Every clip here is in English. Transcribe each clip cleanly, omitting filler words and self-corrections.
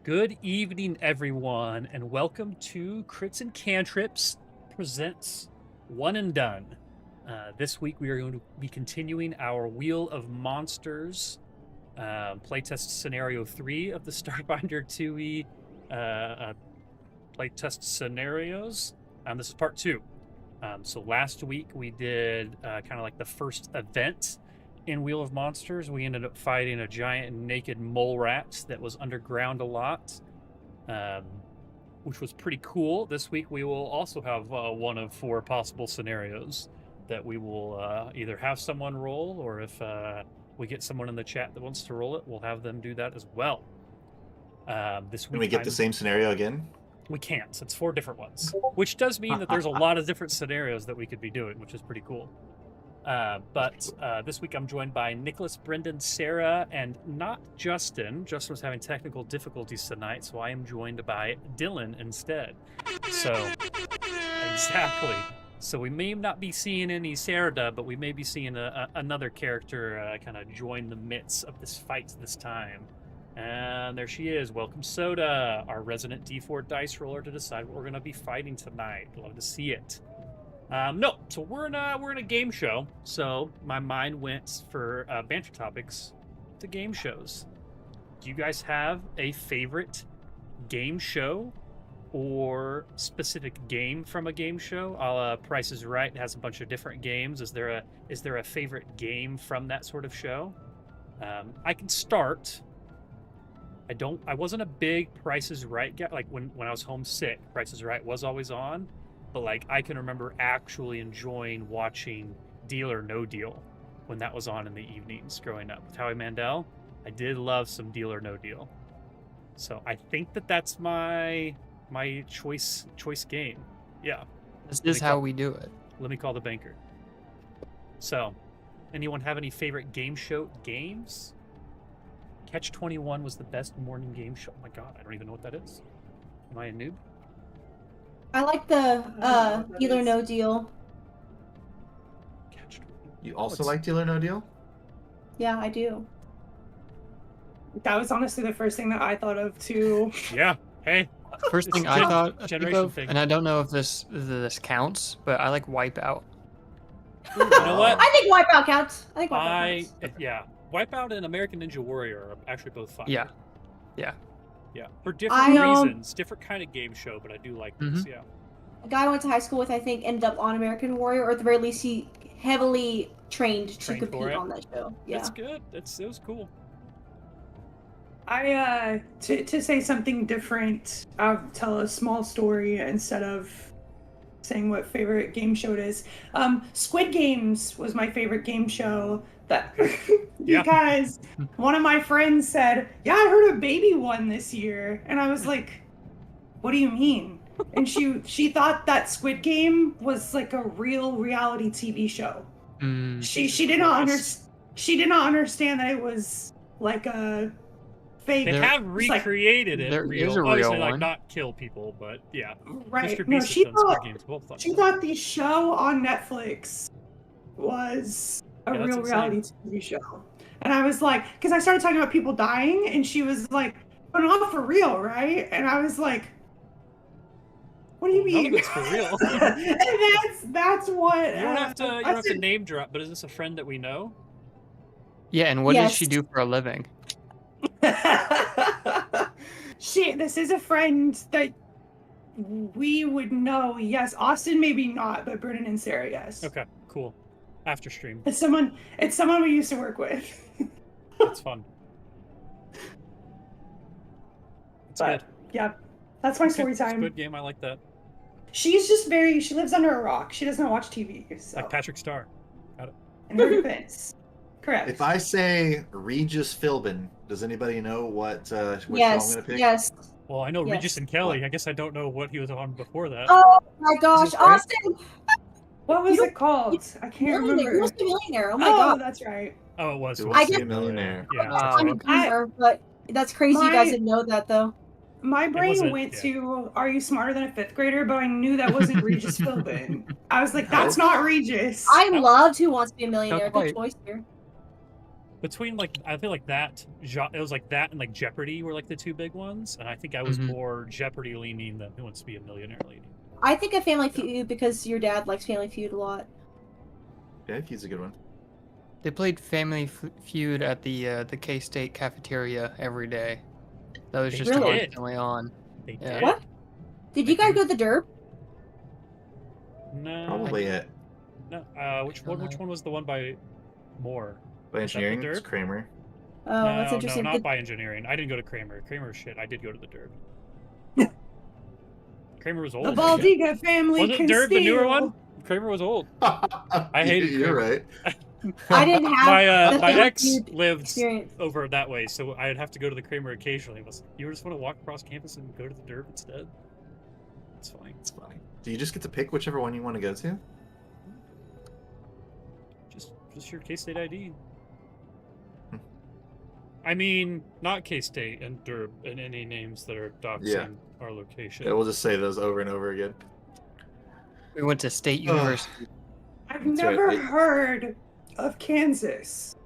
Good evening, everyone, and welcome to CritsNCantrips presents One and Done. This week we are going to be continuing our Wheel of Monsters playtest scenario 3 of the Starfinder 2e playtest scenarios. This is part 2. So last week we did kind of like the first event in Wheel of Monsters. We ended up fighting a giant naked mole rat that was underground a lot, which was pretty cool. This week we will also have one of 4 possible scenarios that we will either have someone roll, or if we get someone in the chat that wants to roll it, we'll have them do that as well. This week, Can we get the same scenario again? We can't. It's 4 different ones, which does mean that there's a lot of different scenarios that we could be doing, which is pretty cool. But this week I'm joined by Nicholas, Brendan, Sarah, and not Justin. Justin was having technical difficulties tonight, so I am joined by Dylan instead. So, exactly. So we may not be seeing any Sarah, but we may be seeing another character kind of join the midst of this fight this time. And there she is. Welcome, Soda, our resident D4 dice roller to decide what we're going to be fighting tonight. Love to see it. No, so we're in a game show. So my mind went for banter topics to game shows. Do you guys have a favorite game show or specific game from a game show? Price is Right has a bunch of different games. Is there a favorite game from that sort of show? I can start. I wasn't a big Price is Right guy. Like when I was homesick, Price is Right was always on. But like I can remember actually enjoying watching Deal or No Deal when that was on in the evenings growing up with Howie Mandel. I did love some Deal or No Deal. So I think that's my choice game. Yeah. This is how we do it. Let me call the banker. So, anyone have any favorite game show games? Catch 21 was the best morning game show. Oh my god, I don't even know what that is. Am I a noob? I like the Deal or No Deal. You also like Deal or No Deal? Yeah, I do. That was honestly the first thing that I thought of too. Yeah. Hey. First thing I thought generation thing. and I don't know if this counts, but I like Wipeout. Ooh, you know what? I think Wipeout counts. I think Wipeout counts. Yeah. Wipeout and American Ninja Warrior are actually both fun. Yeah. Yeah. For different reasons. Different kind of game show, but I do like this, yeah. A guy I went to high school with, I think, ended up on American Warrior, or at the very least, he heavily trained to compete on that show. Yeah. That's good. It was cool. To say something different, I'll tell a small story instead of saying what favorite game show it is. Squid Games was my favorite game show. That because one of my friends said, "Yeah, I heard a baby won this year," and I was like, "What do you mean?" And she thought that Squid Game was like a real reality TV show. She did not understand that it was like a fake. They have recreated it. There is a Obviously, real like one. not kill people, but yeah. Right. Mr. No, Beast she has done thought Squid Games. Well done. she thought the show on Netflix was a real reality TV show. And I was like, because I started talking about people dying, and she was like, but not for real, right? And I was like, what do you mean? None of it's for real. And that's what. You don't have to name drop, but is this a friend that we know? Yeah, and what does she do for a living? This is a friend that we would know. Yes, Austin maybe not, but Brendan and Sarah, yes. Okay, cool. After stream. It's someone we used to work with. That's fun. It's good. Yeah, that's my story time. It's a good game. I like that. She's just she lives under a rock. She doesn't watch TV. So. Like Patrick Starr. Got it. And her defense. Correct. If I say Regis Philbin, does anybody know what show I'm Yes, going to pick? yes. Well, I know Regis and Kelly. I guess I don't know what he was on before that. Oh my gosh, Austin! What was it called? I can't remember. He was a millionaire. Oh my god. That's right. Oh, it was. I get a millionaire. Yeah. I'm a gamer, but that's crazy you guys didn't know that though. My brain went to Are You Smarter Than a Fifth Grader? But I knew that wasn't Regis Philbin. I was like, that's not Regis. I loved Who Wants to Be a Millionaire. Good choice here. between like I feel like that it was like that and like Jeopardy were like the two big ones, and I think I was Mhm. more Jeopardy leaning than Who Wants to Be a Millionaire leaning. I think of Family Feud because your dad likes Family Feud a lot. Yeah, he's a good one. They played Family Feud at the K-State cafeteria every day. That was They just Really? constantly on. They Yeah. did. What? Did you guys go to the Derb? No. Probably it. No. Which don't one? Which know. one was the one by Moore? By Was that the engineering, it's Derb? Kramer. Oh, that's No, interesting. not Did- by engineering. I didn't go to Kramer. Kramer shit. I did go to the Derb. Kramer was old. The man. Baldiga family Was it can Derb the newer steal. one? Kramer was old. I hated You're Kramer. right. I didn't have My the my Family ex Feud lived experience. over that way, so I'd have to go to the Kramer occasionally. You just want to walk across campus and go to the Derb instead? It's fine. It's funny. Do you just get to pick whichever one you want to go to? Just your K-State ID. Hmm. I mean, not K-State and Derb and any names that are doxing Yeah. our location. Yeah, we'll just say those over and over again. We went to State Ugh. University. I've That's right. never heard of Kansas.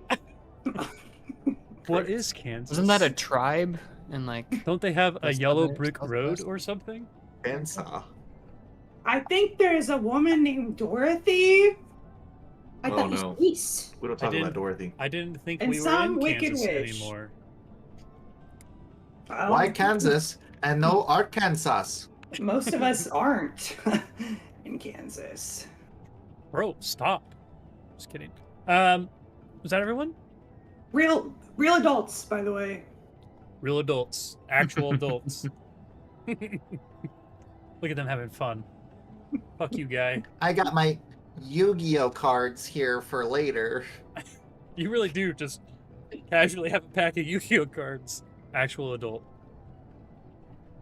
What is Kansas? Wasn't that a tribe? And like, Don't they have a That's yellow not brick it. road or something? Kansas. I think there's a woman named Dorothy. I Oh, thought you no. said East. We don't talk didn't- about Dorothy. I didn't think And we were some in wicked Kansas witch. anymore. Why Kansas and no Arkansas? Most of us aren't in Kansas. Bro, stop. Just kidding. Was that everyone? Real adults, by the way. Real adults. Actual adults. Look at them having fun. Fuck you, guy. I got my Yu-Gi-Oh cards here for later. You really do just casually have a pack of Yu-Gi-Oh cards. Actual adult.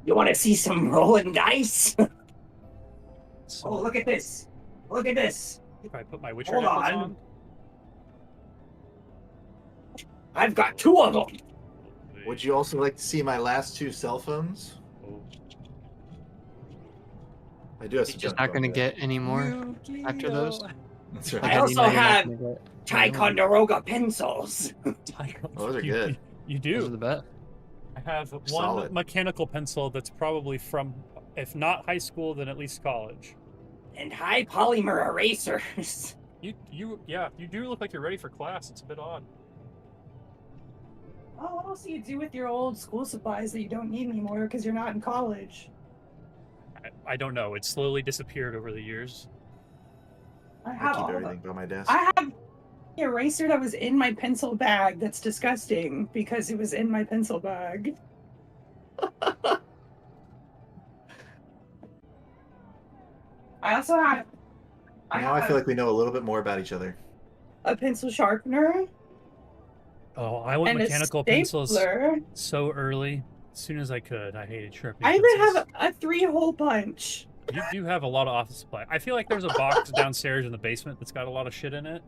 You want to see some rolling dice? So, Oh, look at this. Look at this. if I put my Witcher Hold headphones on. on. I've got two of them. Would you also like to see my last two cell phones? Oh. I do have you're some just junk not gonna on get any more after those. Yu-Gi-Oh! That's I right. Like, also know you're not have gonna get any more. Ticonderoga pencils. Those are You- good. You Those are do. the best. I have one Solid. mechanical pencil that's probably from, if not high school, then at least college. And high polymer erasers. You do look like you're ready for class. It's a bit odd. Oh, what else do you do with your old school supplies that you don't need anymore because you're not in college? I don't know. It's slowly disappeared over the years. I I have keep all of everything them. by my desk. I have an eraser that was in my pencil bag that's disgusting because it was in my pencil bag. I also have Now I feel like we know a little bit more about each other. a pencil sharpener Oh, I went and mechanical a pencils stapler. so early. As soon as I could. I hated sharpening I even pencils. have a 3-hole punch. You do have a lot of office supply. I feel like there's a box downstairs in the basement that's got a lot of shit in it.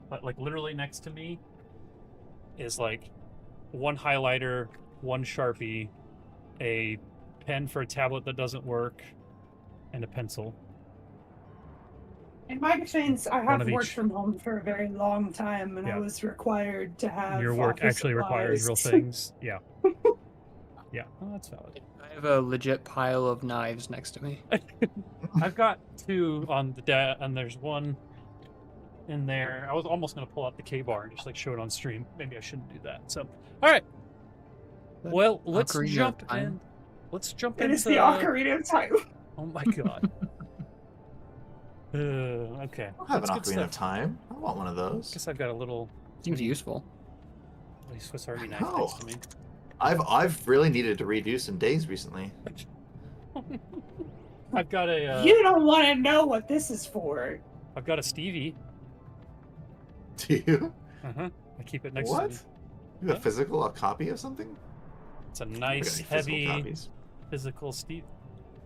But like literally next to me is like one highlighter, one Sharpie, a pen for a tablet that doesn't work, and a pencil. In my defense, I One have of worked each. from home for a very long time, and Yeah. I was required to have Your work office actually requires real supplies. things. Yeah. Yeah, well, that's valid. I have a legit pile of knives next to me. I've got two on the and there's one in there. I was almost gonna pull out the K-bar and just like show it on stream. Maybe I shouldn't do that. So, all right. But Well, let's Ocarina of jump Time. in. Let's jump It into is the Ocarina of Time. Oh my god. Okay. I have an That's good Ocarina of stuff. Time. I want one of those. Guess I've got a little Seems useful. Swiss Army I knife know. next to me. I've really needed to redo some days recently. I've got a You don't want to know what this is for. I've got a Stevie. Do you? I keep it next What? to me. You have a copy of something? It's a I nice, got any physical heavy, copies. physical Steve.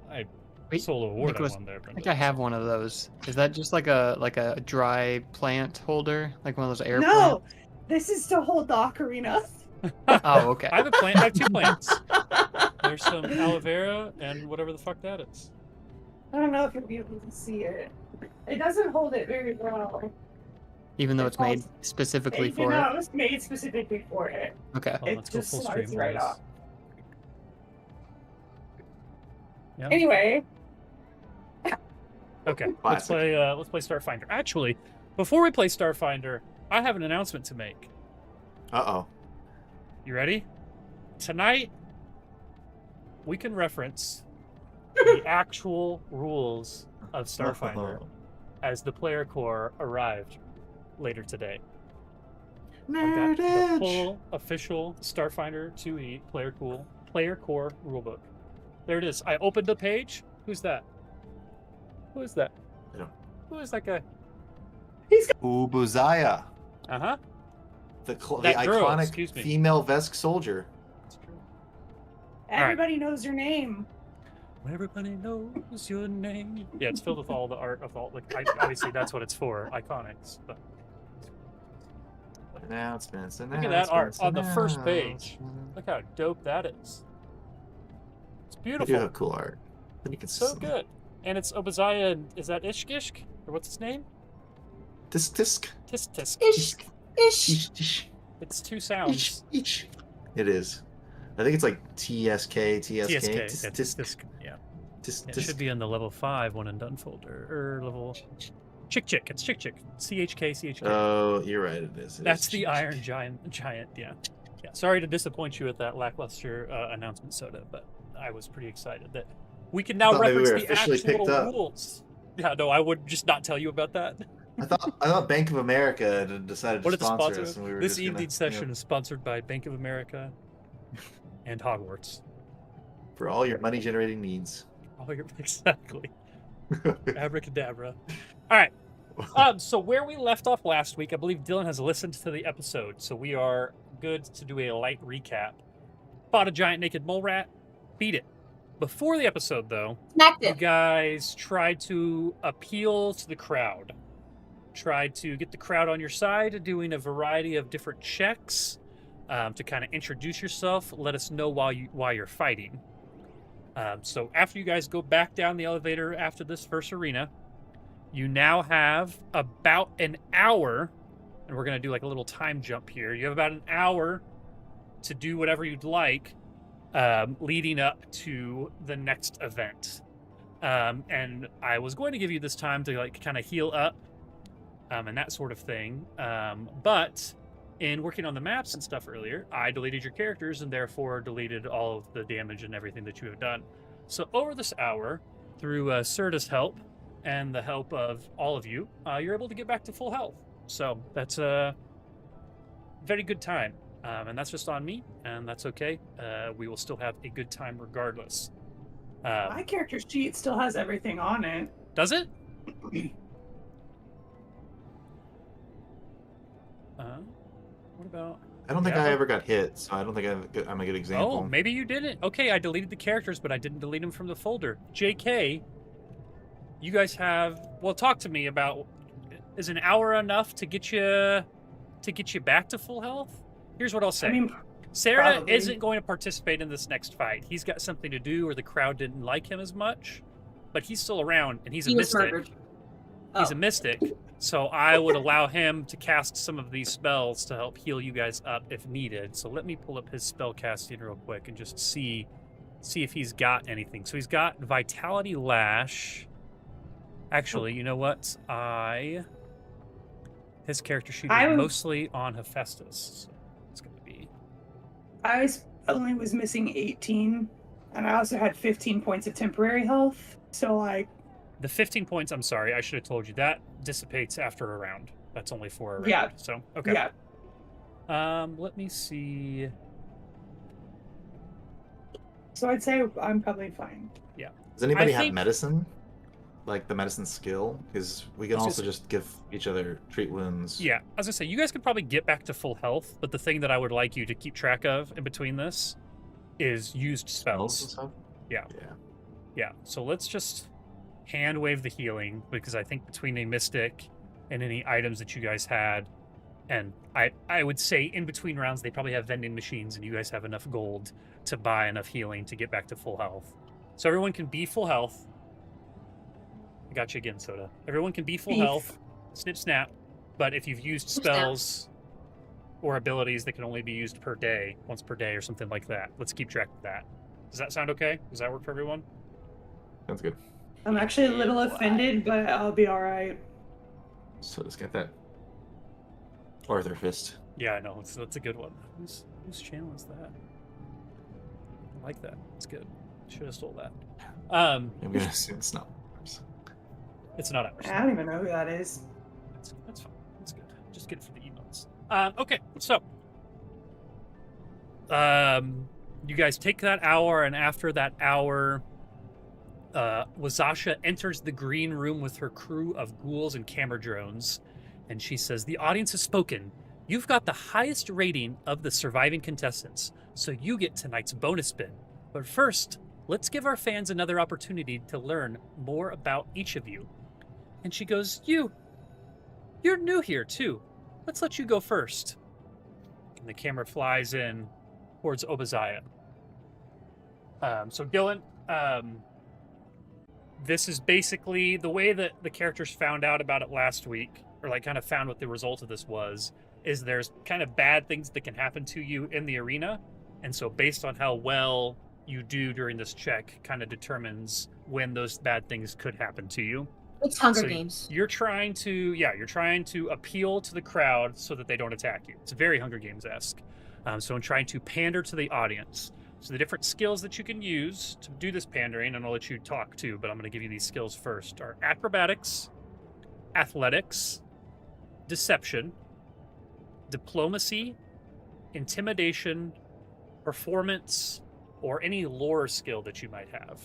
I Wait, solo award Nicholas, I won there. I Brenda. think I have one of those. Is that just like a dry plant holder, like one of those air No, this is to hold the ocarina. plants? Oh, okay. I have a plant. I have two plants. There's some aloe vera and whatever the fuck that is. I don't know if you'll be able to see it. It doesn't hold it very well. even though It's it's made called- specifically You for know, it. it was made specifically for it. Okay. Well, It let's go just full starts stream. right boys. off. Yeah. Anyway, Okay. Let's Classic. play Starfinder. Actually, before we play Starfinder, I have an announcement to make. Uh-oh. You ready? Tonight, we can reference the actual rules of Starfinder as the player core arrived later today. I've got the Nerdage. full official Starfinder 2E player core rulebook. There it is. I opened the page. Who's that? Who is that? I don't- Who is that guy? Ubuzaya, Uh-huh. the That girl, excuse iconic me. female Vesk soldier. That's true. everybody knows your name. Everybody knows your name. Yeah, it's filled with all the art of all. Like, obviously, that's what it's for, iconics. But Announcements. look at that art announcements, on the first page. announcements. Look how dope that is. It's They do beautiful. have cool art. Pretty So consistent. good. And it's Obazaya and is that Ishkishk? Or what's his name? Tisk tisk. Tisk. Ish. Ish. Ish, ish, It's two ish, sounds. ish. It is. I think it's like TSK, TSK. TSK. Yeah, Tisk, tisk. Yeah. tisk, It tisk. should be in the level 5 one and done folder. Or level Chick. It's Chick. CHK. Oh, you're right. It is. It That's is. the Iron Giant. Yeah. Sorry to disappoint you with that lackluster announcement, Soda, but I was pretty excited that we can now Thought maybe we reference were the officially actual picked up. rules. Yeah, no, I would just not tell you about that. I thought Bank of America had decided What to did the sponsor sponsor? us, and we were This just evening gonna, session is sponsored by Bank of America and Hogwarts. for all your money generating needs. Oh, you're exactly. Abracadabra. All right. So where we left off last week, I believe Dylan has listened to the episode, so we are good to do a light recap. Fought a giant naked mole rat, beat it. Before the episode, though, Smacked you it. guys tried to appeal to the crowd. Tried to get the crowd on your side, doing a variety of different checks to kind of introduce yourself, let us know why you're fighting. So after you guys go back down the elevator after this first arena, you now have about an hour, and we're going to do like a little time jump here. You have about an hour to do whatever you'd like leading up to the next event. And I was going to give you this time to like kind of heal up and that sort of thing. But in working on the maps and stuff earlier, I deleted your characters and therefore deleted all of the damage and everything that you have done. So over this hour, through Serta's help and the help of all of you, you're able to get back to full health. So that's a very good time. And that's just on me, and that's okay. We will still have a good time regardless. My character sheet still has everything on it. Does it? What about... I don't think Yeah. I ever got hit, so I don't think I'm a good example. Oh, maybe you didn't. Okay, I deleted the characters, but I didn't delete them from the folder. JK, you guys have... Well, talk to me about... Is an hour enough to get you back to full health? Here's what I'll say. I mean, Sarah probably. isn't going to participate in this next fight. He's got something to do, or the crowd didn't like him as much. But he's still around, and he's a He was mystic. murdered. He's Oh. a mystic, so I would allow him to cast some of these spells to help heal you guys up if needed. So let me pull up his spell casting real quick and just see if he's got anything. So he's got Vitality Lash. Actually, you know what? His character sheet I is would- mostly on Hephaestus. So it's going to be... only was missing 18, and I also had 15 points of temporary health. So like, The 15 points, I'm sorry, I should have told you, that dissipates after a round. That's only for a round. Yeah. So, okay. yeah. Let me see. So I'd say I'm probably fine. Does anybody I have think- medicine? Like the medicine skill? Because we can Let's also just give each other treat wounds. Yeah, as I say, you guys could probably get back to full health, but the thing that I would like you to keep track of in between this is used Spells and spells. stuff? Yeah. Yeah. Yeah, so let's just hand wave the healing, because I think between a mystic and any items that you guys had, and I would say in between rounds they probably have vending machines and you guys have enough gold to buy enough healing to get back to full health. So everyone can be full health. I got you again, Soda. Everyone can be full Beef. health. Snip, snap. But if you've used Who's that? spells or abilities that can only be used per day, once per day or something like that, let's keep track of that. Does that sound okay? Does that work for everyone? Sounds good. I'm actually a little offended, but I'll be all right. So let's get that Arthur fist. Yeah, I know. That's a good one. Whose channel is that? I like that. It's good. Should have stole that. I'm gonna assume it's not. It's not ours. I don't even know who that is. That's fine. That's good. Just get it for the emotes. Okay, so you guys take that hour, and after that hour, Wazasha enters the green room with her crew of ghouls and camera drones, and she says, "The audience has spoken. You've got the highest rating of the surviving contestants, so you get tonight's bonus spin. But first, let's give our fans another opportunity to learn more about each of you." And she goes, You're new here, too. Let's let you go first." And the camera flies in towards Obadiah. So Dylan, this is basically the way that the characters found out about it last week, or like kind of found what the result of this was, is there's kind of bad things that can happen to you in the arena. And so based on how well you do during this check kind of determines when those bad things could happen to you. It's Hunger So Games. You're trying to appeal to the crowd so that they don't attack you. It's very Hunger Games-esque. So I'm trying to pander to the audience. So the different skills that you can use to do this pandering, and I'll let you talk too, but I'm going to give you these skills first, are acrobatics, athletics, deception, diplomacy, intimidation, performance, or any lore skill that you might have.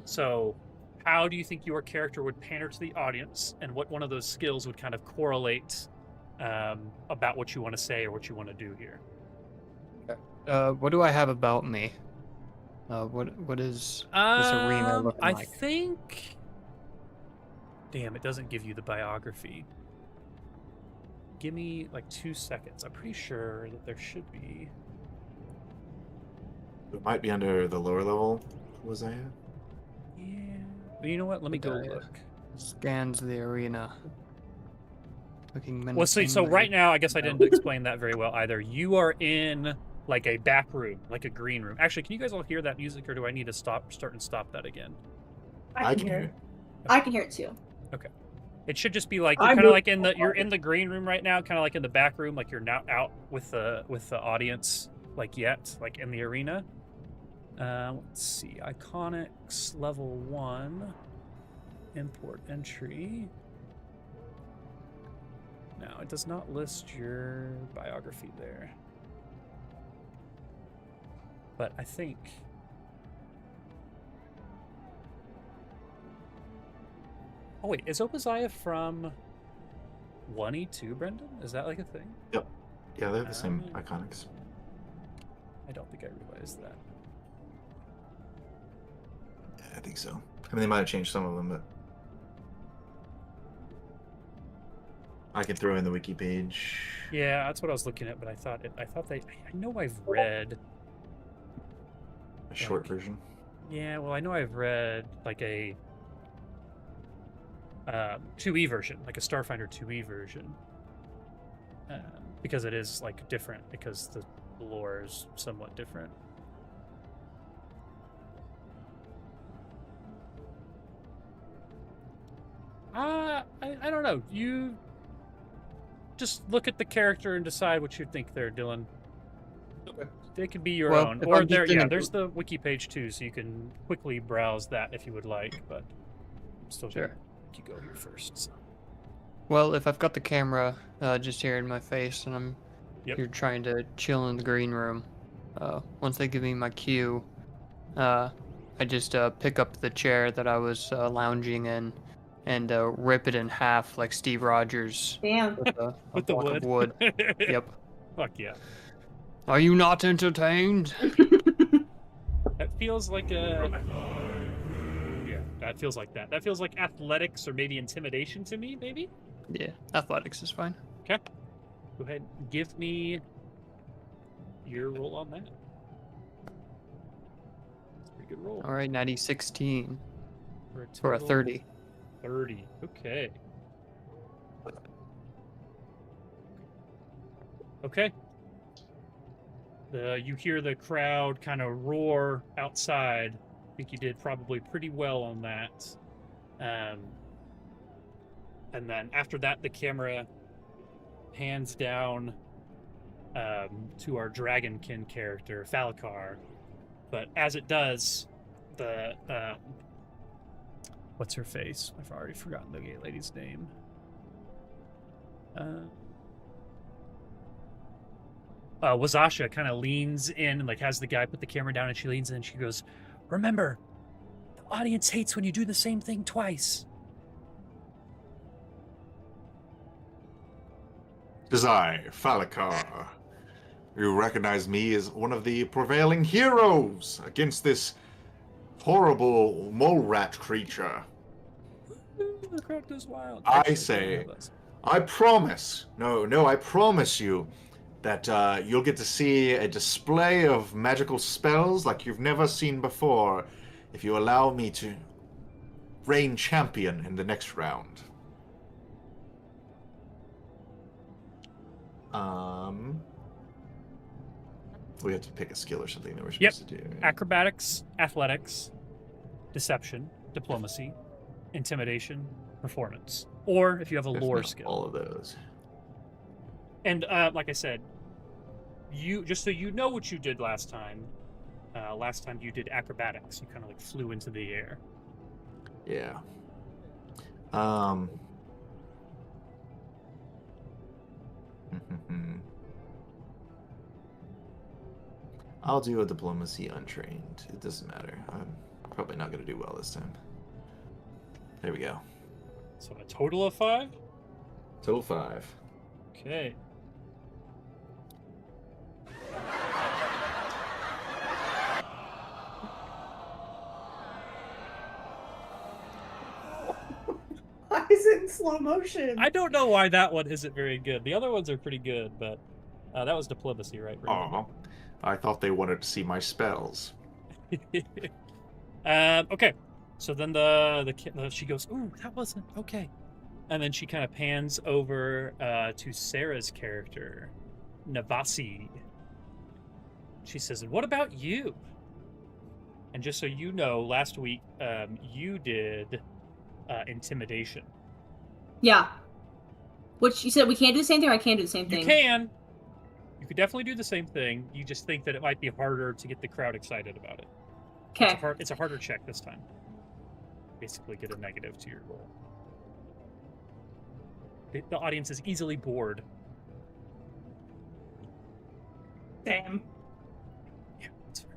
So how do you think your character would pander to the audience, and what one of those skills would kind of correlate about what you want to say or what you want to do here? What do I have about me? What is this arena looking I like? think... Damn, it doesn't give you the biography. Give me like 2 seconds. I'm pretty sure that there should be... It might be under the lower level. Was I? Yeah. But you know what? Let me go Okay. look. Scans the arena. Looking Well, so right now, I guess I didn't explain that very well either. You are in like a back room, like a green room. Actually, can you guys all hear that music, or do I need to start and stop that again? I can hear it. I can hear it too. It should just be like I you're kind of will- like you're in the green room right now, kind of like in the back room, like you're not out with the audience like yet, like in the arena. Let's see, Iconics level 1, import entry. Now it does not list your biography there, but I think. Oh wait, is Obadiah from 1E2, Brendan? Is that like a thing? Yep. Yeah, they have the same Ah. iconics. I don't think I realized that. Yeah, I think so. I mean, they might have changed some of them, but I could throw in the wiki page. Yeah, that's what I was looking at, but I thought I know I've read. A short Like- version. Yeah, well, I know I've read like a 2E version, like a Starfinder 2E version, because it is like different, because the lore is somewhat different. I don't know. You just look at the character and decide what you think they're doing. Okay. They could be your Well, own, if or I'm just there. Yeah, gonna- there's the wiki page too, so you can quickly browse that if you would like. But I'm still Sure. gonna let you go here first. So. Well, if I've got the camera just here in my face and I'm Yep. here trying to chill in the green room, once they give me my cue, I just pick up the chair that I was lounging in and rip it in half like Steve Rogers Damn. with a With the block wood. of wood. Yep. Fuck yeah. Are you not entertained? That feels like a. Yeah, that feels like that. That feels like athletics or maybe intimidation to me, maybe? Yeah, athletics is fine. Okay. Go ahead and give me your roll on that. That's a pretty good roll. All right, 90 16 For for a total 30. 30. Okay. Okay. You hear the crowd kind of roar outside. I think you did probably pretty well on that. And then after that, the camera pans down to our Dragonkin character, Falakar. But as it does, the what's her face? I've already forgotten the gay lady's name. Wazasha kind of leans in and like has the guy put the camera down, and she leans in and she goes, "Remember, the audience hates when you do the same thing twice." It is I, Falakar. You recognize me as one of the prevailing heroes against this horrible mole rat creature. The crowd goes wild. I say, I promise, I promise you that you'll get to see a display of magical spells like you've never seen before if you allow me to reign champion in the next round. We have to pick a skill or something that we're supposed to do. Right? Acrobatics, athletics, deception, diplomacy, intimidation, performance. Or if you have a lore skill. All of those. And like I said, you just so you know what you did last time. Last time you did acrobatics. You kind of like flew into the air. Yeah. I'll do a diplomacy untrained. It doesn't matter. I'm probably not going to do well this time. There we go. So a total of 5? Total 5. Okay. Why is it in slow motion? I don't know why that one isn't very good. The other ones are pretty good, but that was diplomacy, right? Oh, I thought they wanted to see my spells. Okay. So then the she goes, "Ooh, that wasn't okay," and then she kind of pans over to Sarah's character, Navasi. She says, "And what about you?" And just so you know, last week you did intimidation. Yeah. Which you said we can't do the same thing, or I can do the same thing? You can. You could definitely do the same thing. You just think that it might be harder to get the crowd excited about it. Okay. It's a harder check this time. Basically get a negative to your roll. The audience is easily bored. Damn. Yeah, that's fair.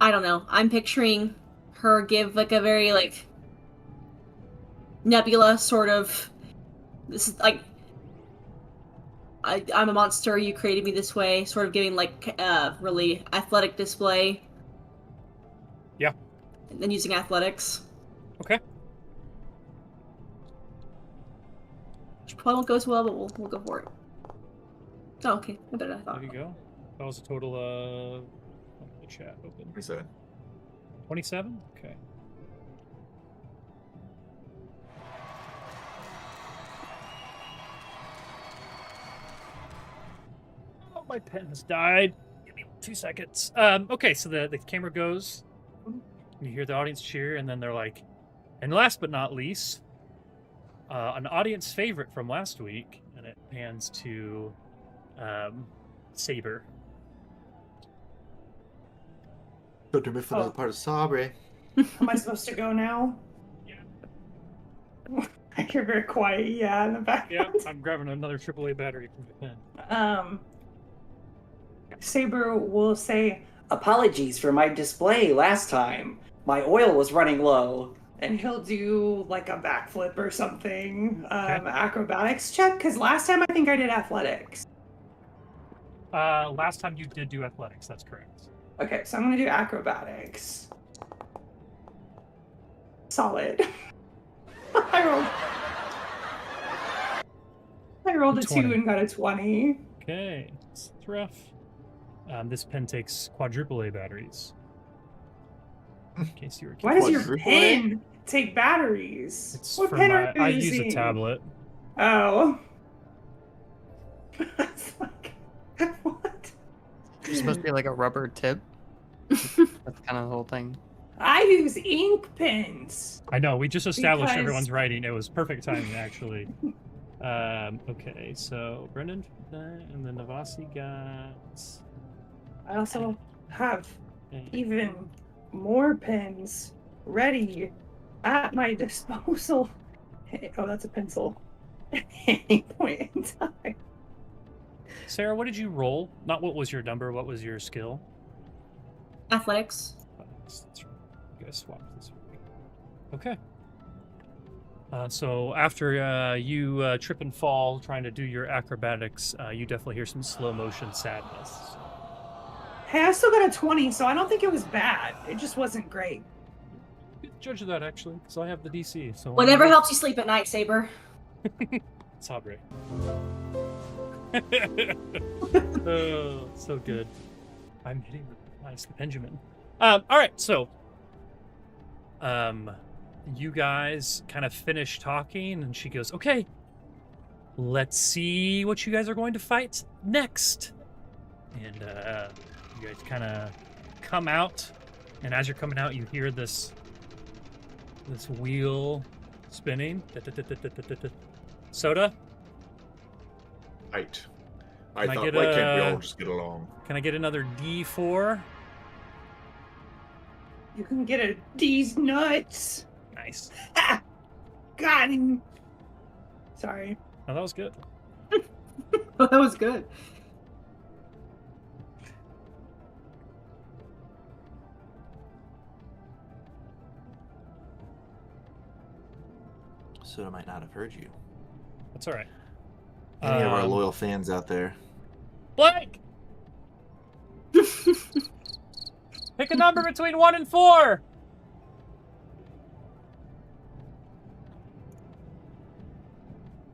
I don't know. I'm picturing her give like a very like nebula sort of. This is like I'm a monster. You created me this way. Sort of giving like really athletic display. Yeah. And then using athletics. Okay. Which probably won't go as well, but we'll go for it. Oh, okay. I better. I thought. There you go. That was a total of the chat open. 27. 27? Okay. Oh, my pen has died. Give me 2 seconds. Okay, so the camera goes. You hear the audience cheer, and then they're like, and last but not least, an audience favorite from last week, and it pans to Saber. Don't do me for another part of Sabre. Am I supposed to go now? Yeah. I hear very quiet yeah in the background. Yeah, I'm grabbing another AAA battery from the pen. Saber will say, "Apologies for my display last time. My oil was running low." and he'll do like a backflip or something. Okay. Acrobatics check, because last time I think I did athletics. Last time you did do athletics, that's correct. Okay, so I'm gonna do acrobatics. Solid. I rolled a 2 and got a 20. Okay, it's rough. This pen takes quadruple A batteries. in case you were Why does curious. your pen take batteries? It's What for pen my, are you I using? use a tablet. Oh. It's like, what? It's supposed to be like a rubber tip. That's kind of the whole thing. I use ink pens. I know, we just established Because- everyone's writing. It was perfect timing, actually. Okay, so Brendan, and then Navasi got... I also have even more pens ready at my disposal. Oh, that's a pencil. At any point in time. Sarah, what did you roll? Not what was your number, what was your skill? Athletics. That's right. You guys swapped this week. Okay. So after you trip and fall trying to do your acrobatics, you definitely hear some slow motion sadness. Hey, I still got a 20, so I don't think it was bad. It just wasn't great. Be the judge of that, actually, because I have the DC. So Whatever helps you sleep at night, Saber. Sabre. Oh, so good. I'm hitting nice the Benjamin. All right, so you guys kind of finish talking, and she goes, "Okay, let's see what you guys are going to fight next." And you guys kind of come out, and as you're coming out, you hear this wheel spinning. Soda, Right. I Can I thought, get why can't we a- all just get along? can I get another D4? You can get a D's nuts. Nice. Ah! Got him. Sorry. Oh, that was good. That was good. Soda might not have heard you. That's all right. Any of our loyal fans out there? Blake! Pick a number between 1 and 4!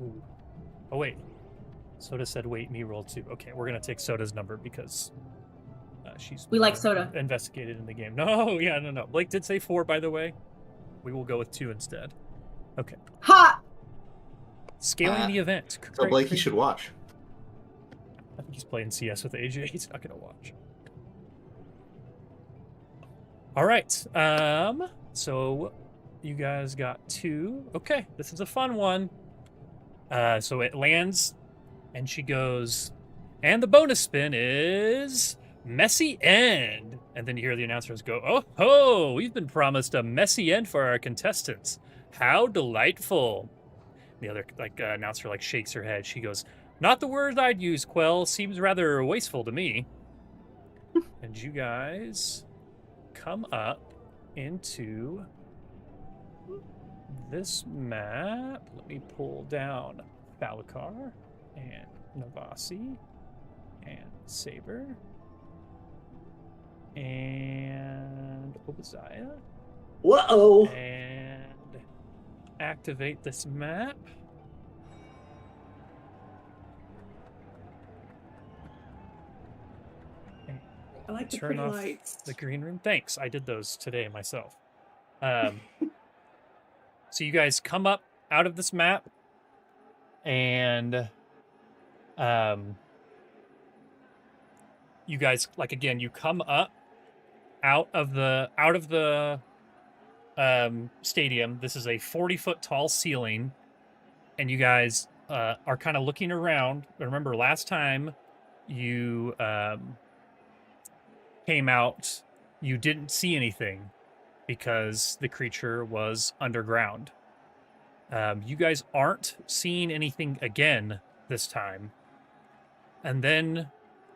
Ooh. Oh, wait. Soda said, wait, me roll 2. Okay, we're going to take Soda's number because she's We like more Soda. investigated in the game. No, yeah, no. Blake did say 4, by the way. We will go with 2 instead. Okay. Ha! Scaling the event. So Blake, you should watch. I think he's playing CS with AJ. He's not gonna watch. All right. So you guys got 2. Okay, this is a fun one. So it lands, and she goes, and the bonus spin is messy end. And then you hear the announcers go, "Oh ho! We've been promised a messy end for our contestants. How delightful!" The other announcer shakes her head. She goes, "Not the word I'd use, Quell. Seems rather wasteful to me." And you guys come up into this map. Let me pull down Falakar and Navasi and Saber and Obadiah Whoa! and activate this map. I like the Turn pretty off lights. the green room. Thanks. I did those today myself. So you guys come up out of this map, and you guys again. You come up out of the stadium. This is a 40-foot tall ceiling, and you guys are kind of looking around. Remember, last time you came out, you didn't see anything because the creature was underground. You guys aren't seeing anything again this time. And then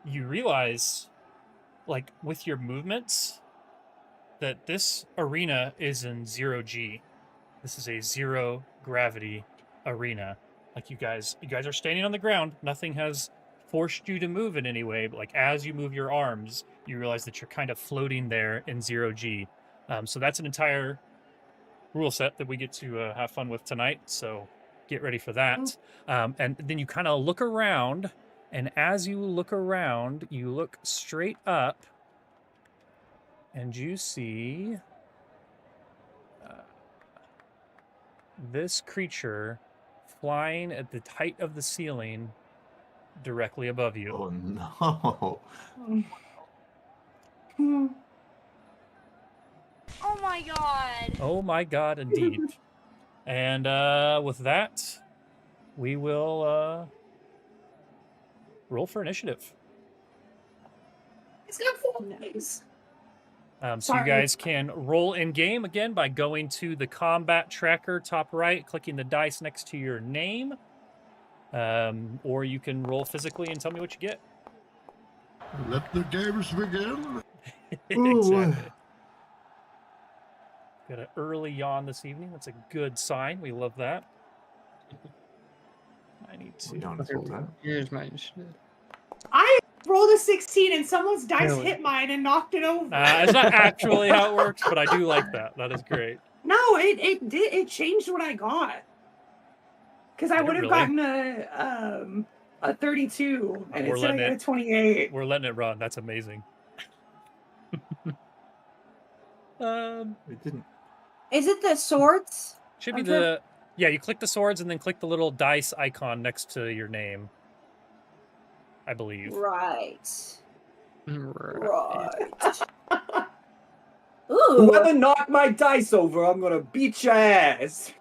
you realize, with your movements, that this arena is in 0G. This is a 0 gravity arena. You guys are standing on the ground. Nothing has forced you to move in any way, but as you move your arms, you realize that you're kind of floating there in 0G. So that's an entire rule set that we get to have fun with tonight. So get ready for that. And then you kind of look around, and as you look around, you look straight up, and you see this creature flying at the height of the ceiling directly above you. Oh no. Oh my god. Oh my god, indeed. And with that, we will roll for initiative. It's got full nice. So you Sorry. guys can roll in game again by going to the combat tracker top right, clicking the dice next to your name, or you can roll physically and tell me what you get. Let the games begin. Exactly. Got an early yawn this evening. That's a good sign. We love that. I need We to. don't hold that. Here's my initiative. I rolled a 16 and someone's dice Really? hit mine and knocked it over. It's not actually how it works, but I do like that. That is great. No, it did. It changed what I got. Because I Did it would have really? gotten a 32, and We're it said I letting got a it- 28. We're letting it run. That's amazing. It didn't. Is it the swords? Should be Okay. the yeah. You click the swords and then click the little dice icon next to your name. I believe. Right. Right. Right. Ooh. Whoever knocked my dice over, I'm gonna beat your ass.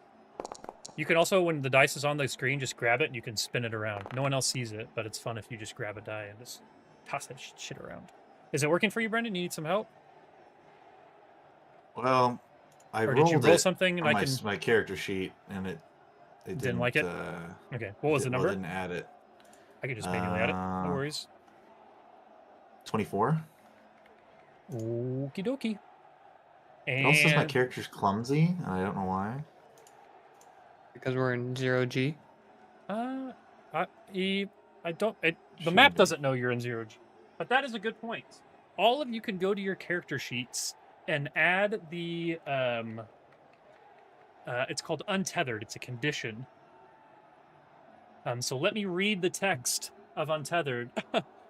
You can also, when the dice is on the screen, just grab it and you can spin it around. No one else sees it, but it's fun if you just grab a die and just toss that shit around. Is it working for you, Brendan? You need some help? Well, I Or rolled did you roll it something and on I my, can... my character sheet, and it Didn't like it? Okay, what was the well, number? it didn't add it. I can just manually add it. No worries. 24. Okie dokie. It also says my And character's clumsy, and I don't know why. Because we're in 0G. I don't. The Shouldn't map be. doesn't know you're in 0G. But that is a good point. All of you can go to your character sheets and add the it's called untethered. It's a condition. So let me read the text of untethered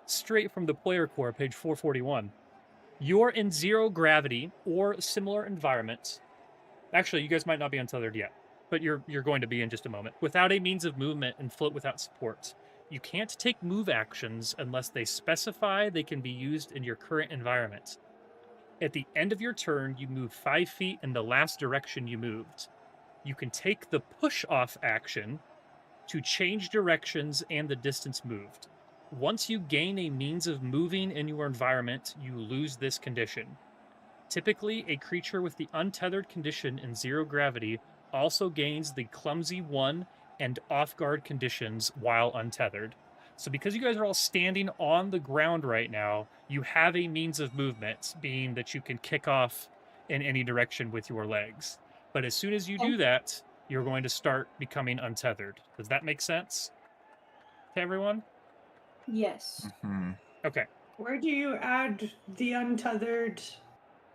straight from the player core, page 441. You're in zero gravity or similar environments. Actually, you guys might not be untethered yet, but you're going to be in just a moment. Without a means of movement and float without support. You can't take move actions unless they specify they can be used in your current environment. At the end of your turn, you move 5 feet in the last direction you moved. You can take the push-off action to change directions and the distance moved. Once you gain a means of moving in your environment, you lose this condition. Typically, a creature with the untethered condition in zero gravity also gains the clumsy 1 and off-guard conditions while untethered. So because you guys are all standing on the ground right now, you have a means of movement, being that you can kick off in any direction with your legs. But as soon as you do that, you're going to start becoming untethered. Does that make sense to everyone? Yes. Hmm. Okay. Where do you add the untethered?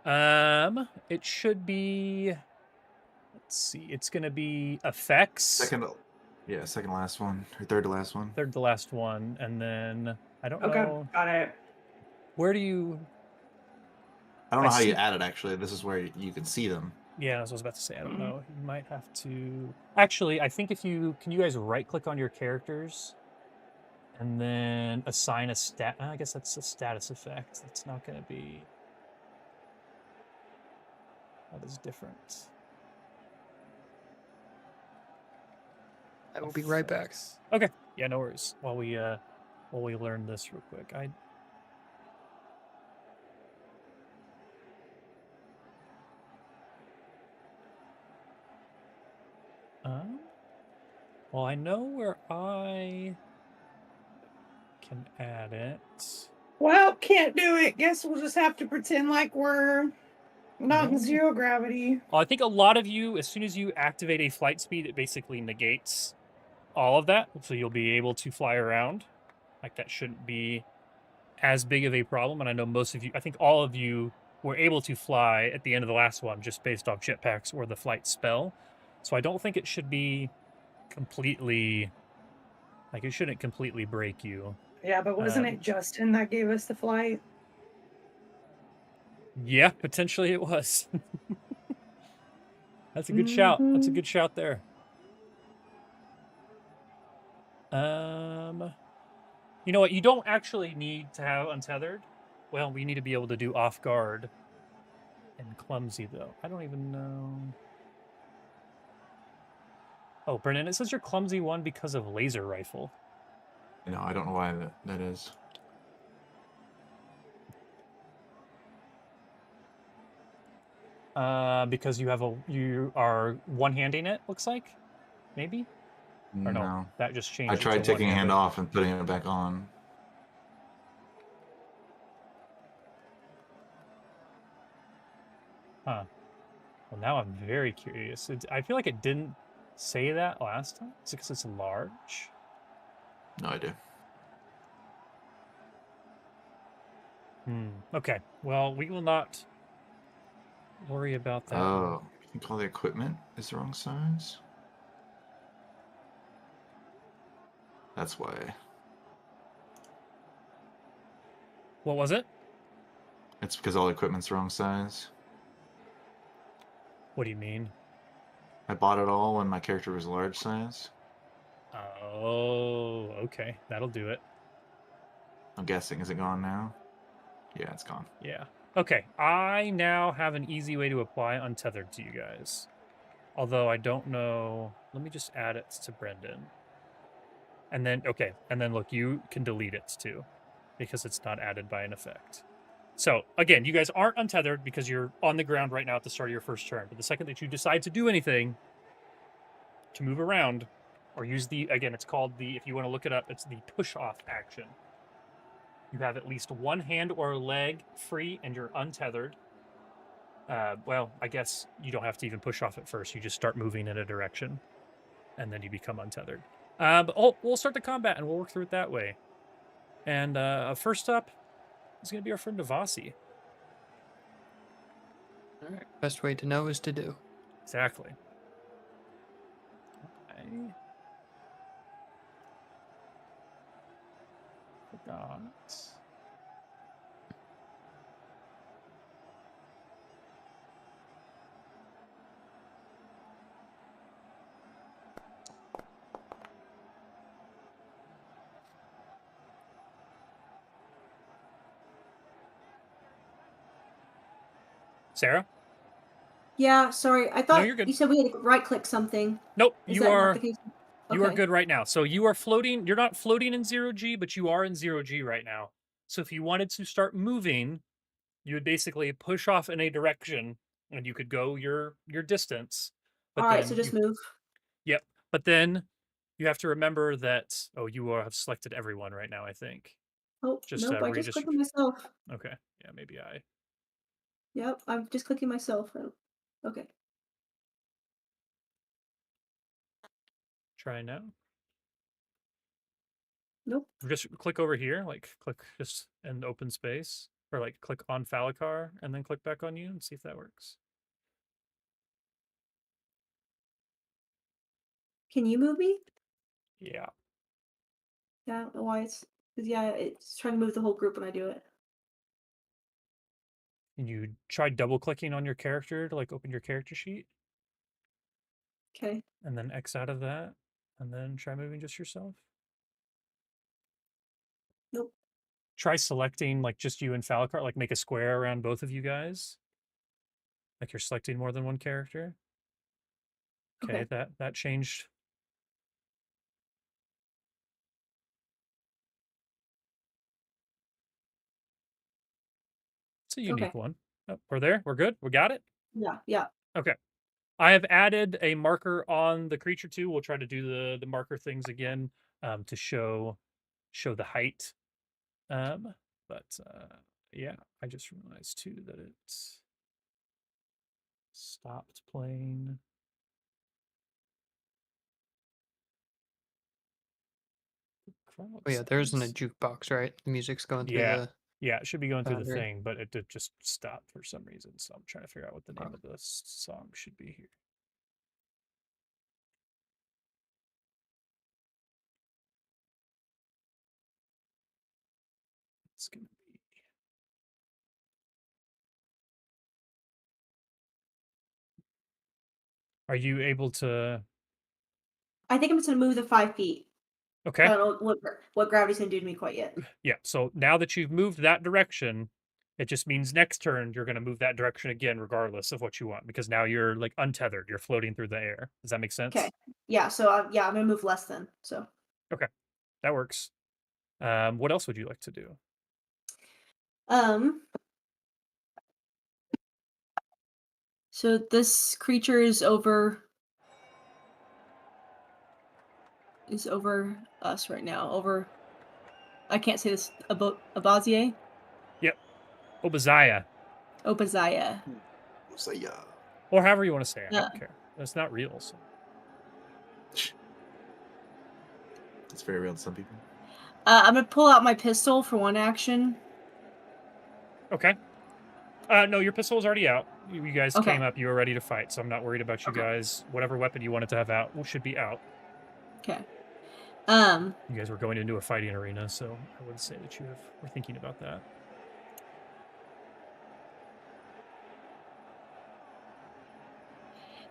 It should be. Let's see. It's going to be effects. Second last one, or third to last one. Third to last one, and then I don't Okay, know. got it. Where do you? I don't know I how see- you add it, actually. This is where you can see them. Yeah, as I was about to say, I don't Mhm. know. You might have to. Actually, I think if you can, you guys right click on your characters, and then assign a stat. I guess that's a status effect. It's not going to be. That is different. I will be right back. Effects. Okay. Yeah, no worries. While we learn this real quick, well, I know where I can add it. Well, can't do it. Guess we'll just have to pretend like we're not in No. zero gravity. Well, I think a lot of you, as soon as you activate a flight speed, it basically negates all of that. So you'll be able to fly around. Like, that shouldn't be as big of a problem. And I know most of you, I think all of you were able to fly at the end of the last one just based off jetpacks or the flight spell. So I don't think it should be completely, like, it shouldn't completely break you. Yeah, but wasn't it Justin that gave us the flight? Yeah, potentially it was. That's a good shout. That's a good shout there. You know what? You don't actually need to have untethered. Well, we need to be able to do off guard and clumsy though. I don't even know. Oh, Brennan, it says you're clumsy one because of laser rifle. No, I don't know why that is. Because you are one-handing it. Looks like, maybe. Or no, that just changed. I it tried to taking a hand one-handed. off and putting it back on. Huh. Well, now I'm very curious. I feel like it didn't say that last time. Is it because it's large? No idea. Okay. Well, we will not worry about that. Oh, you think all the equipment is the wrong size? That's why. What was it? It's because all the equipment's the wrong size. What do you mean? I bought it all when my character was large size. Oh, okay. That'll do it. I'm guessing. Is it gone now? Yeah, it's gone. Yeah. Okay. I now have an easy way to apply untethered to you guys. Although I don't know. Let me just add it to Brendan. And then, okay. And then look, you can delete it too, because it's not added by an effect. So again, you guys aren't untethered because you're on the ground right now at the start of your first turn. But the second that you decide to do anything, to move around, or use the, again, it's called the, if you want to look it up, it's the push off action. You have at least one hand or leg free and you're untethered. Well, I guess you don't have to even push off at first. You just start moving in a direction and then you become untethered. But we'll start the combat and we'll work through it that way. And first up is going to be our friend Devasi. All right. Best way to know is to do. Exactly. Okay. Forgot. Sarah? Yeah, sorry. I thought you're good. you said we had to right-click something. Nope, Is you that not are the case? you are Okay. good right now. So you are floating. You're not floating in 0G, but you are in 0G right now. So if you wanted to start moving, you would basically push off in a direction and you could go your distance. But All right, then so just move. Yep. But then you have to remember that you have selected everyone right now, I think. Oh, Just nope, I just clicked on myself. Okay. Yeah, maybe I Yep, I'm just clicking myself. Okay. try now. Nope. Just click over here, like click just in open space, or like click on Falikar and then click back on you and see if that works. Can you move me? Yeah. Yeah, I don't know why it's trying to move the whole group when I do it. And you try double clicking on your character to like open your character sheet. Okay. And then X out of that. And then try moving just yourself. Nope. Try selecting like just you and Falikar, like make a square around both of you guys. Like you're selecting more than one character. Okay, that changed. It's a unique one. Oh, we're there. We're good. We got it. Yeah. Okay. I have added a marker on the creature too. We'll try to do the marker things again to show the height. But yeah, I just realized too that it stopped playing. Oh yeah, there isn't a jukebox, right? The music's going through the. Yeah, it should be going through the boundary. thing, but it did just stop for some reason. So I'm trying to figure out what the name of the song should be here. It's gonna be. Are you able to? I think I'm just gonna move the 5 feet. Okay. I don't know what gravity's gonna do to me quite yet. Yeah. So now that you've moved that direction, it just means next turn you're going to move that direction again, regardless of what you want, because now you're like untethered. You're floating through the air. Does that make sense? Okay. Yeah. So I'm gonna move less then. So. Okay, that works. What else would you like to do? So this creature is over us right now. Over. I can't say this. Abazier. Yep. Obaziah. Obaziah. So yeah. Or however you want to say it. I Yeah. don't care. It's not real. So. It's very real to some people. I'm gonna pull out my pistol for one action. Okay. No, your pistol is already out. You guys Okay. came up. You were ready to fight, so I'm not worried about you guys. Whatever weapon you wanted to have out should be out. Okay. You guys were going into a fighting arena, so I wouldn't say that you were thinking about that.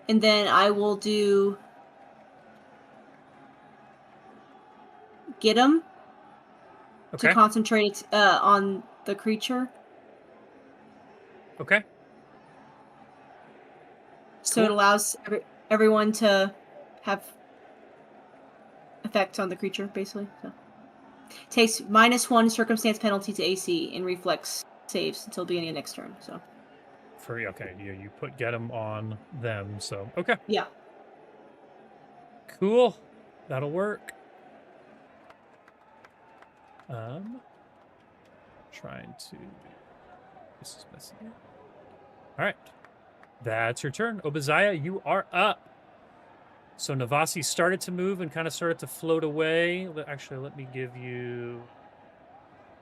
And then I will do get him Okay. to concentrate on the creature. Okay. So it Cool. allows everyone to have effects on the creature, basically. So takes -1 circumstance penalty to AC and reflex saves until the beginning of next turn. So Okay, you get them on them, so okay. yeah. Cool. That'll work. Trying to. This is messy. All right. That's your turn. Obaziah, you are up. So Navasi started to move and kind of started to float away. Actually, let me give you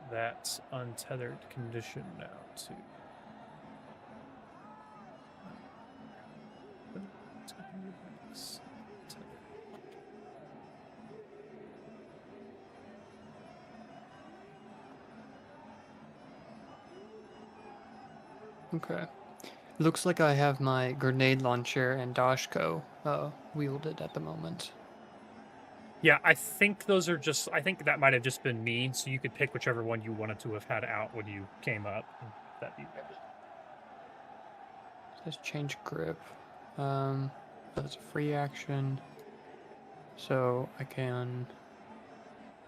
that untethered condition now, too. Okay. Looks like I have my grenade launcher and Dashko wielded at the moment. Yeah, I think those are just. I think that might have just been me. So you could pick whichever one you wanted to have had out when you came up. That'd be good. Just change grip. That's a free action. So I can.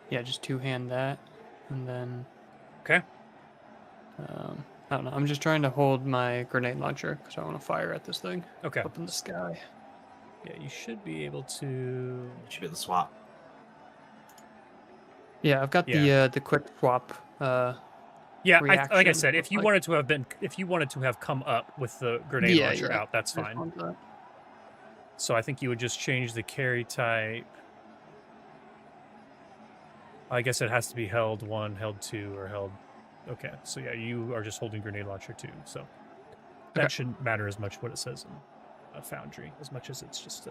Yeah, just two-hand that, and then. Okay. I don't know. I'm just trying to hold my grenade launcher because I want to fire at this thing. Okay. Up in the sky. Yeah, you should be able to. Should be the swap. Yeah, I've got the quick swap. Yeah, like I reaction, said, if you wanted to have come up with the grenade launcher out, that's fine. So I think you would just change the carry type. I guess it has to be held 1, held 2, or held. Okay, so yeah, you are just holding grenade launcher 2. So that shouldn't matter as much what it says in Foundry, as much as it's just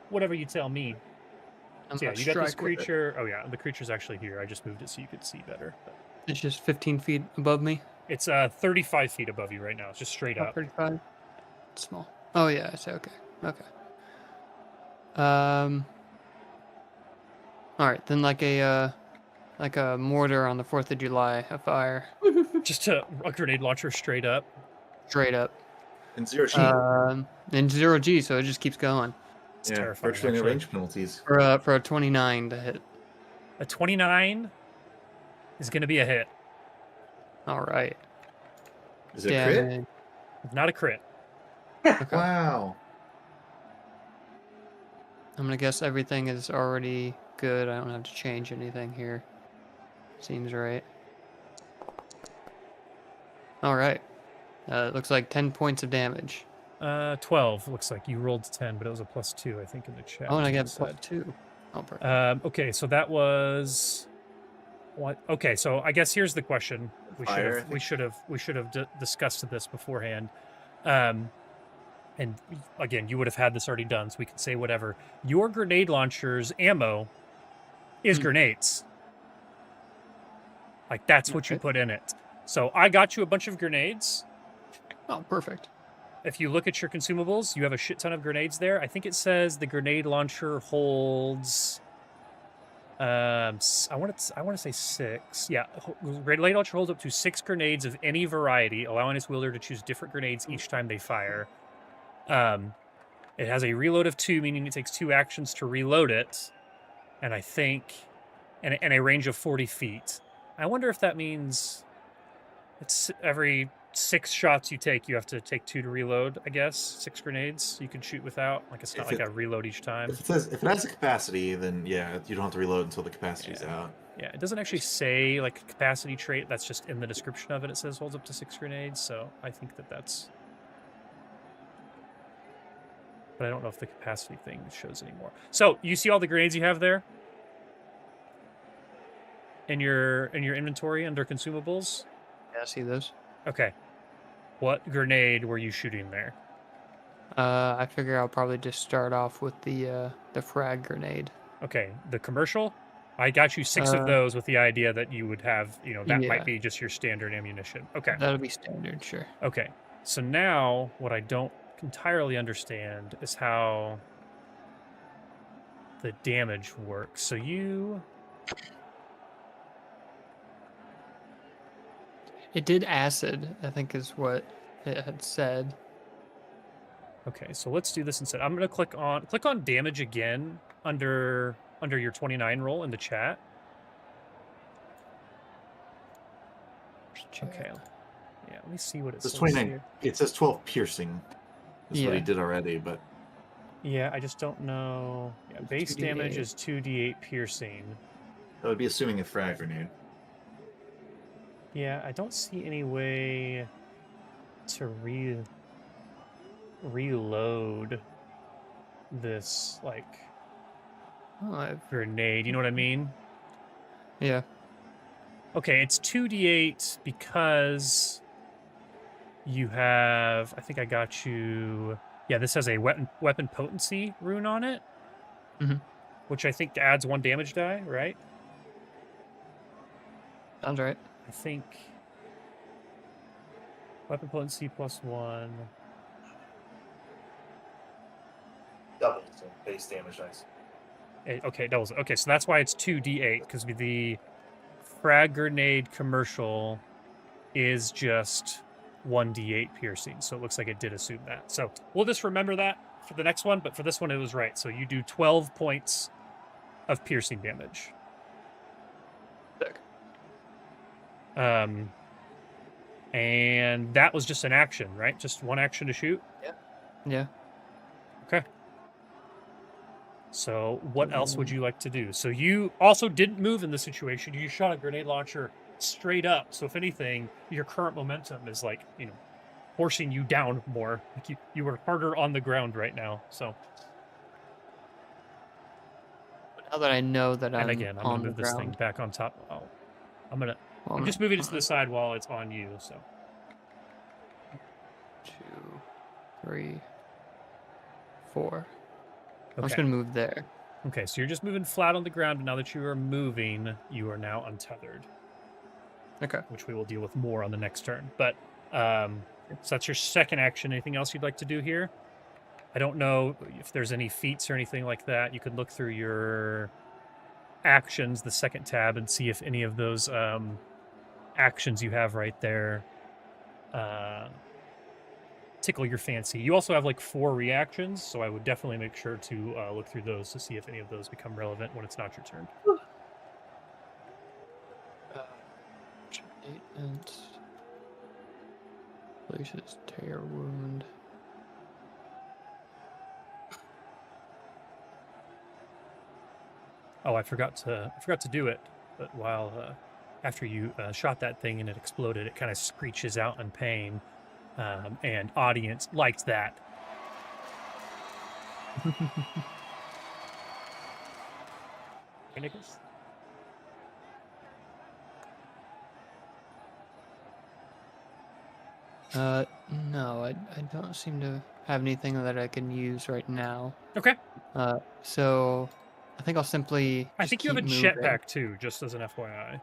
whatever you tell me. So yeah, you got this creature. Oh yeah, the creature's actually here. I just moved it so you could see better. But it's just 15 feet above me. It's 35 feet above you right now. It's just straight up. 35. It's small. Oh yeah, I say okay. Okay. All right, then like a mortar on the 4th of July, a fire. Just a grenade launcher straight up. Straight up. And 0G. And 0G, so it just keeps going. It's terrifying. Virtually no range penalties. For a 29 to hit. A 29 is going to be a hit. All right. Is it a crit? Not a crit. Okay. Wow. I'm gonna guess everything is already good. I don't have to change anything here. Seems right. All right. It looks like 10 points of damage. 12 looks like you rolled 10, but it was a +2, I think, in the chat. Oh, and I got +2. Oh, perfect. Okay, so that was what? Okay, so I guess here's the question. We should have discussed this beforehand. And again, you would have had this already done, so we can say whatever. Your grenade launcher's ammo is grenades. Like, that's what you put in it. So I got you a bunch of grenades. Oh, perfect. if you look at your consumables, you have a shit ton of grenades there. I think it says the grenade launcher holds. I want to say 6. Yeah, grenade launcher holds up to 6 grenades of any variety, allowing its wielder to choose different grenades each time they fire. It has a reload of 2, meaning it takes 2 actions to reload it, and I think, and a range of 40 feet. I wonder if that means it's every 6 shots you take, you have to take 2 to reload. I guess 6 grenades you can shoot without. Like it's not like a reload each time. If it has a capacity, then yeah, you don't have to reload until the capacity's out. Yeah, it doesn't actually say like a capacity trait. That's just in the description of it. It says holds up to 6 grenades. So I think that's. But I don't know if the capacity thing shows anymore. So you see all the grenades you have there in your inventory under consumables? Yeah, I see those. Okay. What grenade were you shooting there? I figure I'll probably just start off with the frag grenade. Okay, the commercial? I got you 6 of those with the idea that you would have, that might be just your standard ammunition. Okay. That'll be standard, sure. Okay. So now what I don't entirely understand is how the damage works. So it did acid, I think is what it had said. Okay, so let's do this instead. I'm going to click on damage again under your 29 roll in the chat. Okay. Yeah, let me see what it says. 29. Here. It says 12 piercing. That's what he did already, but yeah, I just don't know. Yeah, base 2d8. damage is 2d8 piercing. that would be assuming a frag grenade. Yeah, I don't see any way to reload this grenade. You know what I mean? Yeah. Okay, it's 2d8 because you have. I think I got you. Yeah, this has a weapon potency rune on it, which I think adds 1 damage die, right? Sounds right. I think weapon potency +1. Double, so base damage dice. Okay, doubles. Okay, so that's why it's 2d8, because the frag grenade commercial is just 1d8 piercing. So it looks like it did assume that. So we'll just remember that for the next one, but for this one it was right. So you do 12 points of piercing damage. Sick. And that was just an action, right? Just 1 action to shoot? Yeah. Okay. So what else would you like to do? So you also didn't move in this situation. You shot a grenade launcher straight up. So if anything, your current momentum is forcing you down more. Like you were harder on the ground right now. So. But now that I know that I'm on gonna move the this ground, thing back on top. Oh, I'm just moving it to the side while it's on you. So. 2, 3, 4. I'm just Okay. gonna move there. Okay, so you're just moving flat on the ground, and now that you are moving, you are now untethered. Okay. Which we will deal with more on the next turn. But so that's your second action. Anything else you'd like to do here? I don't know if there's any feats or anything like that. You could look through your actions, the second tab, and see if any of those actions you have right there tickle your fancy. You also have 4 reactions, so I would definitely make sure to look through those to see if any of those become relevant when it's not your turn. And places tear wound. Oh, I forgot to do it. But while after you shot that thing and it exploded, it kind of screeches out in pain, and audience liked that. Hey, Nicholas. No, I don't seem to have anything that I can use right now. Okay. So I think I'll simply. I just think you have a keep moving. jetpack too, just as an FYI.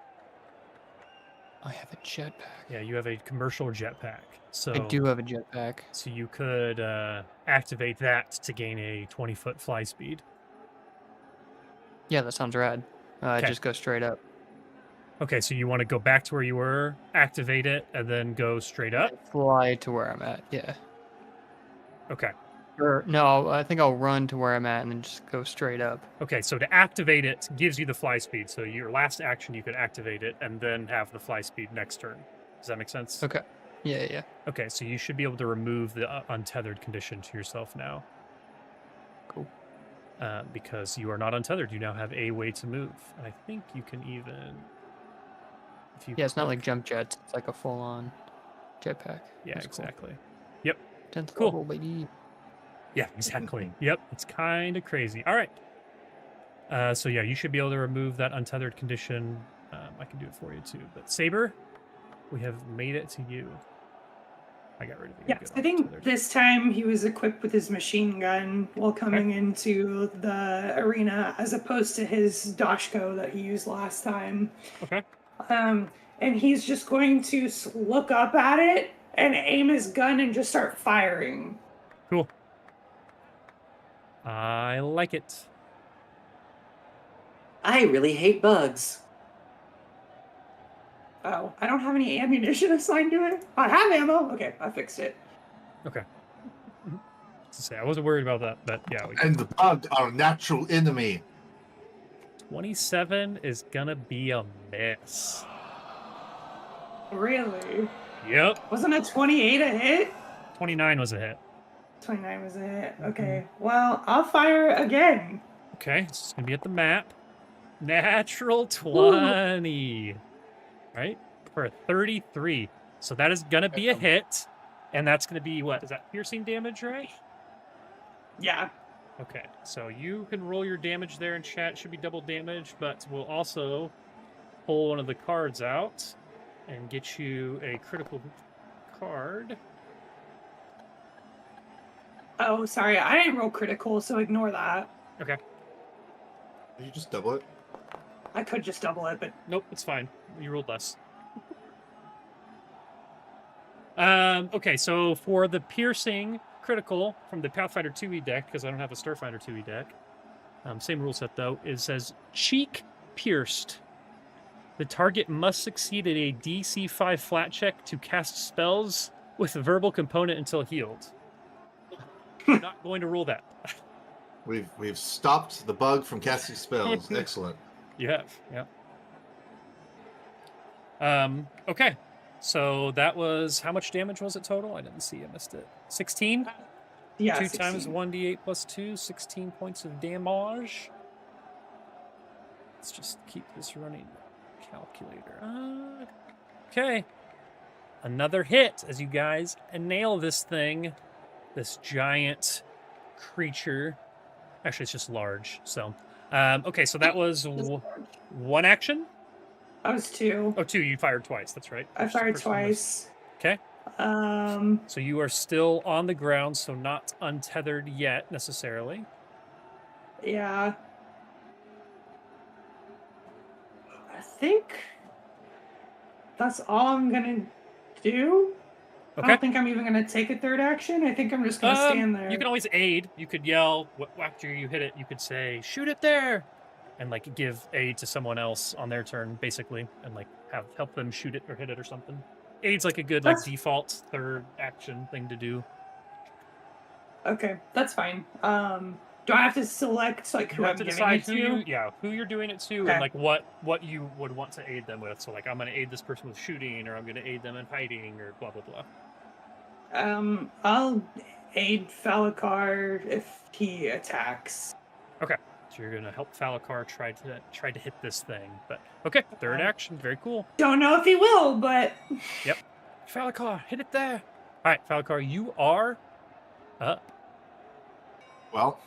I have a jetpack. Yeah, you have a commercial jetpack. So I do have a jetpack. So you could activate that to gain a 20-foot fly speed. Yeah, that sounds rad. Okay. Just go straight up. Okay, so you want to go back to where you were, activate it, and then go straight up? Fly to where I'm at, yeah. Okay. Or, no, I think I'll run to where I'm at and then just go straight up. Okay, so to activate it gives you the fly speed. So your last action, you could activate it and then have the fly speed next turn. Does that make sense? Okay. Yeah. Okay, so you should be able to remove the untethered condition to yourself now. Cool. Because you are not untethered. You now have a way to move. And I think you can even... Yeah, it's not like jump jets. It's like a full-on jetpack. Yeah, That's exactly. Cool. Yep. 10th Cool. level, baby. Yeah, exactly. Yep, it's kind of crazy. All right. So yeah, you should be able to remove that untethered condition. I can do it for you too. But Saber, we have made it to you. I got rid of it. Yes, I think this time he was equipped with his machine gun while coming into the arena, as opposed to his Dashko that he used last time. Okay. And he's just going to look up at it and aim his gun and just start firing. Cool. I like it. I really hate bugs. Oh, I don't have any ammunition assigned to it. I have ammo. Okay, I fixed it. Okay. To say, I wasn't worried about that, but yeah. And the bug are a natural enemy. 27 is gonna be a miss. Really? Yep. Wasn't a 28 a hit? 29 was a hit. 29 was a hit. Okay. Well, I'll fire again. Okay, it's gonna be at the map. Natural 20. Right? For a 33. So that is gonna be a hit. And that's gonna be what? Is that piercing damage, right? Yeah. Okay, so you can roll your damage there in chat. It should be double damage, but we'll also pull one of the cards out and get you a critical card. Oh, sorry. I didn't roll critical, so ignore that. Okay. Did you just double it? I could just double it, but... Nope, it's fine. You rolled less. Okay, so for the piercing critical from the Pathfinder 2e deck, because I don't have a Starfinder 2e deck, same rule set though, it says cheek pierced. The target must succeed at a DC 5 flat check to cast spells with a verbal component until healed. I'm not going to roll that. We've stopped the bug from casting spells. Excellent. You have, yeah. Okay. So that was, how much damage was it total? I didn't see, I missed it. 16? Yeah, 2 16. times 1d8 plus 2, 16 points of damage. Let's just keep this running. Calculator. Okay. Another hit as you guys nail this thing. This giant creature. Actually, it's just large. So, okay, so that was one action? That was 2. Oh, 2. You fired twice. That's right. I fired twice. Okay. Um. So you are still on the ground, so not untethered yet, necessarily. Yeah. I think that's all I'm gonna do. Okay. I don't think I'm even gonna take a third action. I think I'm just gonna stand there. You can always aid. You could yell after you hit it. You could say, "Shoot it there," and like give aid to someone else on their turn, basically, and like help them shoot it or hit it or something. Aid's like a good like default third action thing to do. Okay, that's fine. Do I have to select like who You I'm have to giving decide it to? who you're doing it to, Okay. and like what you would want to aid them with. So like, I'm going to aid this person with shooting, or I'm going to aid them in hiding, or blah blah blah. I'll aid Falakar if he attacks. Okay, so you're going to help Falakar try to hit this thing. But okay, third action, very cool. Don't know if he will, but Yep, Falakar, hit it there. All right, Falakar, you are up. Well,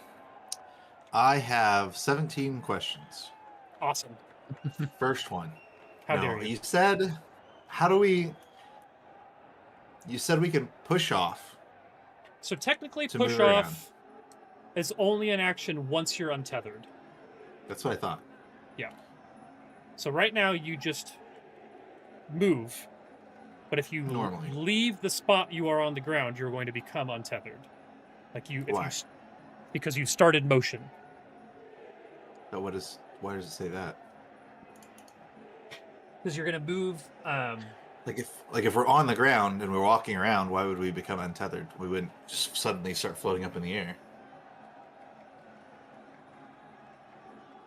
I have 17 questions. Awesome. First one. How dare you? You said, you said we can push off. So technically, To push move around. off is only an action once you're untethered. That's what I thought. Yeah. So right now, you just move. But if you Normally. leave the spot you are on the ground, you're going to become untethered. Like Why? Because you started motion. But why does it say that? Because you're going to move. Like if we're on the ground and we're walking around, why would we become untethered? We wouldn't just suddenly start floating up in the air.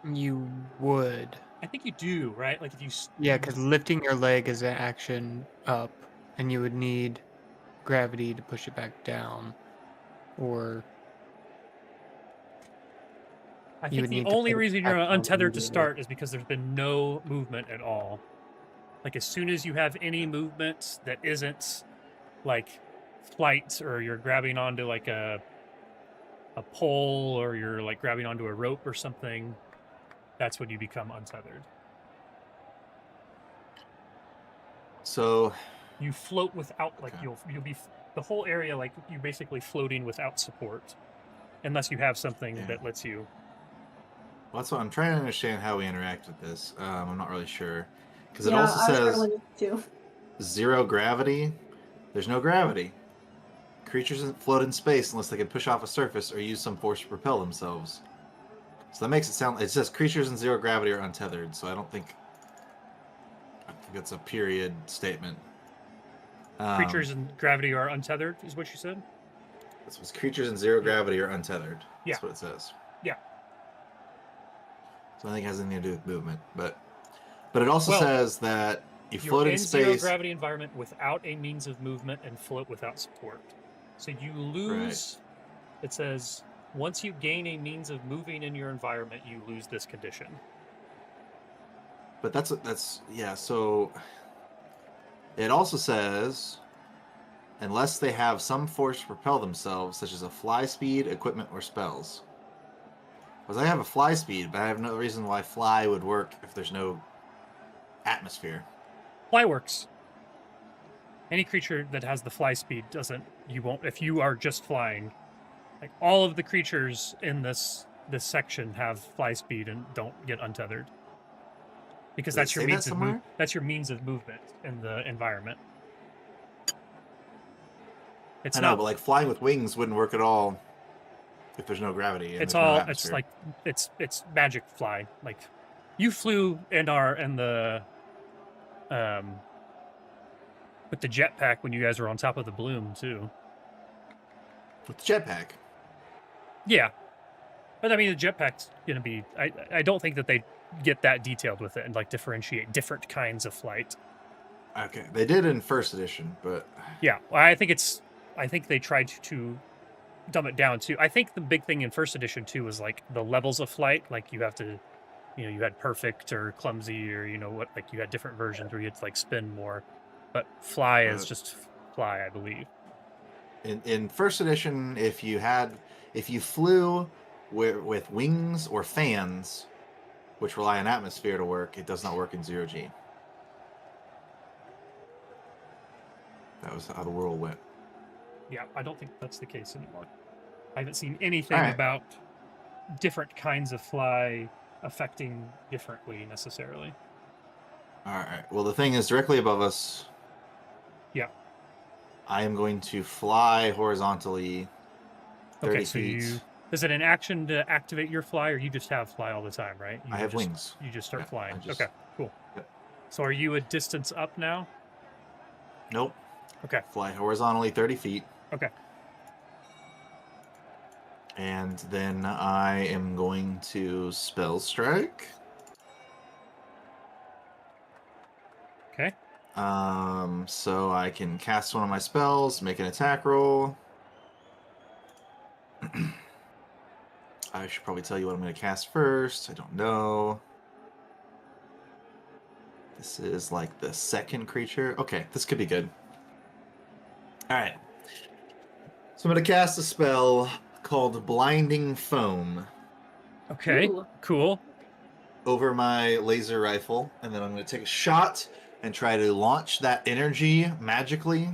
You would. I think you do, right? Like if you. Yeah, because lifting your leg is an action up, and you would need gravity to push it back down, or I you think would the need to only put it reason back you're down untethered to immediately. start is because there's been no movement at all. Like as soon as you have any movement that isn't like flight, or you're grabbing onto like a pole, or you're like grabbing onto a rope or something, that's when you become untethered. So You float without like Okay. you'll be the whole area like you basically floating without support, unless you have something Yeah. that lets you. Well, that's what I'm trying to understand how we interact with this. I'm not really sure because it Yeah, also I was says struggling too. 0 0 gravity. There's no gravity. Creatures float in space unless they can push off a surface or use some force to propel themselves. So that makes it sound. It says creatures in 0 gravity are untethered. So I think it's a period statement. Creatures in gravity are untethered, is what you said? This was creatures in 0 gravity are untethered. Yeah. That's what it says. Yeah. So I think it has anything to do with movement, but it also Well, says that you You're float in in zero space. gravity environment without a means of movement and float without support. So you lose. It says once you gain a means of moving in your environment, you lose this condition. But that's yeah. So it also says unless they have some force to propel themselves, such as a fly speed, equipment, or spells. Because I have a fly speed, but I have no reason why fly would work if there's no atmosphere. Fly works. Any creature that has the fly speed doesn't. You won't. If you are just flying, like all of the creatures in this section have fly speed and don't get untethered. Because Does it that's your say that means of somewhere? that's your means of movement in the environment. It's I know, not. but like flying with wings wouldn't work at all if there's no gravity and It's there's no all. atmosphere. It's like it's magic fly. Like you flew and are in the with the jetpack when you guys were on top of the bloom too. with the jetpack. Yeah, but I mean the jetpack's gonna be. I don't think that they get that detailed with it and like differentiate different kinds of flight. Okay, they did in first edition, but Yeah, well, I think they tried to dumb it down too. I think the big thing in first edition too was like the levels of flight. Like you have to, you had perfect or clumsy or what. Like you had different versions where you had to like spin more. But fly is just fly, I believe. in first edition, if you flew with wings or fans, which rely on atmosphere to work, it does not work in 0G. That was how the world went. Yeah, I don't think that's the case anymore. I haven't seen anything Alright. about different kinds of fly affecting differently necessarily. All right. Well, the thing is directly above us. Yeah. I am going to fly horizontally 30 Okay, so feet. is it an action to activate your fly, or you just have fly all the time, right? I have wings. You just start Yeah, flying. I just- Okay, cool. Yep. So are you a distance up now? Nope. Okay. Fly horizontally 30 feet. Okay. And then I am going to spell strike. Okay. So I can cast one of my spells, make an attack roll. I should probably tell you what I'm going to cast first. I don't know. This is like the second creature. Okay, this could be good. All right. So I'm going to cast a spell called Blinding Foam Okay. Ooh. Cool. over my laser rifle, and then I'm going to take a shot and try to launch that energy magically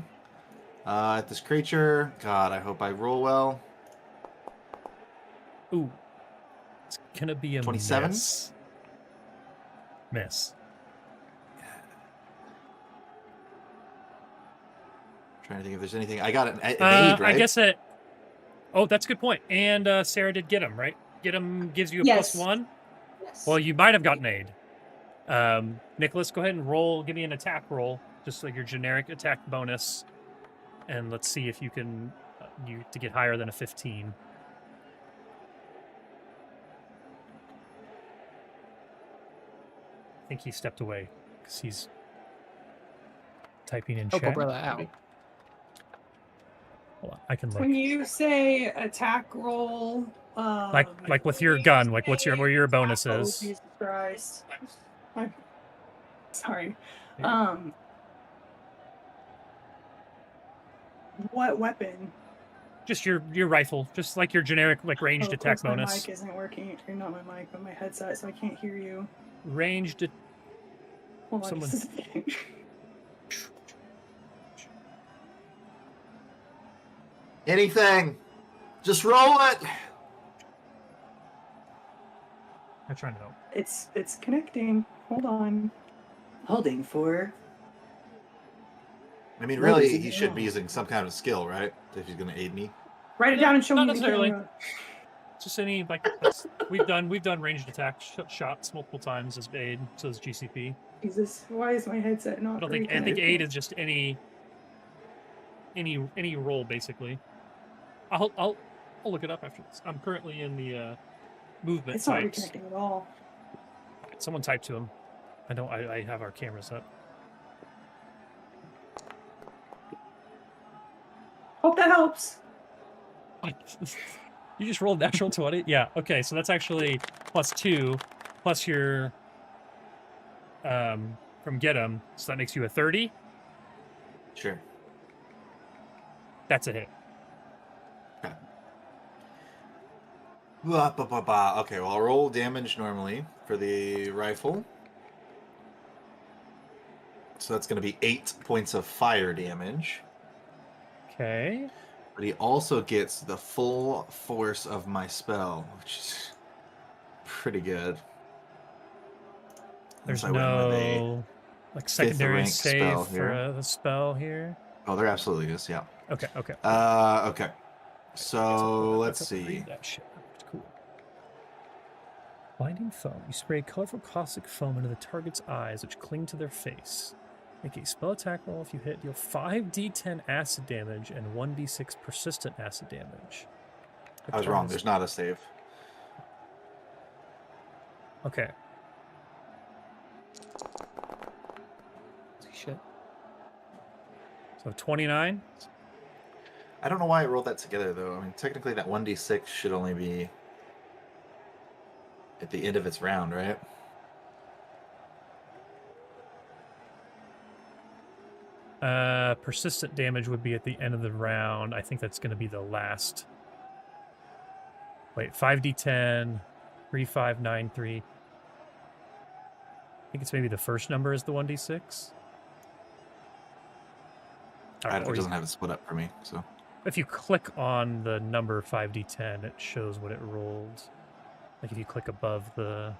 at this creature. God, I hope I roll well. Ooh. It's gonna be a 27? miss. Miss. trying to think if there's anything. I got an aid, right? I guess it. Oh, that's a good point. And Sarah did get him, right? Get him gives you a Yes. +1. Yes. Well, you might have gotten aid. Nicholas, go ahead and roll. Give me an attack roll, just like your generic attack bonus, and let's see if you can to get higher than a 15. I think he stepped away because he's typing in Help a chat. brother out. Hold on, I can look. When you say attack roll, Like with your gun, like where your bonus oh, is. Jesus Christ. Sorry. Yeah. What weapon? Just your rifle, just like your generic like ranged Of attack course my bonus. mic isn't working. Or not my mic, but my headset, so I can't hear you. Ranged. Hold on Someone- just a second. Anything. Just roll it. I'm trying to help. It's connecting. Hold on. Holding for. I mean, What really, is it he should now? be using some kind of skill, right? If he's going to aid me. Write it down and show Not me the necessarily. camera. Just any like we've done ranged attack shots multiple times as aid, so is GCP. Jesus, why is my headset not? I don't think I think breaking? aid is just any roll basically. I'll look it up after this. I'm currently in the movement It's not sites. reconnecting at all. Someone type to him. I have our cameras up. Hope that helps. You just rolled natural 20? Yeah, okay, so that's actually +2 plus your from get 'em, so that makes you a 30. Sure. That's a hit. Okay. Okay, well, I'll roll damage normally for the rifle. So that's going to be 8 points of fire damage. Okay. But he also gets the full force of my spell, which is pretty good. There's So I went with a- no like secondary rank save spell for here. the spell here. Oh, there absolutely is, yeah. Okay. Okay. So I'll let's have to read see. that shit. It's cool. Blinding foam. You spray colorful caustic foam into the target's eyes, which cling to their face. Make a spell attack roll. If you hit, deal 5d10 acid damage and 1d6 persistent acid damage. I was wrong. There's not a save. Okay. Shit. So 29. I don't know why I rolled that together, though. I mean, technically that 1d6 should only be at the end of its round, right? Persistent damage would be at the end of the round. I think that's going to be the last. Wait, 5d10, 3, 5, 9, 3. I think it's maybe the first number is the 1d6. It doesn't have it split up for me, so. If you click on the number 5d10, it shows what it rolled. Like if you click above the,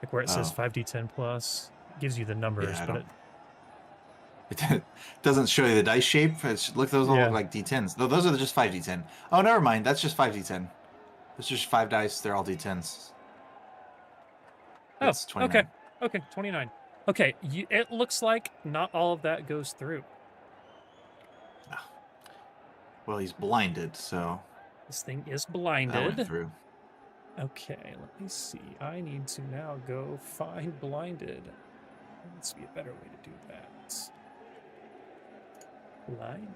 like where it says 5d10 plus, it gives you the numbers, Yeah, but it doesn't show you the dice shape. Look, those all Yeah. look like d10s. No, those are just 5d10. Oh, never mind. That's just 5d10. It's just 5 dice. They're all d10s. That's 29. Okay, 29. Okay, it looks like not all of that goes through. Well, he's blinded, so This thing is that went blinded. through. Okay, let me see. I need to now go find blinded. Let's be a better way to do that. Blinded.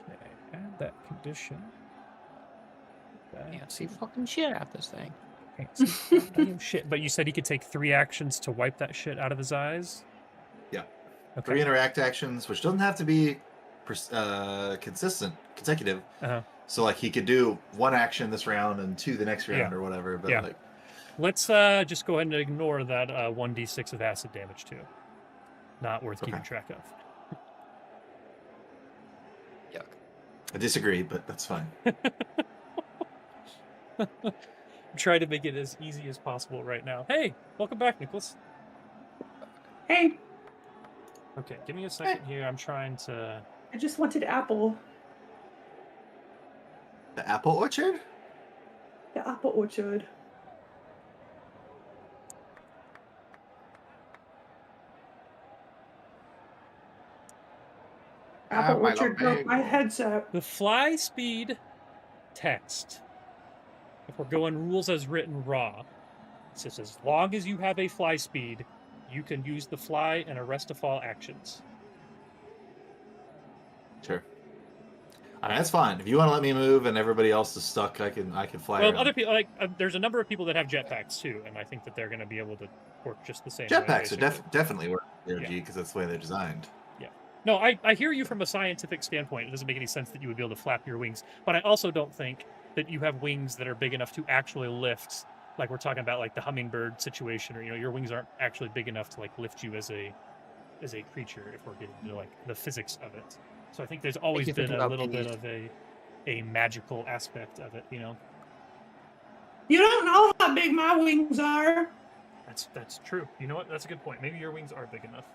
Okay, add that condition. Can't see fucking shit out this thing. Can't see goddamn shit. But you said he could take 3 actions to wipe that shit out of his eyes? Yeah. Okay. 3 interact actions, which doesn't have to be consecutive. Uh-huh. So, like, he could do 1 action this round and 2 the next round Yeah. or whatever. But Yeah. like, Let's just go ahead and ignore that 1d6 of acid damage too. Not worth keeping Okay. track of. Yuck. I disagree, but that's fine. Try to make it as easy as possible right now. Hey, welcome back, Nicholas. Hey, Okay, give me a second here. I'm trying to. I just wanted apple. The apple orchard? The apple orchard. Apple my orchard broke my lumbago. headset. The fly speed text, if we're going rules as written raw, it says as long as you have a fly speed, you can use the fly and arrest to fall actions. Sure. I mean, that's fine. If you want to let me move and everybody else is stuck, I can fly Well, around. other people there's a number of people that have jetpacks too, and I think that they're going to be able to work just the same. Jetpacks way, are definitely work Yeah. because that's the way they're designed. No, I hear you from a scientific standpoint. It doesn't make any sense that you would be able to flap your wings, but I also don't think that you have wings that are big enough to actually lift. Like we're talking about, like the hummingbird situation, or your wings aren't actually big enough to like lift you as a creature. If we're getting to like the physics of it, so I think there's always you been thinking a about little bit bees. of a magical aspect of it. You don't know how big my wings are. That's true. You know what? That's a good point. Maybe your wings are big enough.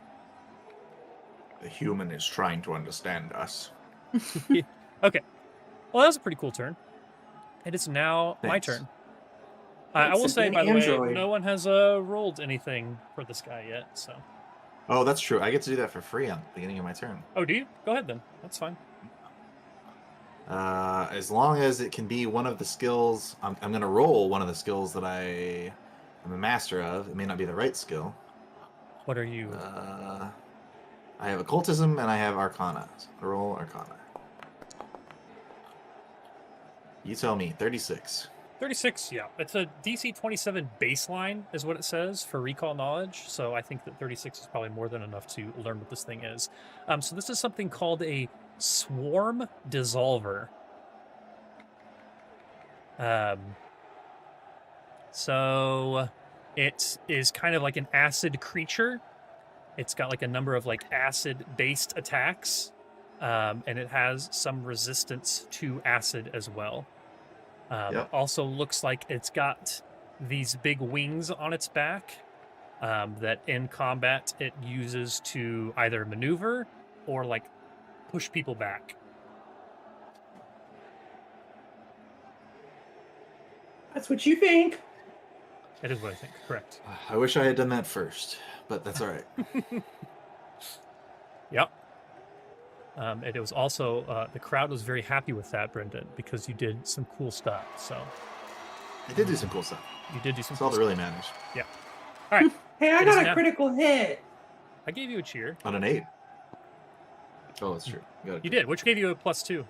The human is trying to understand us. Okay. Well, that was a pretty cool turn. It is now my Thanks. turn. I will It's say, an by the way, android. no one has rolled anything for this guy yet. So. Oh, that's true. I get to do that for free on the beginning of my turn. Oh, do you? Go ahead then. That's fine. As long as it can be one of the skills, I'm going to roll one of the skills that I am a master of. It may not be the right skill. What are you? I have occultism and I have arcana. So I roll arcana. You tell me. 36. 36, yeah. It's a DC 27 baseline, is what it says for recall knowledge. So I think that 36 is probably more than enough to learn what this thing is. So this is something called a swarm dissolver. So it is kind of like an acid creature. It's got like a number of like acid-based attacks, and it has some resistance to acid as well. Yep. Also looks like it's got these big wings on its back that in combat it uses to either maneuver or like push people back. That's what you think. That is what I think, correct. I wish I had done that first, but that's all right. Yep. And it was also, the crowd was very happy with that, Brendan, because you did some cool stuff. So I did do some cool stuff. you did do some That's cool all that stuff. really matters. Yeah. All right. Hey, I It is got a now. critical hit. I gave you a cheer. On an 8. Oh, that's true. You did, which gave you a +2.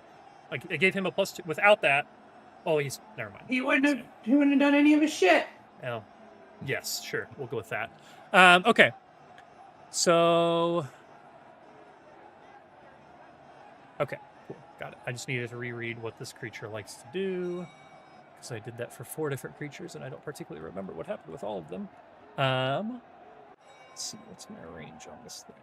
Like, I gave him a +2. Without that, he's never mind. He wouldn't have done any of his shit. Oh, yes, sure. We'll go with that. Okay. So. Okay, cool. Got it. I just needed to reread what this creature likes to do, because I did that for 4 different creatures, and I don't particularly remember what happened with all of them. Let's see, what's my range on this thing?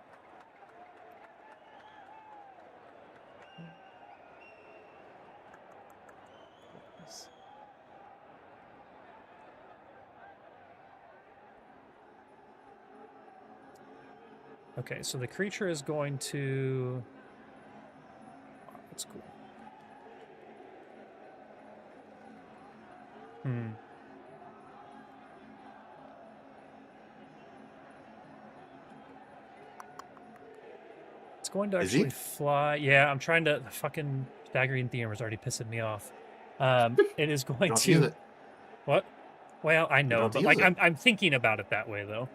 Okay, so the creature is going to... Oh, that's cool. It's going to Is he? actually fly. Yeah, I'm trying to... The fucking Pythagorean theorem is already pissing me off. It is going Don't to... use it. What? Well, I know, don't but use like it. I'm thinking about it that way, though.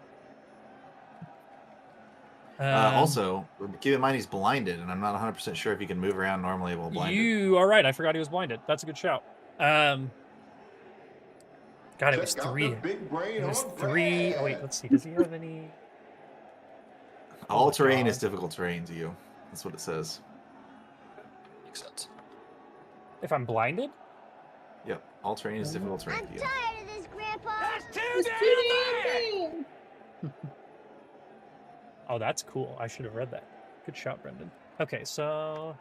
Also, keep in mind he's blinded, and I'm not 100% sure if he can move around normally while blinded. You are right. I forgot he was blinded. That's a good shout. God, it was Check out 3. the big brain It was on 3. Oh, wait, Brad. let's see. Does he have any? All Oh, terrain is God. difficult terrain to you. That's what it says. Makes sense. If I'm blinded? Yep. All terrain is difficult terrain I'm to you. tired of this, Grandpa. Oh, that's cool. I should have read that. Good shout, Brendan. Okay, so...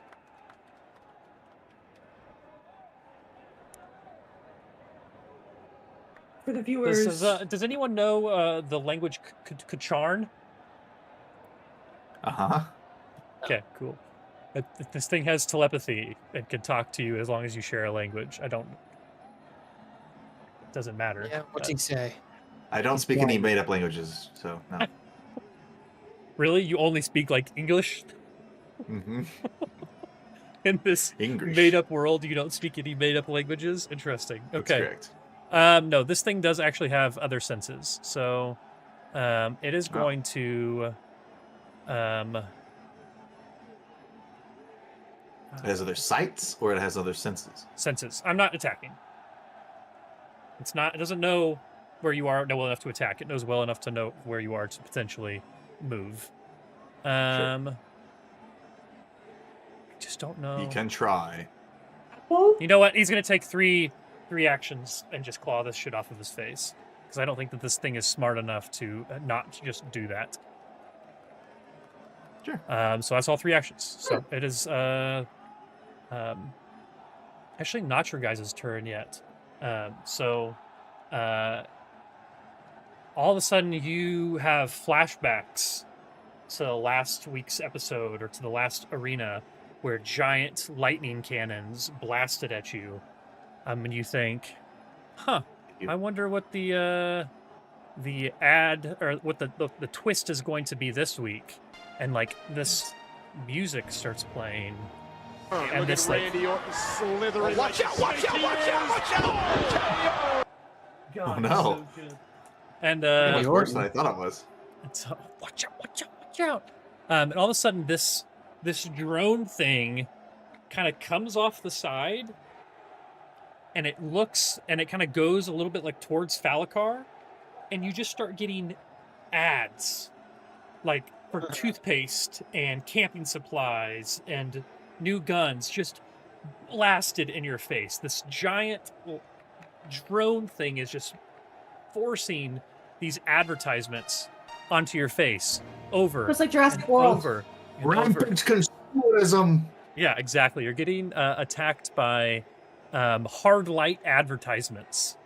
For the viewers, This is, does anyone know the language Kacharn? Uh-huh. Okay, cool. This thing has telepathy and can talk to you as long as you share a language. Doesn't matter. Yeah, what's he say? I don't He's speak any blind. made-up languages, so no. Really? You only speak like English Mm-hmm. in this English. made-up world? You don't speak any made-up languages? Interesting. That's Okay. correct. No, this thing does actually have other senses. So, it is going to, It has other sights, or it has other senses? senses. I'm not attacking. It doesn't know where you are well enough to attack. It knows well enough to know where you are to potentially move. I just don't know. You can try. You know what? He's gonna take three actions and just claw this shit off of his face. Because I don't think that this thing is smart enough to not just do that. Sure. So that's all 3 actions. So it is actually not your guys' turn yet. All of a sudden you have flashbacks to last week's episode or to the last arena where giant lightning cannons blasted at you. And you think, I wonder what the ad or what the twist is going to be this week. And like this music starts playing. And this like Watch out! Watch out! Watch out! Watch out! God, Oh, no. it's so good. And Much worse than I thought it was. so, watch out, watch out, watch out. And all of a sudden this drone thing kind of comes off the side and it looks and it kind of goes a little bit like towards Falakar, and you just start getting ads like for toothpaste and camping supplies and new guns just blasted in your face. This giant drone thing is just forcing these advertisements onto your face over It's like Jurassic and World. over and over. Rampant consumerism. Yeah, exactly. You're getting attacked by hard light advertisements,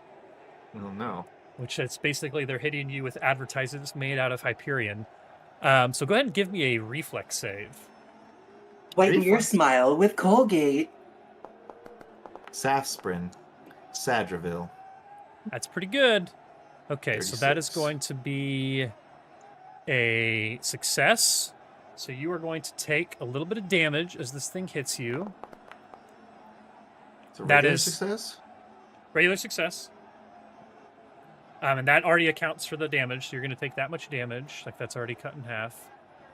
Oh no. which is basically they're hitting you with advertisements made out of Hyperion. So go ahead and give me a reflex save. Whiten your smile with Colgate. Safsprin. Sadraville. That's pretty good. Okay, so that is 36. going to be a success. So you are going to take a little bit of damage as this thing hits you. It's a That regular is- success? Regular success. And that already accounts for the damage, so you're going to take that much damage. Like, that's already cut in half.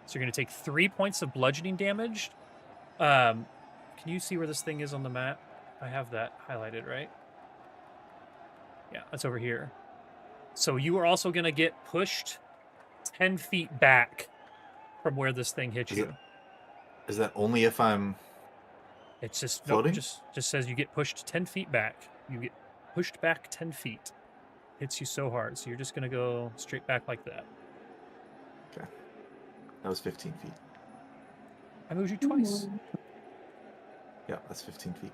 So you're going to take 3 points of bludgeoning damage. Can you see where this thing is on the map? I have that highlighted, right? Yeah, that's over here. So you are also going to get pushed 10 feet back from where this thing hit Is you. Is that only if I'm... It's just Floating? just says you get pushed 10 feet back. You get pushed back 10 feet. Hits you so hard, so you're just gonna go straight back like that. Okay. That was 15 feet. I moved you twice. Yeah, that's 15 feet.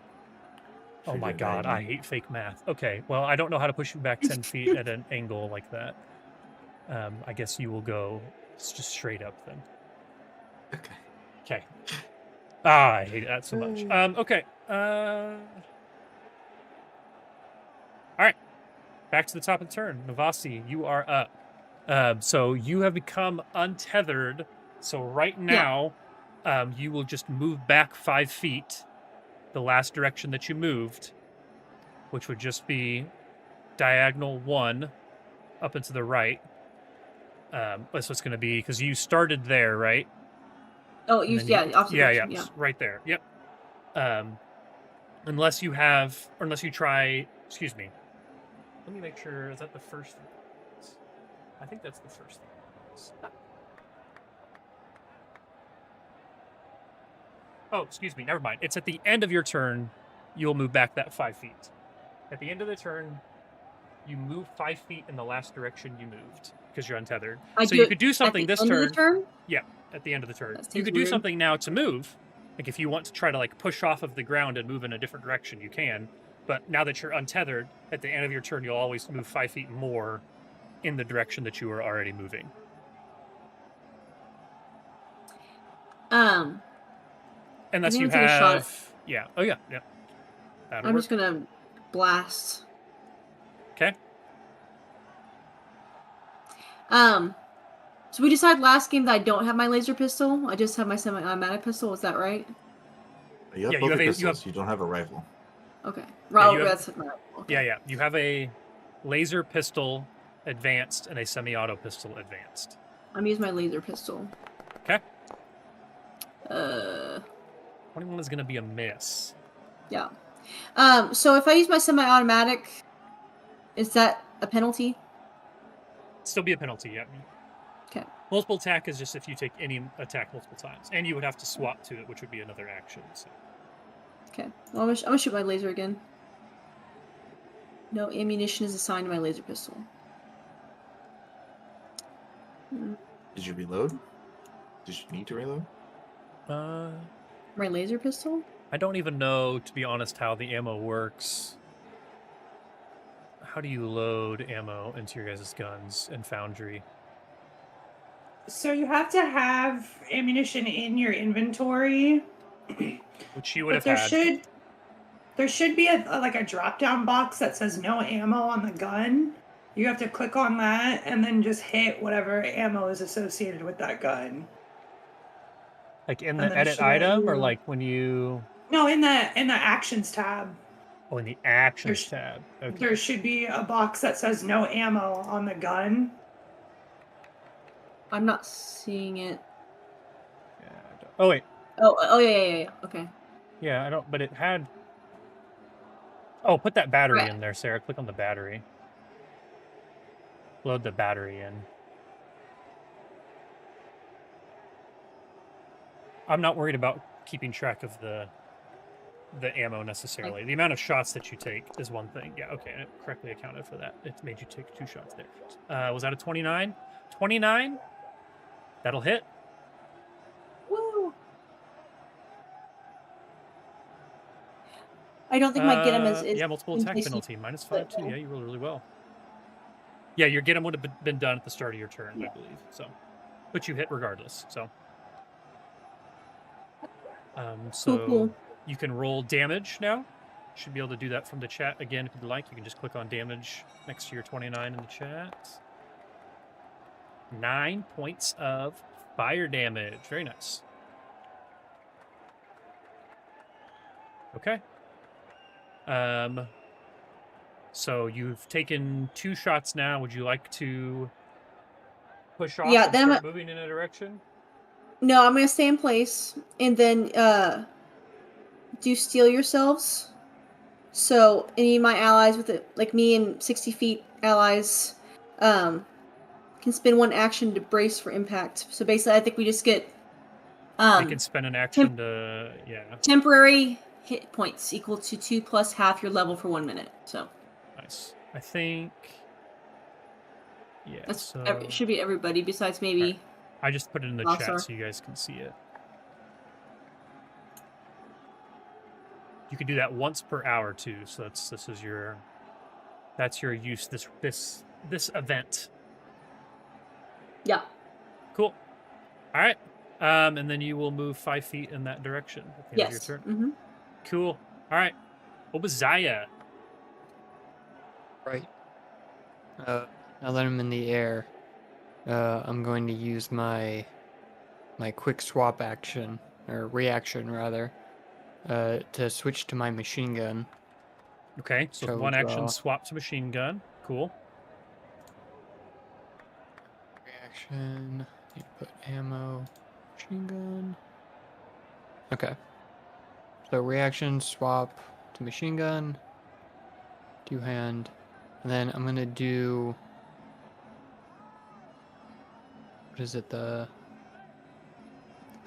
Oh Should my do that god, I again. hate fake math. Okay, well, I don't know how to push you back 10 feet at an angle like that. I guess you will go just straight up then. Okay. Okay. Ah, I hate that so much. Okay. All right. Back to the top of the turn. Navasi, you are up. So you have become untethered. So right now, you will just move back 5 feet, the last direction that you moved, which would just be diagonal 1 up and to the right. That's what it's going to be, because you started there, right? Oh, And you, then yeah, opposite yeah, direction, yeah. right there. Yep. Unless you try. Excuse me. Let me make sure. Is that the first thing? I think that's the first thing. Oh, excuse me. Never mind. It's at the end of your turn. You'll move back that 5 feet. At the end of the turn, you move 5 feet in the last direction you moved because you're untethered. So you could do something this End turn. of the turn? Yeah, at the end of the turn. That You seems could do weird. something now to move. Like if you want to try to like push off of the ground and move in a different direction, you can. But now that you're untethered, at the end of your turn, you'll always move 5 feet more in the direction that you were already moving. Unless I'm you gonna take a shot. have. Yeah. Oh yeah. Yeah. That'll I'm work. just gonna blast. Okay. So we decided last game that I don't have my laser pistol. I just have my semi-automatic pistol. Is that right? You have Yeah, both you have your a- pistols. You don't have a rifle. Okay. Yeah, you have- That's okay. Yeah, yeah. You have a laser pistol advanced and a semi-auto pistol advanced. I'm using my laser pistol. Okay. 21 21 is going to be a miss. Yeah. So if I use my semi-automatic, is that a penalty? Still be a penalty, yeah. Okay. Multiple attack is just if you take any attack multiple times. And you would have to swap to it, which would be another action. So. Okay. Well, I'm gonna shoot my laser again. No ammunition is assigned to my laser pistol. Did you reload? Did you need to reload? My laser pistol? I don't even know, to be honest, how the ammo works. How do you load ammo into your guys' guns in Foundry? So you have to have ammunition in your inventory. Which you would have But had. there should be a drop down box that says no ammo on the gun. You have to click on that and then just hit whatever ammo is associated with that gun. Like in And the then edit should let item, or you- like when you... No, in the actions tab. Oh, in the actions There's- tab. Okay. There should be a box that says no ammo on the gun. I'm not seeing it. Yeah, oh, wait. Oh yeah. Okay. Yeah, I don't... But it had... Oh, put that battery Right. in there, Sarah. Click on the battery. Load the battery in. I'm not worried about keeping track of the ammo necessarily. The amount of shots that you take is one thing. Yeah, okay, it correctly accounted for that. It made you take 2 shots there. Was that a 29? 29? That'll hit. Woo! I don't think my get him is. Yeah, multiple attack in case penalty. you- -5 too. Yeah, you rolled really well. Yeah, your get him would have been done at the start of your turn, I believe. So, but you hit regardless. So, Cool. you can roll damage now. Should be able to do that from the chat again if you'd like. You can just click on damage next to your 29 in the chat. 9 points of fire damage. Very nice. Okay. So you've taken 2 shots now. Would you like to push off Yeah, and then start moving in a direction? No, I'm gonna stay in place and then do steal yourselves. So any of my allies with it, like me and 60 feet allies, can spend 1 action to brace for impact. So basically, I think we just get They can spend an action to temporary hit points equal to 2 plus half your level for 1 minute. So nice. I think that's so it should be everybody besides maybe. Right. I just put it in the Lost chat our- so you guys can see it. You can do that once per hour too. So that's your use this event. Yeah. Cool. All right. And then you will move 5 feet in that direction at the end Yes. of your turn. Cool. All right. Obadiah. Right. Now that I'm in the air, I'm going to use my quick swap action, or reaction rather, to switch to my machine gun. Okay. So So one action draw. swap to machine gun. Cool. Reaction. Need to put ammo. Machine gun. Okay. So reaction swap to machine gun. 2-hand. And then I'm gonna do. What is it? How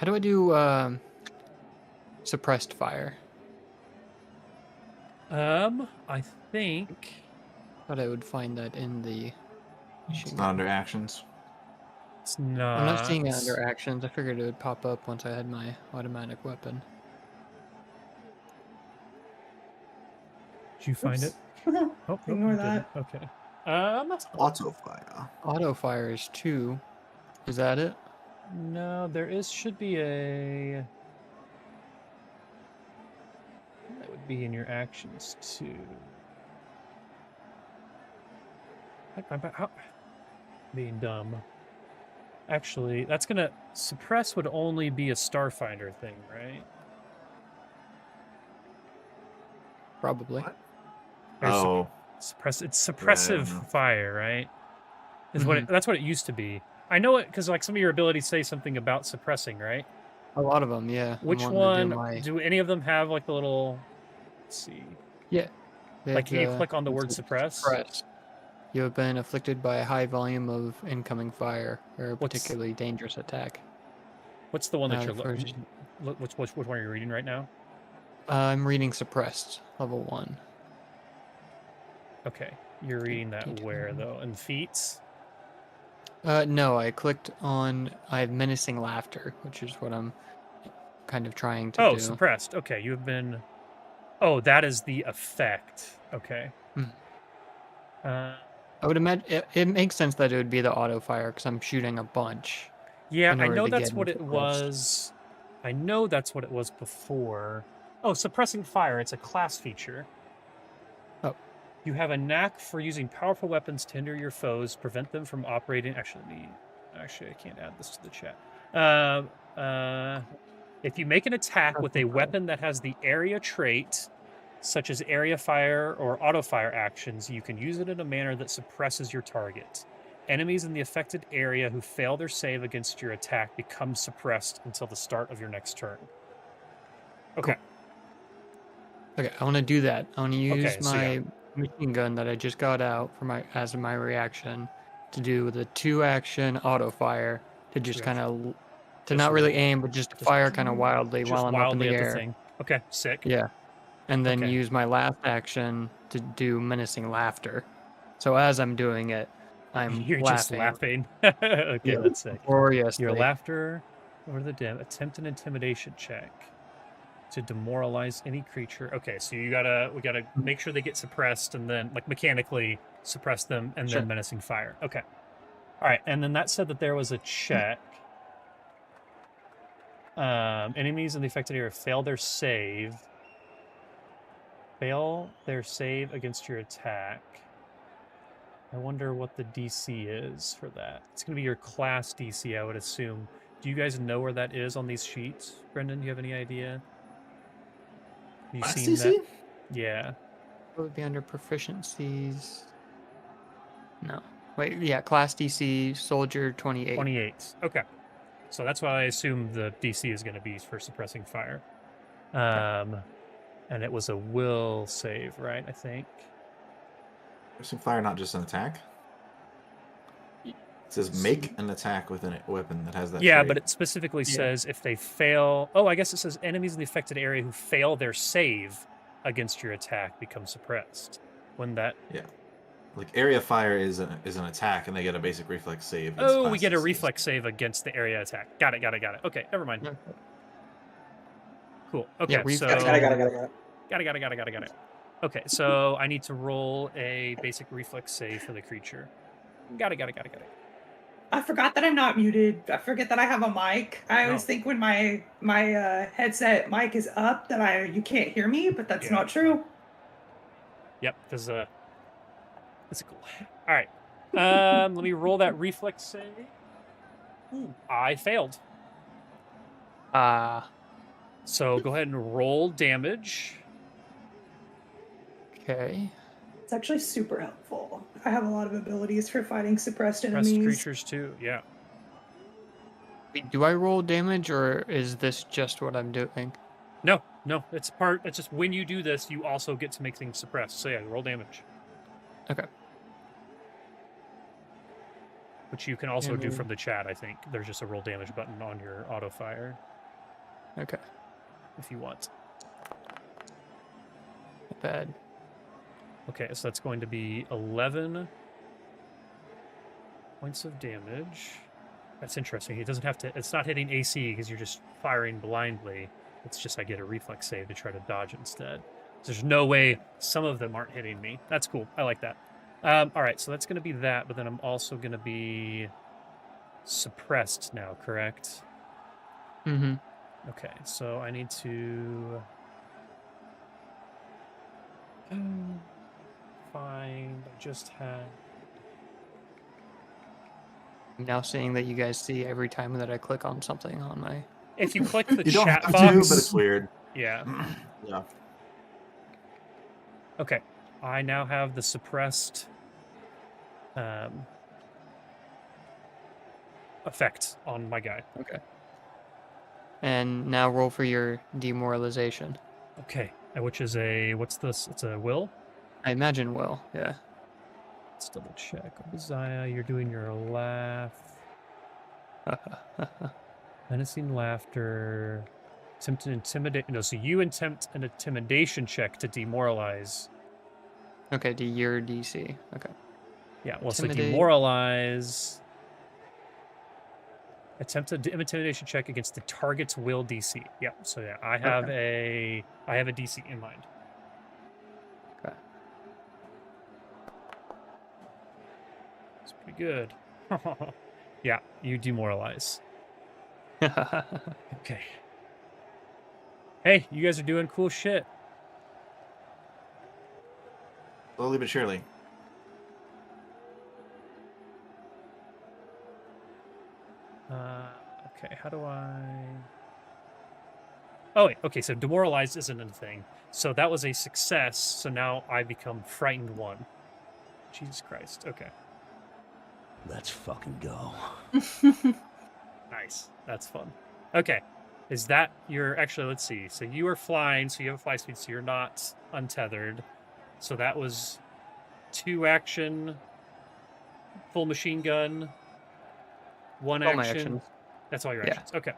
do I do suppressed fire? I think Thought I would find that in the It's machine not gun. under actions. it's not. I'm not seeing it under actions. I figured it would pop up once I had my automatic weapon. Did you find it? Oops. Oh, Ignore you that. didn't. Okay. Auto fire. Auto fire is 2. Is that it? No, there should be a. That would be in your actions too. How? Being dumb. Actually, that's gonna suppress would only be a Starfinder thing, right? Probably. What? There's Oh, suppress. It's I don't suppressive know. fire, right? Is what that's what it used to be. I know it because like some of your abilities say something about suppressing, right? A lot of them, yeah. I'm Which wanting to one? do my Do any of them have like the little? Let's see. yeah. They Like, have can you the- click on the it word says suppress? suppress. You have been afflicted by a high volume of incoming fire or a What's- particularly dangerous attack. What's the one that The you're first- which one are you reading right now? I'm reading suppressed, level 1. Okay, you're reading that Danger. where though? In feats? No, I clicked on. I have menacing laughter, which is what I'm kind of trying to Oh, do. suppressed. Okay, you have been. Oh, that is the effect. Okay. Hmm. Uh, I would imagine it makes sense that it would be the auto fire because I'm shooting a bunch. yeah, in I order know to that's get what into it suppressed. was. I know that's what it was before. Oh, suppressing fire. It's a class feature. Oh. You have a knack for using powerful weapons to hinder your foes, prevent them from operating. Actually, I can't add this to the chat. If you make an attack with a weapon that has the area trait, such as area fire or auto fire actions, you can use it in a manner that suppresses your target. Enemies in the affected area who fail their save against your attack become suppressed until the start of your next turn. Okay. Okay, I want to do that. I want to use Okay, so yeah. my machine gun that I just got out for my as my reaction to do the 2-action auto fire to just kind of to Just not really roll. aim, but just Just- fire kind of wildly Just while I'm wildly up in at the the air. thing. Okay, sick. Yeah, and then Okay. use my last action to do menacing laughter. So as I'm doing it, I'm You're just laughing. Okay, Yeah, that's sick. gloriously. Your laughter or the attempt an intimidation check to demoralize any creature. Okay, so we gotta make sure they get suppressed and then like mechanically suppress them and Sure. then menacing fire. Okay. All right, and then that said that there was a check. Enemies in the affected area fail their save. Fail their save against your attack. I wonder what the DC is for that. It's going to be your class DC, I would assume. Do you guys know where that is on these sheets? Brendan, do you have any idea? Have you Class seen DC? that? Yeah. What would be under proficiencies? No. Wait, yeah, class DC, soldier 28. 28. Okay. So that's what I assume the DC is going to be for suppressing fire. And it was a will save, right? I think. Suppressing fire, not just an attack. It says make an attack with a weapon that has that. Yeah, trait. but it specifically Yeah. says if they fail. Oh, I guess it says enemies in the affected area who fail their save against your attack become suppressed. When that. Yeah. Like area fire is an attack, and they get a basic reflex save. against Oh, we class get a DCs. reflex save against the area attack. Got it. Okay, never mind. Okay. Cool. Okay, Yeah, so Got it. got it. Okay, so I need to roll a basic reflex save for the creature. Got it. I forgot that I'm not muted. I forget that I have a mic. I always think when my headset mic is up that you can't hear me, but that's Yeah. not true. Yep, because that's cool. All right, let me roll that reflex save. Ooh, I failed. So go ahead and roll damage. Okay. It's actually super helpful. I have a lot of abilities for fighting suppressed Press enemies. creatures too. Yeah. Wait, do I roll damage or is this just what I'm doing? No, it's just when you do this, you also get to make things suppressed. So yeah, roll damage. Okay. Which you can also do Damage. from the chat, I think. There's just a roll damage button on your auto fire Okay. if you want. Not bad. Okay, so that's going to be 11 points of damage. That's interesting. It doesn't have to, it's not hitting AC because you're just firing blindly. It's just I get a reflex save to try to dodge instead. There's no way some of them aren't hitting me. That's cool. I like that. All right, so that's going to be that, but then I'm also going to be suppressed now, correct? Mm-hmm. Okay, so I need to find. I just had. I'm now seeing that you guys see every time that I click on something on my. If you click the You don't chat have box, to, but it's weird. yeah. Yeah. Okay, I now have the suppressed effect on my guy. Okay. And now roll for your demoralization. Okay, which is a what's this? It's a will. I imagine will. Yeah. Let's double check. Obadiah, you're doing your laugh. Menacing laughter. Attempt to intimidate. No, so you attempt an intimidation check to demoralize. Okay, to your DC. Okay. Yeah, well, so Intimidate. demoralize. Attempt an intimidation check against the target's will DC. Yeah, so yeah, I have a DC in mind. Okay. It's pretty good. Yeah, you demoralize. Okay. Hey, you guys are doing cool shit. Slowly but surely. Okay, how do I... Oh, wait, okay, so demoralized isn't a thing. So that was a success, so now I become frightened 1. Jesus Christ, okay. Let's fucking go. Nice, that's fun. Okay, is that your... Actually, let's see. So you are flying, so you have a fly speed, so you're not untethered. So that was 2 action, full machine gun, 1 All my action. actions. That's all your Yeah. actions. Okay.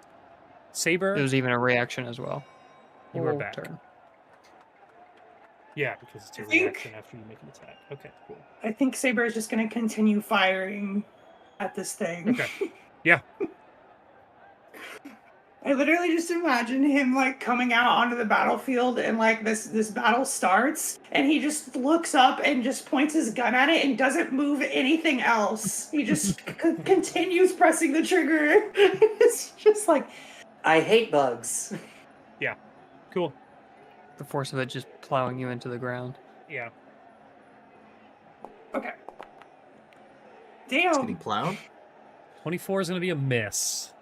Saber, It was even a reaction as well. you are Whole back. turn. Yeah, because it's a I think- reaction after you make an attack. Okay, cool. I think Saber is just going to continue firing at this thing. Okay. Yeah. I literally just imagine him like coming out onto the battlefield and like this battle starts and he just looks up and just points his gun at it and doesn't move anything else. He just continues pressing the trigger. It's just like I hate bugs. Cool. The force of it just plowing you into the ground. Yeah. okay. It's getting Damn. plowed. 24 is going to be a miss.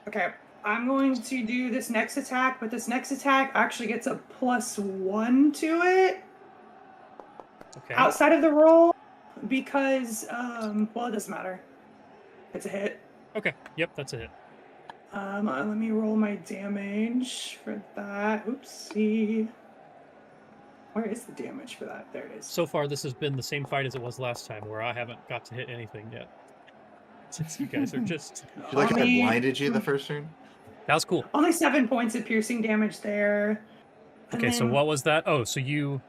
Okay. I'm going to do this next attack, but this next attack actually gets a +1 to it. Okay. Outside of the roll because well, it doesn't matter. It's a hit. Okay. Yep, that's a hit. Let me roll my damage for that. Oopsie. Where is the damage for that? There it is. So far, this has been the same fight as it was last time, where I haven't got to hit anything yet. Since you guys are just... Do you like how I Only- blinded you the first turn? That was cool. Only 7 points of piercing damage there. And Okay, so then what was that? Oh, so you...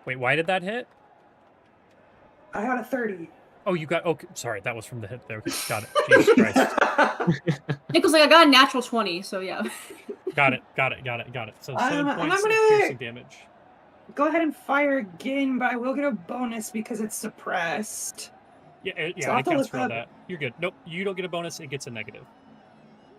Wait, why did that hit? I got a 30. Oh, you got... Okay, sorry, that was from the hit there. Okay, got it. Jesus Christ. Nick was like, I got a natural 20, so yeah. Got it. So 7 and I'm points of gonna- piercing damage. Go ahead and fire again, but I will get a bonus because it's suppressed. Yeah, So yeah, I'll I have to can't look scroll up- that. You're good. Nope, you don't get a bonus. It gets a negative.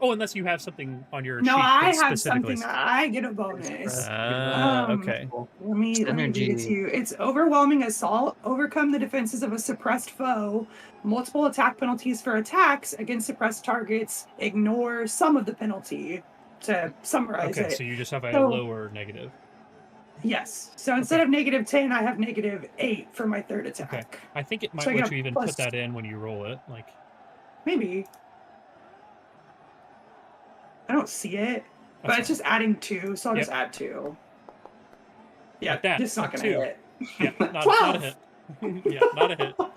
Oh, unless you have something on your No, sheet I that have specifically... something that I get a bonus. Okay. Let me read it to you. It's overwhelming assault. Overcome the defenses of a suppressed foe. Multiple attack penalties for attacks against suppressed targets. Ignore some of the penalty. To summarize Okay, it. so you just have a So- lower negative. Yes. So instead of -10, I have -8 for my third attack. Okay. I think it might So I let get you even plus- put that in when you roll it. Like, Maybe. I don't see it. But that's it's just adding 2, so I'll just Yep. add 2. Yeah, Like that, it's not like gonna 2. hit. yeah, not a 12! hit. Yeah, not a hit. But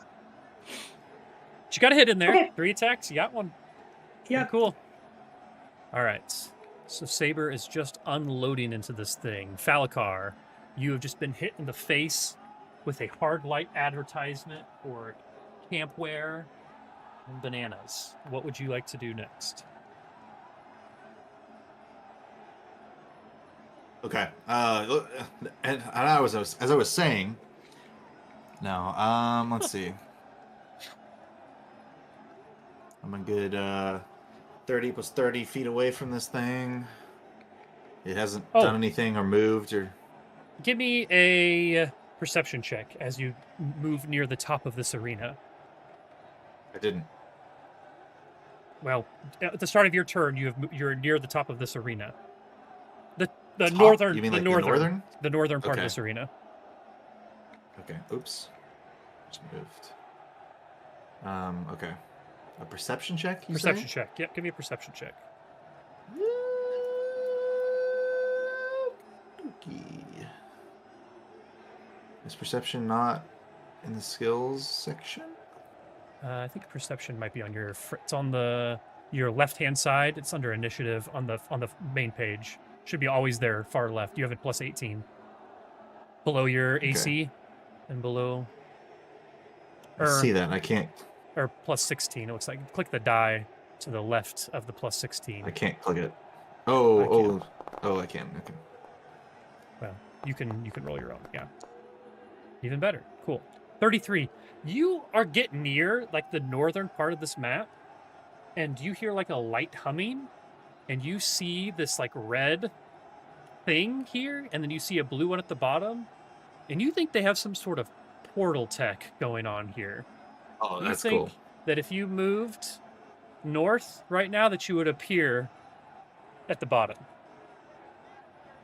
you got a hit in there. Okay. 3 attacks. You got one. Yeah. Cool. All right. So Saber is just unloading into this thing. Falakar, you have just been hit in the face with a hard light advertisement for campwear and bananas. What would you like to do next? Okay. And as I was saying. No. Let's see. I'm a good 30 plus 30 feet away from this thing. It hasn't done anything or moved or... Give me a perception check as you move near the top of this arena. I didn't. Well, at the start of your turn, you're near the top of this arena. The Top? northern, You mean the like northern, the northern? the northern part of Okay. this arena. Okay. Oops. Just moved. Okay. A perception check, you Perception say? check. Yep, give me a perception check. Okay. Is perception not in the skills section? I think perception might be on your. It's on your left-hand side. It's under initiative on the main page. Should be always there, far left. You have it plus 18. Below your AC, and below. I see that. I can't. Or plus 16. It looks like. Click the die to the left of the plus 16. I can't click it. I can. Okay. Well, you can roll your own. Yeah. Even better. Cool. 33. You are getting near like the northern part of this map, and you hear like a light humming, and you see this like red thing here, and then you see a blue one at the bottom, and you think they have some sort of portal tech going on here. Oh, You that's think cool. that if you moved north right now, that you would appear at the bottom.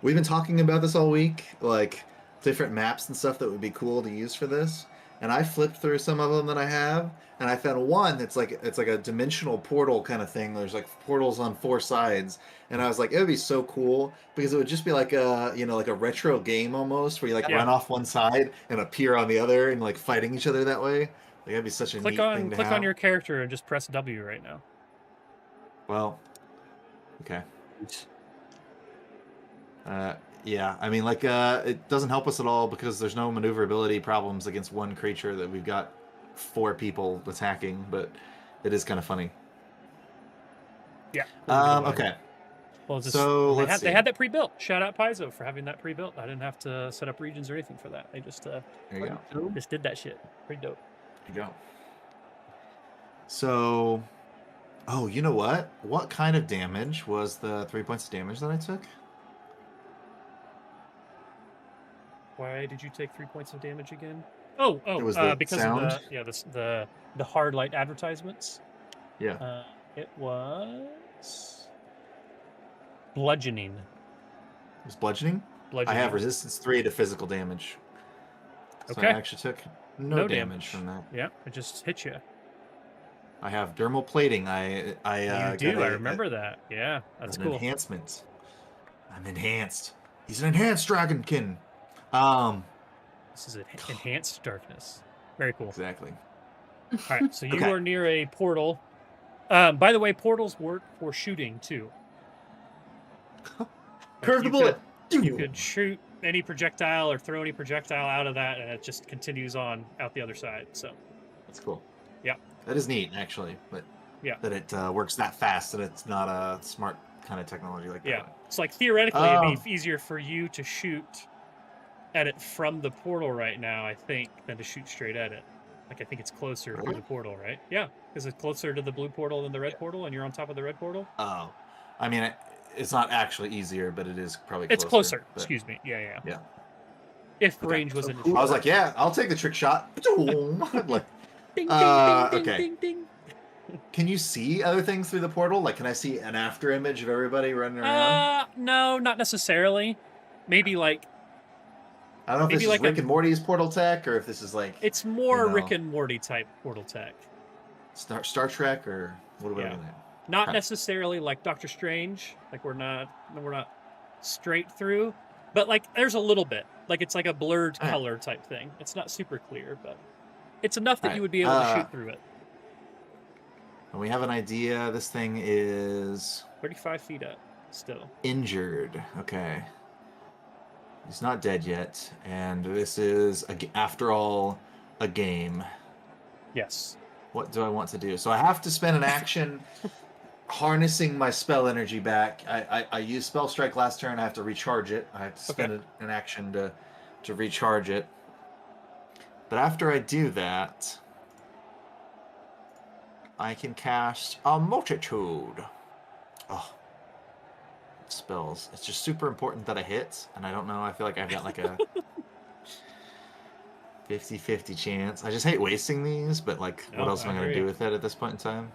We've been talking about this all week, like different maps and stuff that would be cool to use for this. And I flipped through some of them that I have, and I found one that's like it's like a dimensional portal kind of thing. There's like portals on 4 sides, and I was like, it would be so cool because it would just be like a like a retro game almost, where you like run off one side and appear on the other, and like fighting each other that way. Like that'd be such a neat thing to have. Click on your character and just press W right now. Well, okay. Yeah, I mean, like, it doesn't help us at all because there's no maneuverability problems against one creature that we've got 4 people attacking, but it is kind of funny. Yeah. Okay. Well, So, let's see. they had that pre-built. Shout out Paizo for having that pre-built. I didn't have to set up regions or anything for that. They just There you go. just did that shit. Pretty dope. There you go. So, oh, you know what? What kind of damage was the 3 points of damage that I took? Why did you take 3 points of damage again? Oh, It was the because sound? of the hard light advertisements. Yeah. It was bludgeoning. It was bludgeoning? Bludgeoning. I have resistance 3 to physical damage. So Okay. I actually took no damage from that. Yeah, it just hit you. I have dermal plating. You got do. I remember that. Yeah, that's an cool. enhancement. I'm enhanced. He's an enhanced dragonkin. This is enhanced darkness. Very cool. Exactly. All right, so you Okay. are near a portal. By the way, portals work for shooting too. Curve the You bullet. You could shoot any projectile or throw any projectile out of that, and it just continues on out the other side. So That's cool. Yeah. That is neat, actually. But Yeah. that it works that fast, and it's not a smart kind of technology like that. yeah, it's like theoretically it'd be easier for you to shoot at it from the portal right now, I think, than to shoot straight at it. Like I think it's closer through Really? the portal, right? Yeah, because it's closer to the blue portal than the red portal, and you're on top of the red portal. Oh, I mean, it's not actually easier, but it is probably closer. It's closer. But- Excuse me. Yeah. Yeah. If Okay. range was an I was like, yeah, I'll take the trick shot. Like, ding, ding, okay. ding, ding, ding. can you see other things through the portal? Like, can I see an after image of everybody running around? No, not necessarily. Maybe like I don't know if maybe this is like Rick a- and Morty's portal tech, or if this is like it's more You know. Rick and Morty type portal tech. Star Trek, or what are we Yeah. looking at? Not Okay. necessarily like Doctor Strange. Like we're not straight through, but like there's a little bit. Like it's like a blurred Alright. color type thing. It's not super clear, but it's enough that Alright, you would be able to shoot through it. And we have an idea. This thing is 35 feet up, still. injured. Okay. He's not dead yet, and this is, after all, a game. Yes. What do I want to do? So I have to spend an action harnessing my spell energy back. I used Spell Strike last turn. I have to recharge it. I have to spend an action to recharge it. But after I do that, I can cast a multitude. Oh, spells. It's just super important that I hit, and I don't know. I feel like I've got like a 50-50 chance. I just hate wasting these, but like, what else am I going to do with it at this point in time?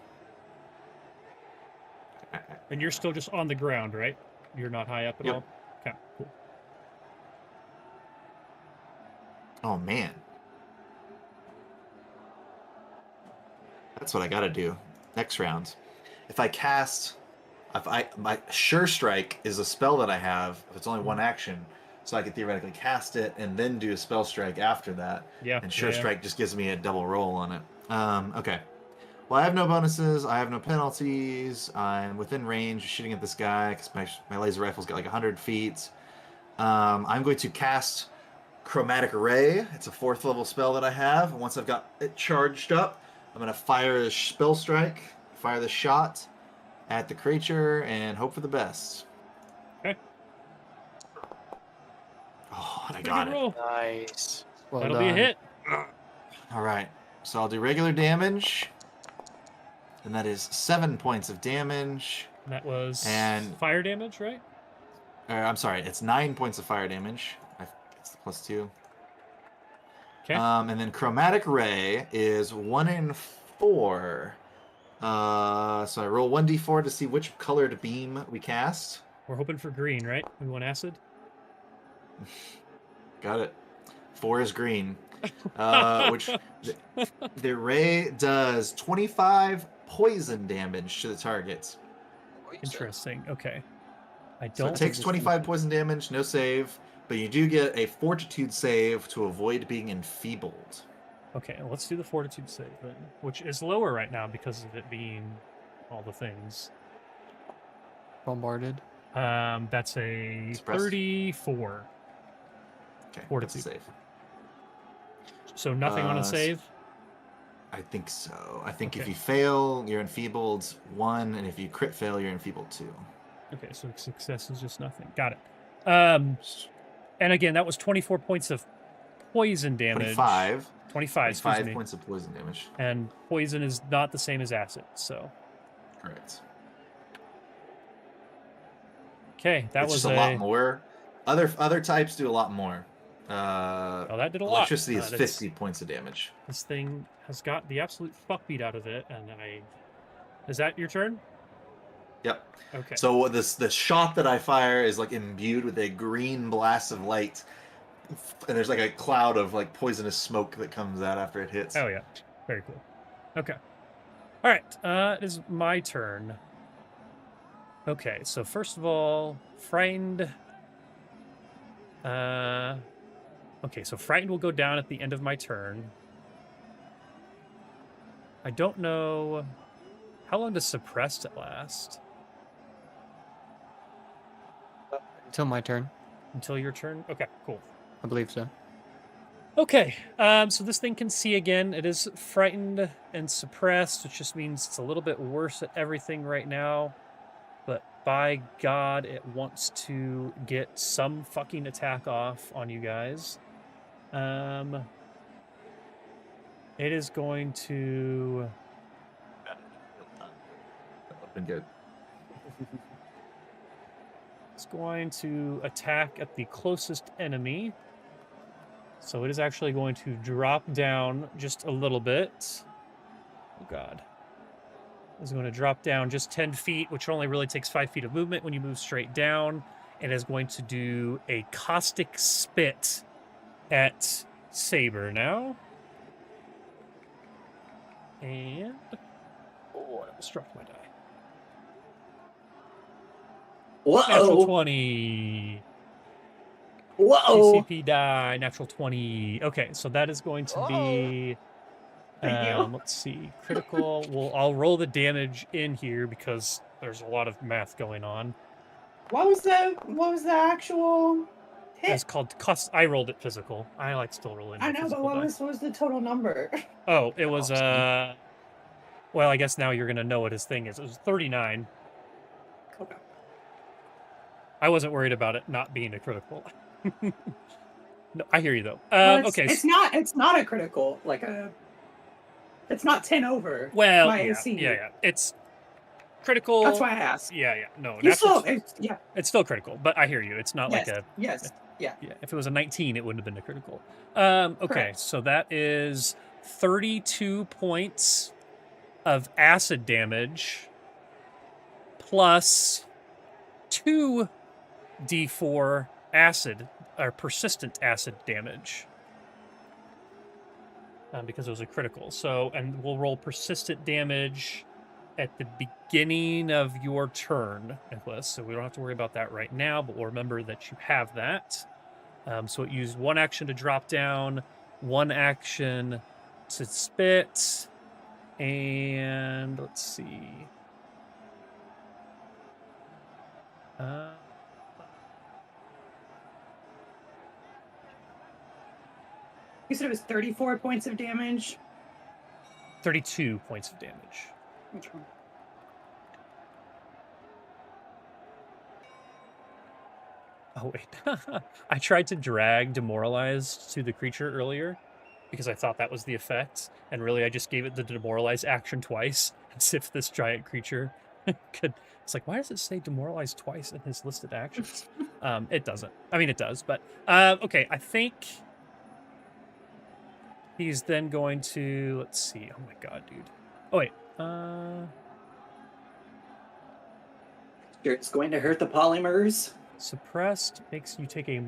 And you're still just on the ground, right? You're not high up at all? Okay, cool. Oh, man. That's what I got to do next round. If I cast... my Sure Strike is a spell that I have. If it's only one action, so I could theoretically cast it and then do a Spell Strike after that. Yeah. And Sure Strike just gives me a double roll on it. Okay. Well, I have no bonuses. I have no penalties. I'm within range shooting at this guy because my laser rifle's got like 100 feet. I'm going to cast Chromatic Ray. It's a 4th level spell that I have. And once I've got it charged up, I'm going to fire a Spell Strike, fire the shot at the creature, and hope for the best. Okay. Oh, I got it. Roll. Nice. Well That'll done. be a hit. All right. So I'll do regular damage. And that is 7 points of damage. And that was And- fire damage, right? I'm sorry, it's 9 points of fire damage. It's the +2. Okay. And then Chromatic Ray is 1 in 4. So I roll 1d4 to see which colored beam we cast. We're hoping for green, right? We want acid? Got it. 4 is green. Which the ray does 25 poison damage to the target. Interesting. Okay. I So don't. it takes 25 poison damage, no save, but you do get a fortitude save to avoid being enfeebled. Okay, let's do the fortitude save then, which is lower right now because of it being all the things. Bombarded. That's a Suppressed. 34. Okay, Fortitude. that's a save. So nothing on a save? I think so. I think if Okay. you fail, you're enfeebled 1, and if you crit fail, you're enfeebled 2. Okay, so success is just nothing. Got it. And again, that was 24 points of poison damage. 25. 25, excuse 25 me. points of poison damage. And poison is not the same as acid, so. Correct. Okay, that It's was just a lot more. Other types do a lot more. Oh, that did a lot. Electricity is That's- 50 points of damage. This thing has got the absolute fuck beat out of it, and I... Is that your turn? Yep. Okay. So the shot that I fire is like imbued with a green blast of light, and there's like a cloud of like poisonous smoke that comes out after it hits. Oh, yeah. Very cool. Okay. All right. It is my turn. Okay, so first of all, frightened... Okay, so frightened will go down at the end of my turn. I don't know... How long does suppressed last? Until my turn. Until your turn? Okay, cool. I believe so. Okay, so this thing can see again. It is frightened and suppressed, which just means it's a little bit worse at everything right now. But by God, it wants to get some fucking attack off on you guys. It is going to... That would have been good. It's going to attack at the closest enemy. So it is actually going to drop down just a little bit. Oh, God. It's going to drop down just 10 feet, which only really takes 5 feet of movement when you move straight down. It is going to do a caustic spit at Saber now. And... Oh, I almost dropped my die. Natural Whoa! 20. Whoa! CCP die, natural 20. Okay, so that is going to be... Thank you. let's see. Critical. Well, I'll roll the damage in here because there's a lot of math going on. What was the actual hit? It's called cost. I rolled it physical. I like still rolling. I know, but physical what die. was the total number? Oh, it was well, I guess now you're gonna know what his thing is. It was 39. Okay. I wasn't worried about it not being a critical. No, I hear you though. Well, Okay. It's not a critical, like a It's not 10 over. Well, my yeah, AC. yeah. It's critical. That's why I asked. Yeah. No, You still, it's still critical, but I hear you. It's not like a. Yes. Yeah. Yeah, if it was a 19, it wouldn't have been a critical. Okay, Correct. so that is 32 points of acid damage plus 2d4 acid or persistent acid damage. Because it was a critical. So, and we'll roll persistent damage at the beginning of your turn, Nicholas. So we don't have to worry about that right now, but we'll remember that you have that. So it used 1 action to drop down, 1 action to spit, and let's see. You said it was 34 points of damage. 32 points of damage. Okay. Oh, wait. I tried to drag Demoralize to the creature earlier because I thought that was the effect. And really, I just gave it the Demoralize action twice as if this giant creature could. It's like, why does it say Demoralize twice in his listed actions? It doesn't. I mean, it does. But, okay, I think he's then going to. Let's see. Oh, my God, dude. Oh, wait. It's going to hurt the polymers. Suppressed makes you take a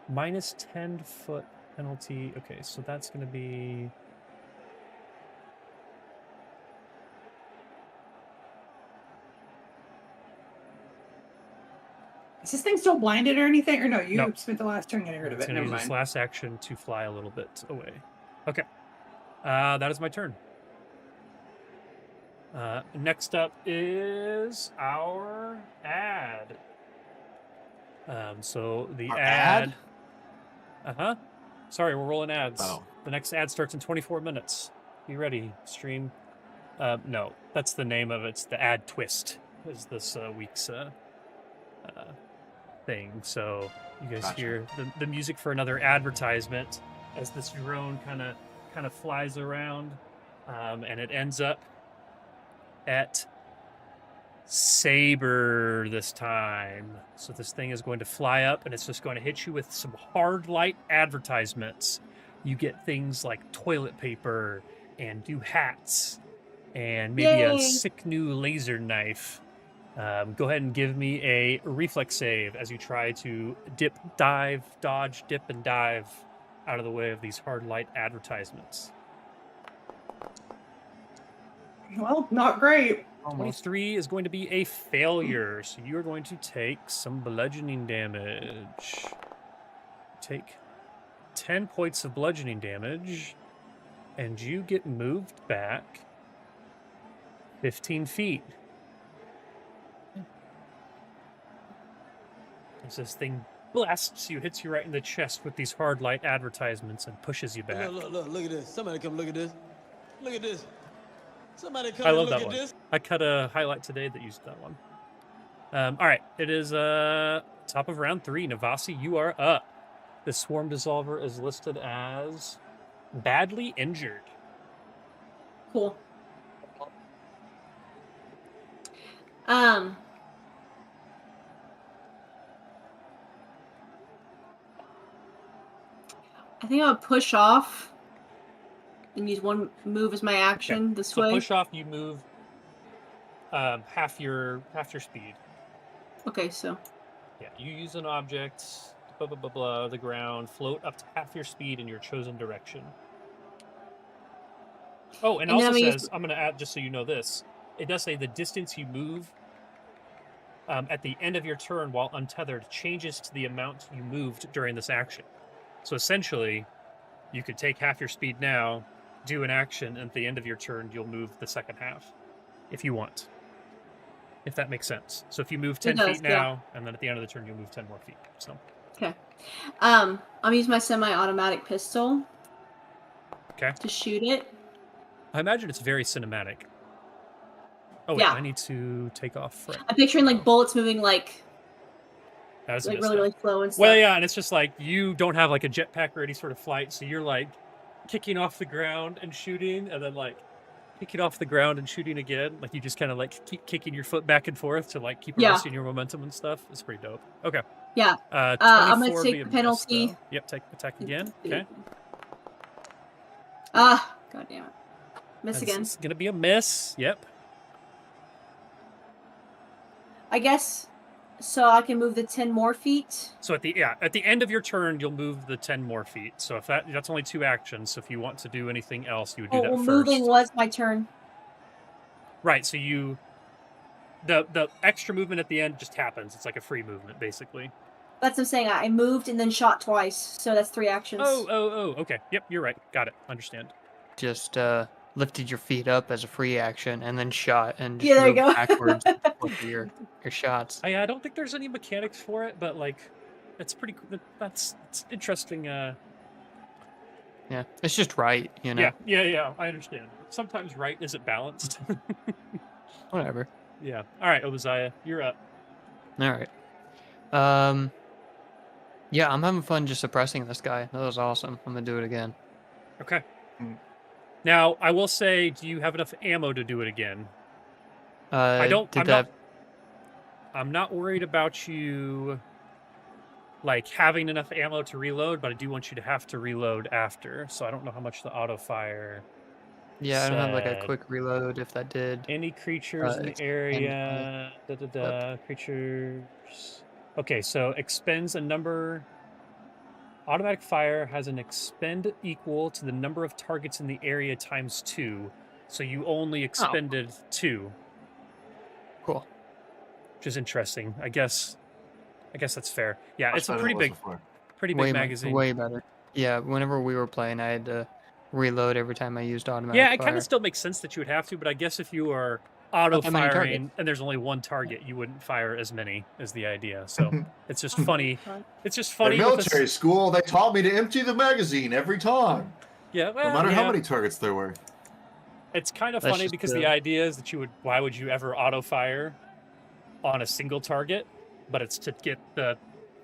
minus 10 foot penalty. Okay, so that's going to be... Is this thing still blinded or anything? Or no, you No. spent the last turn getting rid of it. It's going Never to use mind. its last action to fly a little bit away. Okay. That is my turn. Next up is our ad. So the Our ad... ad? Uh-huh. Sorry, we're rolling ads. Oh. The next ad starts in 24 minutes. Be ready, stream. No, that's the name of it. It's the ad twist is this week's thing. So you guys Gotcha. hear the music for another advertisement as this drone kind of flies around, and it ends up at Saber this time. So this thing is going to fly up and it's just going to hit you with some hard light advertisements. You get things like toilet paper and new hats and maybe a Yay. sick new laser knife. Go ahead and give me a reflex save as you try to dodge, dip, and dive out of the way of these hard light advertisements. Well, not great. 23 is going to be a failure, so you're going to take some bludgeoning damage. Take 10 points of bludgeoning damage, and you get moved back 15 feet. As this thing blasts you, hits you right in the chest with these hard light advertisements and pushes you back. Look at this. Somebody come look at this. Look at this. Somebody come I and love look that at one. this. I cut a highlight today that used that one. All right, it is top of round 3. Navasi, you are up. The Swarm Dissolver is listed as badly injured. Cool. I think I'll push off and use one move as my action this So way. push off, you move half your speed. Okay, so Yeah, you use an object, blah, blah, blah, blah, the ground, float up to half your speed in your chosen direction. Oh, and And then also I'm gonna says, I'm going to add, just so you know this, it does say the distance you move at the end of your turn while untethered changes to the amount you moved during this action. So essentially, you could take half your speed now, do an action, and at the end of your turn, you'll move the second half, if you want. If that makes sense. So if you move 10 does, feet now, and then at the end of the turn, you'll move 10 more feet. So, okay. I'm gonna use my semi-automatic pistol okay. to shoot it. I imagine it's very cinematic. Oh, wait, Yeah. I need to take off from... I'm picturing like bullets moving like That was a really, misstep. really slow and stuff. Well, yeah, and it's just like you don't have like a jetpack or any sort of flight, so you're like kicking off the ground and shooting, and then like Kicking off the ground and shooting again. Like you just kind of like keep kicking your foot back and forth to like keep Yeah. arresting your momentum and stuff. It's pretty dope. Okay. Yeah. 24 I'm gonna would take be a the miss, penalty. though. Yep, take attack again. Okay. Ah, god damn it. Miss again. It's gonna be a miss. Yep. I guess so I can move the 10 more feet. So at the end of your turn, you'll move the 10 more feet. So if that's only 2 actions. So if you want to do anything else, you would do that well, first. moving was my turn. Right. So the extra movement at the end just happens. It's like a free movement, basically. That's what I'm saying. I moved and then shot twice, so that's 3 actions. Oh. Okay. Yep. You're right. Got it. Understand. Just lifted your feet up as a free action and then shot and just Yeah, there you moved go. backwards with your shots. I don't think there's any mechanics for it, but like, it's pretty. It's interesting. Yeah, it's just right, you know. Yeah. I understand. Sometimes right isn't balanced. Whatever. Yeah. All right, Obadiah, you're up. All right. Yeah, I'm having fun just suppressing this guy. That was awesome. I'm gonna do it again. Okay. Now, I will say, do you have enough ammo to do it again? I don't. I'm not worried about you, like, having enough ammo to reload, but I do want you to have to reload after. So I don't know how much the auto fire. Yeah, I don't have like a said. quick reload if that did. Any creatures in the it's area. Creatures. Okay, so expends a number. Automatic fire has an expend equal to the number of targets in the area times 2. So you only expended 2. Cool. Which is interesting. I guess that's fair. Yeah, Much it's a better pretty than it big was before. magazine. Way better. Yeah, whenever we were playing, I had to reload every time I used automatic Yeah, fire. it kind of still makes sense that you would have to, but I guess if you are auto that many firing targets. and there's only one target, you wouldn't fire as many is the idea. So it's just funny. It's just funny. In military school, they taught me to empty the magazine every time. Yeah, well, No matter yeah. how many targets there were. It's kind of That's funny just because the idea is that why would you ever auto fire on a single target? But it's to get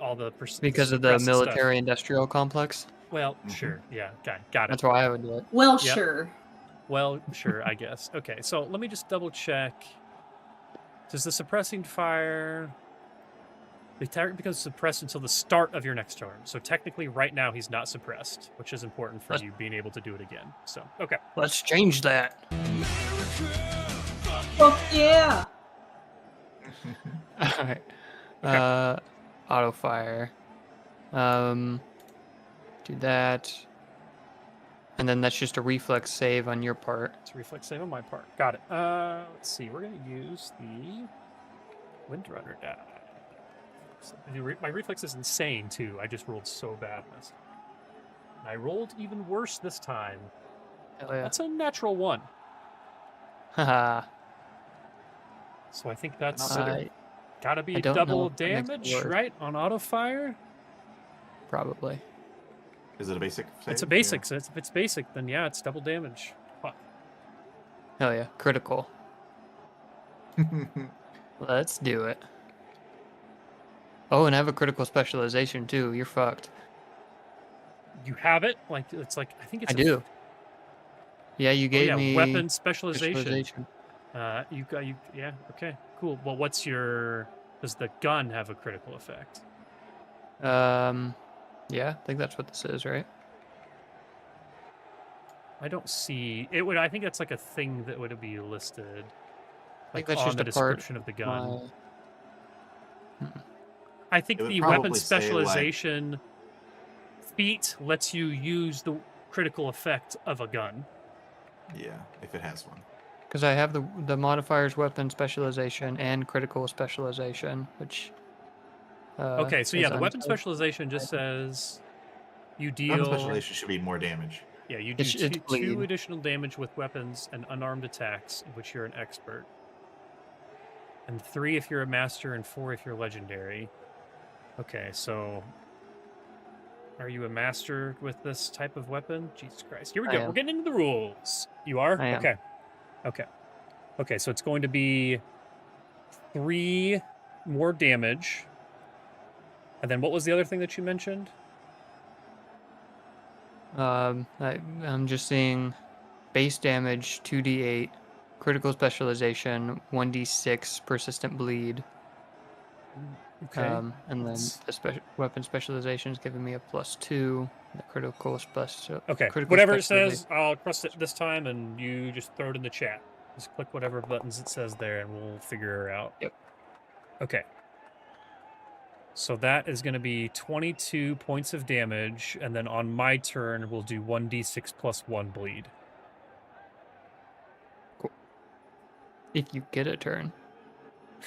all the because of the military industrial complex. Well, sure, yeah, got it. That's why I would do it. Well, Yep. sure. Well, sure, I guess. Okay, so let me just double check. Does the suppressing fire? The target becomes suppressed until the start of your next turn. So technically, right now he's not suppressed, which is important for you being able to do it again. So okay. Let's change that. Fuck yeah! All right. Okay. Auto fire. Do that. And then that's just a reflex save on your part. It's a reflex save on my part. Got it. Let's see. We're going to use the Windrunner die. So my reflex is insane, too. I just rolled so bad. And I rolled even worse this time. Hell yeah. That's a natural 1. Haha. So I think that's I got to be don't know double if that makes it damage, worse. right? On auto fire? Probably. Is it a basic save? It's a basic. So if it's basic, then yeah, it's double damage. Fuck. Hell yeah. Critical. Let's do it. Oh, and I have a critical specialization too. You're fucked. You have it? Like it's like I think it's I do. Yeah, you gave me weapon specialization. Yeah, okay. Cool. Well, does the gun have a critical effect? Yeah, I think that's what this is, right? I don't see it. I think that's like a thing that would be listed, like that's on just the a part description of the gun. My... I think It would the probably weapon say, specialization feat lets you use the critical effect of a gun. Yeah, if it has one. Because I have the modifiers, weapon specialization, and critical specialization, which. Okay, so yeah, is the weapon untyped. specialization just says you Weapon deal. specialization should be more damage. Yeah, you do It's two bleed. additional damage with weapons and unarmed attacks, in which you're an expert. And 3 if you're a master, and 4 if you're legendary. Okay, so are you a master with this type of weapon? Jesus Christ. Here we I go. am. We're getting into the rules. You are? I am. Okay, so it's going to be 3 more damage. And then what was the other thing that you mentioned? I'm just seeing base damage 2d8, critical specialization 1d6, persistent bleed. Okay. And then the weapon specialization is giving me a +2. The critical Okay. critical Whatever it specialization. says, I'll trust it this time, and you just throw it in the chat. Just click whatever buttons it says there, and we'll figure it out. Yep. Okay. So that is going to be 22 points of damage, and then on my turn, we'll do 1d6 plus 1 bleed. Cool. If you get a turn.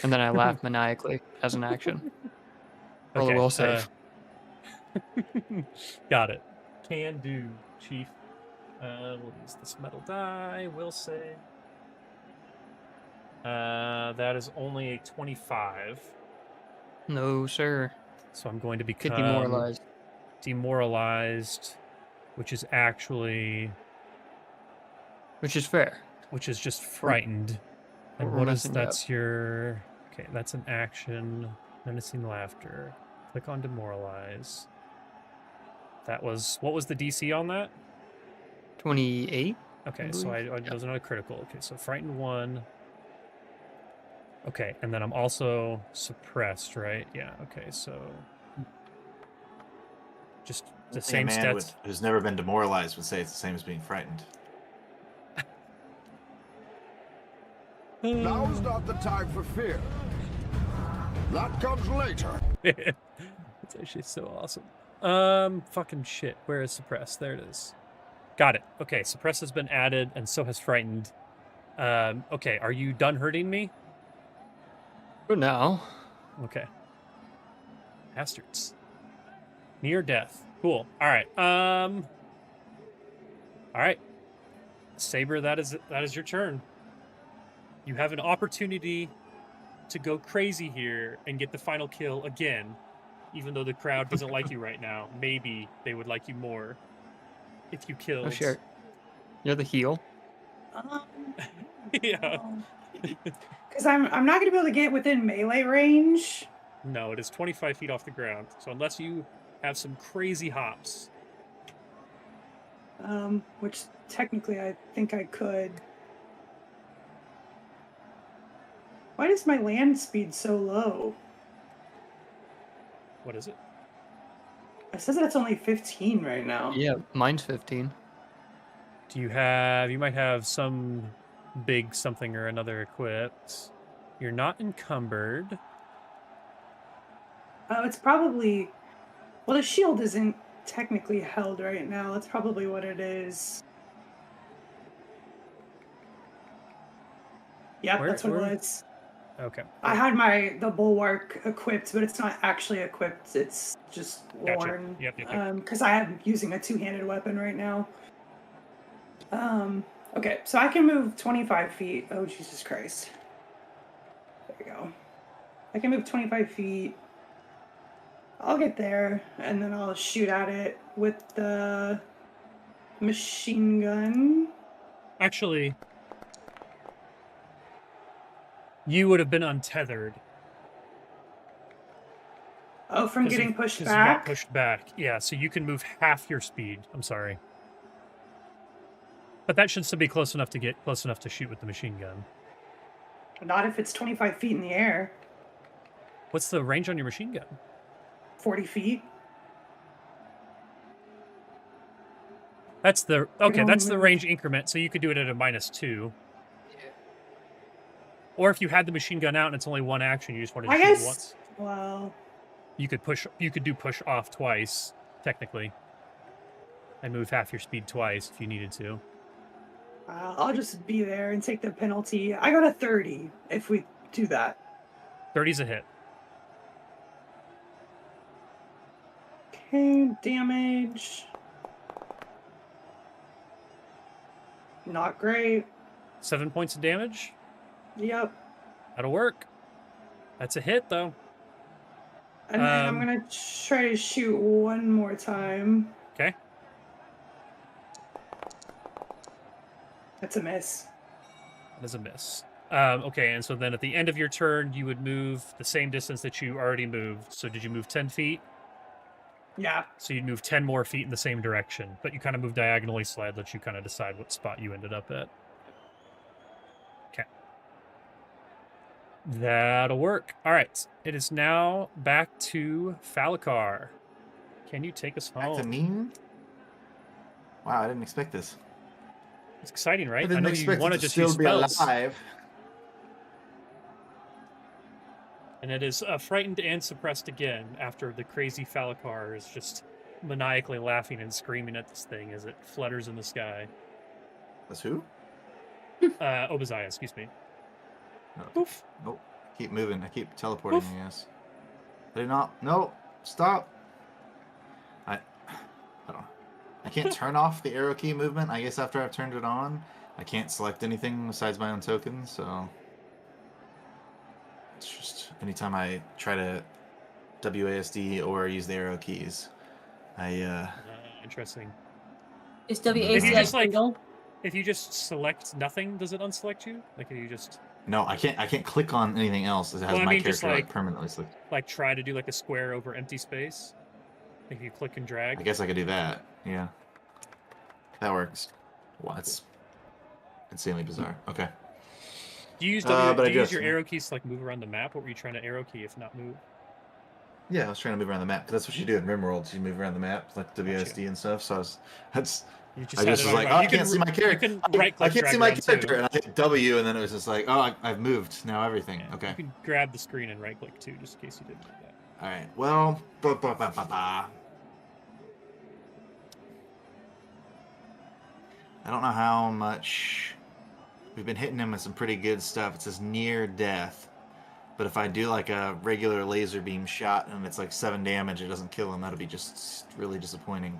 And then I laugh maniacally as an action. Roll a will save. Got it. Can do, Chief. We'll use this metal die. Will save. That is only a 25. No, sir. So I'm going to Get become demoralized. demoralized, which is actually, Which is fair. which is just frightened. And We're what is messing you up. that's your okay? That's an action. Menacing laughter. Click on demoralize. That was what was the DC on that? 28. Okay, so I was not a critical. Okay, so frightened 1. Okay, and then I'm also suppressed, right? Yeah. Okay, so just the same stats. Who's never been demoralized would say it's the same as being frightened. Now's not the time for fear. That comes later. It's actually so awesome. Fucking shit. Where is suppress? There it is. Got it. Okay, suppress has been added, and so has frightened. Okay, are you done hurting me? For now. Okay. Bastards. Near death. Cool. All right. All right. Saber, that is your turn. You have an opportunity to go crazy here and get the final kill again, even though the crowd doesn't like you right now. Maybe they would like you more if you killed. Oh, sure. You're the heel. Yeah. Because I'm not going to be able to get within melee range. No, it is 25 feet off the ground. So unless you have some crazy hops. Which technically I think I could. Why is my land speed so low? What is it? It says that it's only 15 right now. Yeah, mine's 15. Do you might have some big something or another equipped. You're not encumbered. Oh, it's probably... Well, the shield isn't technically held right now. That's probably what it is. Yep, that's what it was. Okay. I had the bulwark equipped, but it's not actually equipped. It's just worn. Yep. Because I am using a two-handed weapon right now. Okay, so I can move 25 feet. Oh, Jesus Christ. There we go. I can move 25 feet. I'll get there, and then I'll shoot at it with the machine gun. Actually, you would have been untethered. Oh, from getting pushed You back? got pushed back. Yeah, so you can move half your speed. I'm sorry. But that should still be close enough to shoot with the machine gun. Not if it's 25 feet in the air. What's the range on your machine gun? 40 feet. That's the range increment, so you could do it at a -2. Or if you had the machine gun out and it's only one action, you just wanted to shoot once. Well, You could do push off twice, technically. And move half your speed twice if you needed to. I'll just be there and take the penalty. I got a 30 if we do that. 30's a hit. Okay, damage. Not great. 7 points of damage. Yep. That'll work. That's a hit, though. And then I'm going to try to shoot one more time. Okay. That's a miss. That is a miss. Okay, and so then at the end of your turn, you would move the same distance that you already moved. So did you move 10 feet? Yeah. So you'd move 10 more feet in the same direction, but you kind of move diagonally, so that lets you kind of decide what spot you ended up at. Okay. That'll work. All right. It is now back to Falakar. Can you take us Back to home? me? Wow, I didn't expect this. It's exciting, right? I didn't know you expect want it to to just still use be spells. alive. And it is frightened and suppressed again after the crazy Falakar is just maniacally laughing and screaming at this thing as it flutters in the sky. That's who? Obadiah, excuse me. No. Poof. Nope. Keep moving. I keep teleporting, Poof. I guess. Did it not? No. Stop. I don't know. I can't turn off the arrow key movement. I guess after I've turned it on, I can't select anything besides my own token, so it's just anytime I try to WASD or use the arrow keys, Interesting. Is If WAC you like just like, single? if you just select nothing, does it unselect you? Like if you just no, I can't click on anything else. It has Well, I my mean, just character like- permanently selected. like try to do like a square over empty space, if you click and drag. I guess I could do that. Yeah, that works. Well, that's insanely bizarre. Okay. Do you use but do I you use just- your arrow keys to like move around the map? What were you trying to arrow key if not move? Yeah, I was trying to move around the map because that's what you do in RimWorld. You move around the map like WSD and stuff. So I was You I had just it was on like, your- oh, you I can't see my character. You can right I click can't drag see my around, character, too. and I hit W, and then it was just like, oh, I've moved now. Everything. Yeah, Okay. You can grab the screen and right click too, just in case you didn't do that. All right. Well, I don't know how much we've been hitting him with some pretty good stuff. It says near death, but if I do like a regular laser beam shot and it's like 7 damage, it doesn't kill him. That'll be just really disappointing.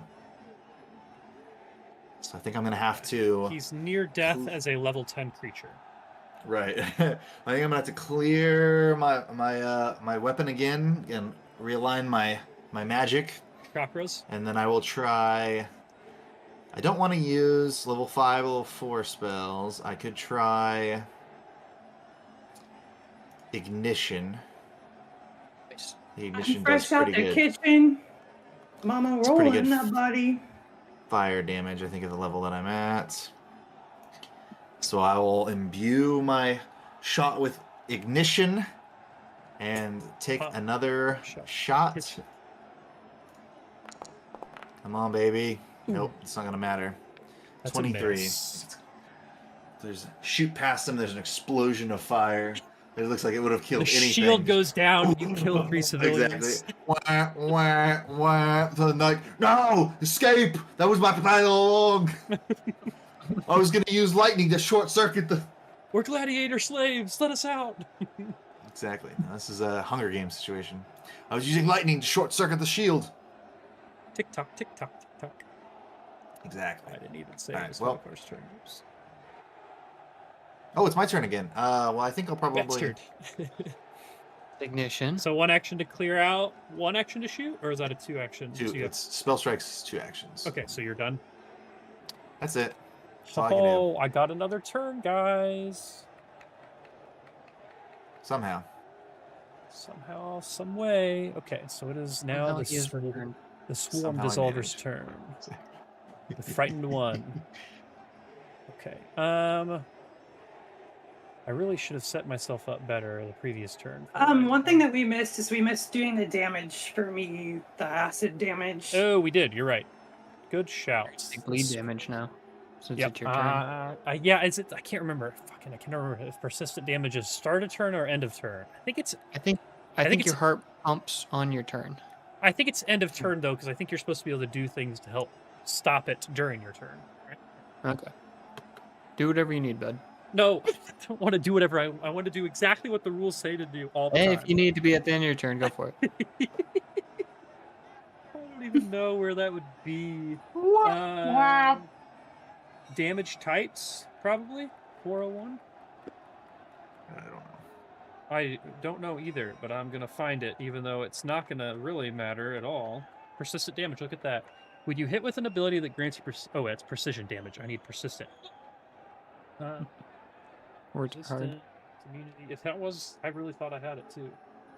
So I think I'm gonna have to. He's near death as a level 10 creature. Right. I think I'm gonna have to clear my weapon again and realign my magic, Chakras. and then I will try. I don't want to use level 5, level 4 spells. I could try ignition. The ignition I'm does fresh out pretty the good. kitchen. Mama It's pretty rolling good. that body. Fire damage, I think, at the level that I'm at. So I will imbue my shot with ignition and take another shot. Come on, baby. Nope, it's not gonna matter. That's 23. A miss. There's shoot past him. There's an explosion of fire. It looks like it would have killed The anything. shield goes down. You kill 3 civilians. Exactly. Wah, wah, wah. So like, no, escape. That was my plan all along. I was gonna use lightning to short circuit the. We're gladiator slaves. Let us out. Exactly. No, this is a Hunger Games situation. I was using lightning to short circuit the shield. Tick tock, tick tock, tick tock. Exactly. I didn't even say All it right, was well- Falkar's turn. Oops. Oh, it's my turn again. Well, I think I'll probably. Bastard. Ignition. So 1 action to clear out, 1 action to shoot, or is that a 2 action? Two. So you have- It's spell strikes. 2 actions. Okay, so you're done. That's it. That's all I can do. Oh, I got another turn, guys. Somehow. Somehow, some way. Okay, so it is now Somehow the, he has swarm, returned. the Swarm Somehow I Dissolver's managed. turn. The frightened one. Okay. I really should have set myself up better the previous turn. One thing that we missed is we missed doing the damage for me, the acid damage. Oh, we did. You're right. Good shout. Take bleed damage now, since Yep. it's your turn. Yeah. Is it? I can't remember. Fucking, I can't remember if persistent damage is start of turn or end of turn. I think it's. I think think your it's- heart pumps on your turn. I think it's end of turn though, because I think you're supposed to be able to do things to help stop it during your turn. Right? Okay. Do whatever you need, bud. No, I don't want to do whatever I want to do exactly what the rules say to do all the Hey, time. if you need to be at the end of your turn, go for it. I don't even know where that would be. Damage types, probably 401. I don't know. I don't know either, but I'm gonna find it, even though it's not gonna really matter at all. Persistent damage. Look at that. When you hit with an ability that grants you oh, it's precision damage. I need persistent. Words are hard. Persistent immunity. If that was, I really thought I had it too.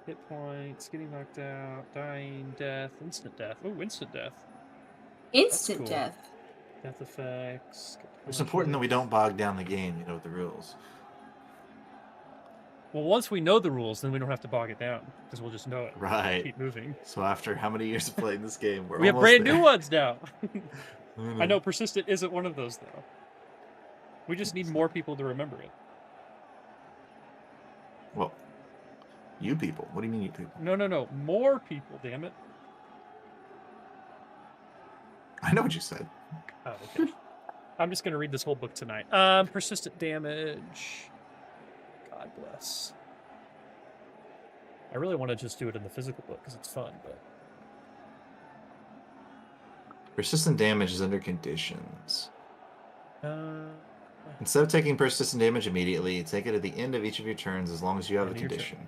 Hit points, getting knocked out, dying, death, instant death. Oh, instant death. Instant cool. death. Death effects. It's important that we don't bog down the game, you know, with the rules. Well, once we know the rules, then we don't have to bog it down, because we'll just know it. Right. Keep moving. So after how many years of playing this game, We have almost brand there. new ones now. Mm-hmm. I know persistent isn't one of those, though. We just need more people to remember it. Well, you people. What do you mean you people? No. More people, damn it. I know what you said. Oh, okay. I'm just going to read this whole book tonight. Persistent damage. God bless. I really want to just do it in the physical book because it's fun, but... Persistent damage is under conditions. Uh, Instead of taking persistent damage immediately, take it at the end of each of your turns as long as you have a End of your condition.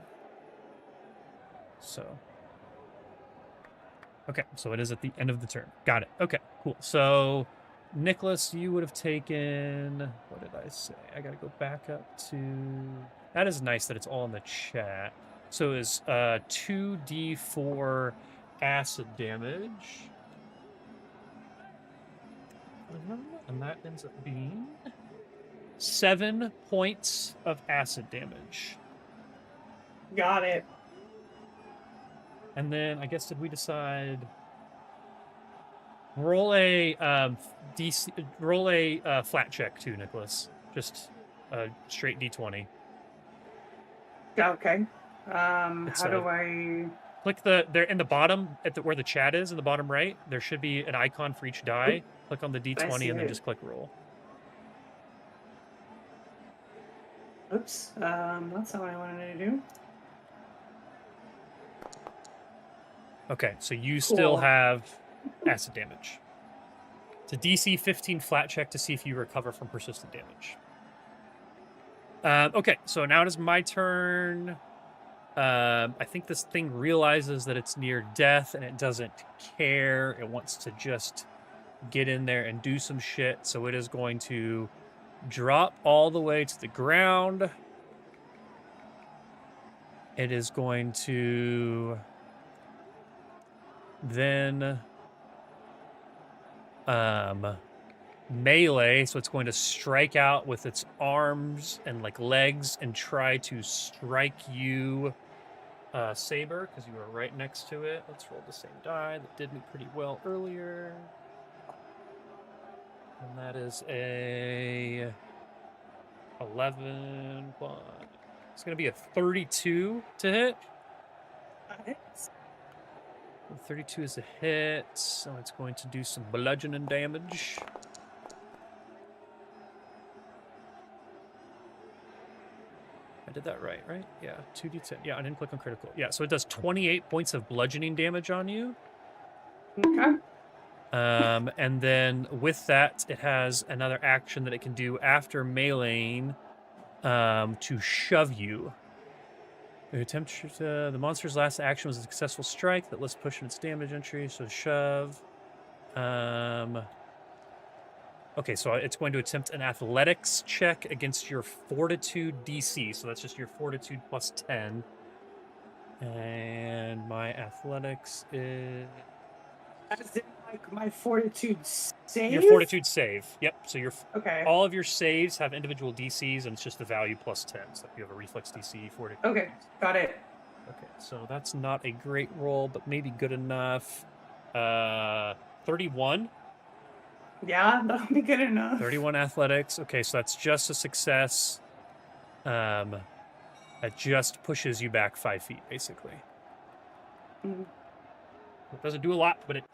So... Okay, so it is at the end of the turn. Got it. Okay, cool. So, Nicholas, you would have taken... What did I say? I got to go back up to... That is nice that it's all in the chat. So it is 2d4 acid damage. And that ends up being 7 points of acid damage. Got it. And then I guess did we decide roll a flat check too, Nicholas? Just a straight d20. Okay. It's how do I? Click there in the bottom where the chat is in the bottom right. There should be an icon for each die. Click on the d20 and then just click roll. Oops. That's not what I wanted to do. Okay, so you still have acid damage. It's a DC 15 flat check to see if you recover from persistent damage. Okay, so now it is my turn. I think this thing realizes that it's near death and it doesn't care. It wants to just get in there and do some shit. So it is going to drop all the way to the ground. It is going to then melee, so it's going to strike out with its arms and like legs and try to strike you, Saber, because you were right next to it. Let's roll the same die that did me pretty well earlier. And that is a 11 plus. It's going to be a 32 to hit. 32 is a hit, so it's going to do some bludgeoning damage. I did that right? Yeah, 2d10. Yeah, I didn't click on critical. Yeah, so it does 28 points of bludgeoning damage on you. Okay. And then with that, it has another action that it can do after meleeing to shove you. The monster's last action was a successful strike that lets push in its damage entry, so shove. Okay, so it's going to attempt an athletics check against your fortitude DC, so that's just your fortitude plus 10. And my athletics is... As in, like, my fortitude save? Your fortitude save, yep. So okay. All of your saves have individual DCs, and it's just the value plus 10. So if you have a reflex DC, 40. Okay, got it. Okay, so that's not a great roll, but maybe good enough. 31. Yeah, that'll be good enough. 31 athletics. Okay, so that's just a success. That just pushes you back 5 feet, basically. Mm. It doesn't do a lot, but it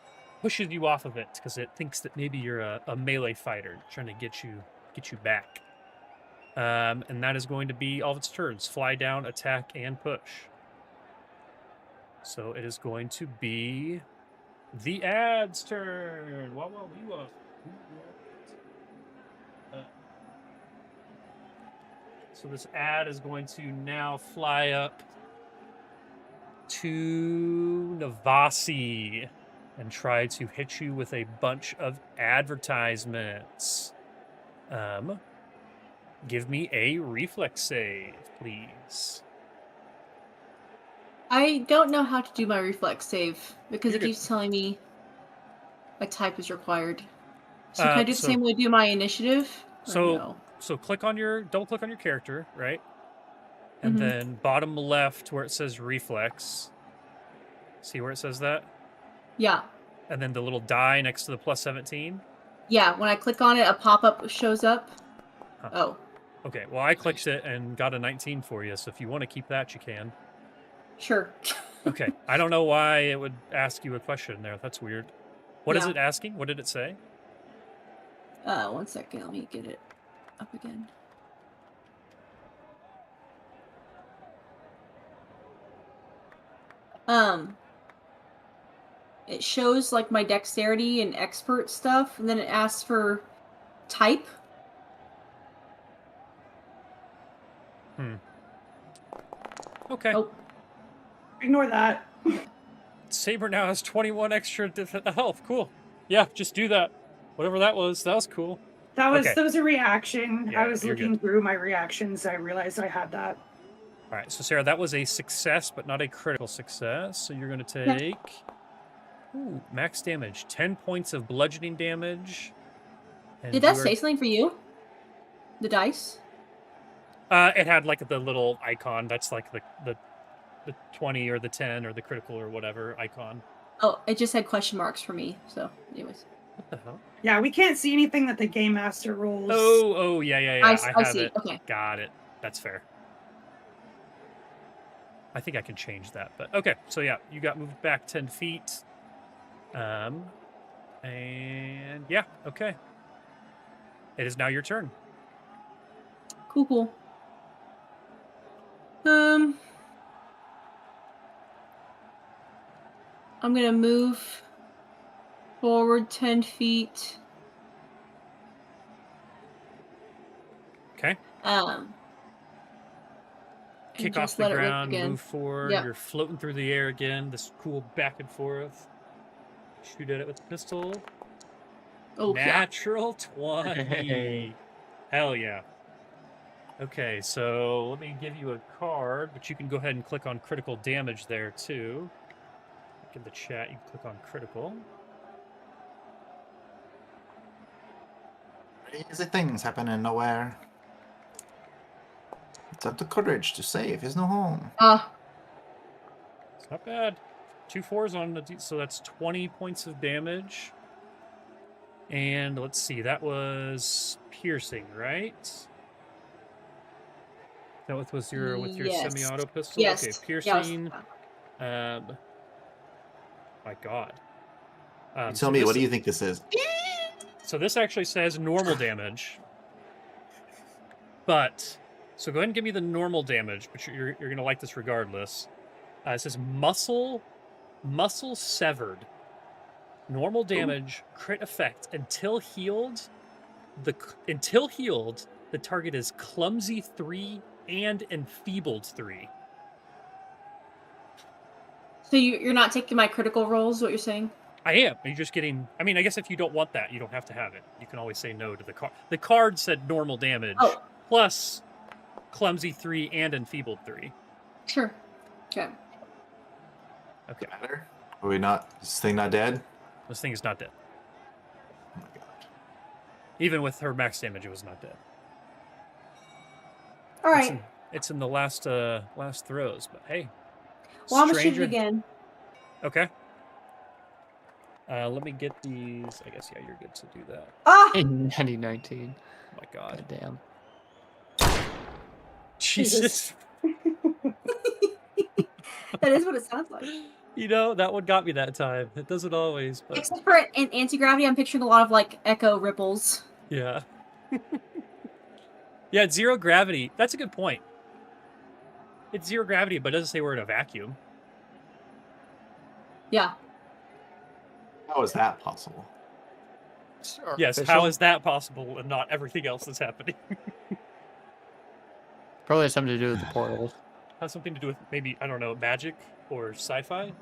pushes you off of it because it thinks that maybe you're a melee fighter trying to get you back. And that is going to be all of its turns: fly down, attack, and push. So it is going to be the ad's turn. So this ad is going to now fly up to Navasi and try to hit you with a bunch of advertisements. Give me a reflex save, please. I don't know how to do my reflex save because You're it good. keeps telling me a type is required. So can I do the same way I do my initiative? Or no? So double click on your character, right? And Mhm. then bottom left where it says reflex. See where it says that? Yeah. And then the little die next to the plus 17. Yeah, when I click on it, a pop-up shows up. Huh. Oh. Okay, well, I clicked it and got a 19 for you, so if you want to keep that, you can. Sure. Okay, I don't know why it would ask you a question there. That's weird. What is Yeah. it asking? What did it say? 1 second. Let me get it up again. It shows like my dexterity and expert stuff, and then it asks for type. Okay. Oh. Ignore that. Saber now has 21 extra health. Cool. Yeah, just do that. Whatever that was cool. That was Okay. a reaction. Yeah, I was you're looking good. through my reactions. I realized I had that. All right, so Sarah, that was a success, but not a critical success. So you're going to take max damage, 10 points of bludgeoning damage. And Did that say something for you? The dice? It had like the little icon. That's like the 20 or the 10 or the critical or whatever icon. Oh, it just had question marks for me. So, anyways. What the hell? Yeah, we can't see anything that the game master rolls. Oh, yeah. I have see. it. Okay. Got it. That's fair. I think I can change that, but okay. So yeah, you got moved back 10 feet. And yeah, okay. It is now your turn. Cool. I'm gonna move forward 10 feet. Okay. Kick off the ground, move forward. Yep. You're floating through the air again. This cool back and forth. Shoot at it with a pistol. Oh, Natural 20. Hell yeah. Okay, so let me give you a card, but you can go ahead and click on critical damage there too. Look in the chat, you can click on critical. Crazy things happening nowhere. It's up to courage to save. There's no home. It's not bad. 2 4s on the so that's 20 points of damage. And let's see, that was piercing, right? That was your with your semi-auto pistol? Yes. Okay, piercing. My God. Tell me, what do you think this is? So this actually says normal damage. But so go ahead and give me the normal damage, but you're gonna like this regardless. It says muscle severed. Normal damage, crit effect until healed. The target is clumsy 3 and enfeebled 3. So you're not taking my critical rolls, what you're saying? I am. You're just getting. I mean, I guess if you don't want that, you don't have to have it. You can always say no to the card. The card said normal damage plus clumsy 3 and enfeebled 3. Sure. Okay. Okay. Are we not? This thing not dead? This thing is not dead. Oh my God. Even with her max damage, it was not dead. All right. It's in the last throws, but hey. Well, I'm gonna shoot it again. Okay. Let me get these. I guess, yeah, you're good to do that. In 2019. Oh my God. Damn. Jesus. That is what it sounds like. You know, that one got me that time. It doesn't always, but Except for in anti-gravity, I'm picturing a lot of like echo ripples. yeah. Yeah, it's 0 gravity. That's a good point. It's 0 gravity, but it doesn't say we're in a vacuum. Yeah. How is that possible? Yes, how is that possible and not everything else that's happening? Probably has something to do with the portals. Has something to do with maybe, I don't know, magic or sci-fi?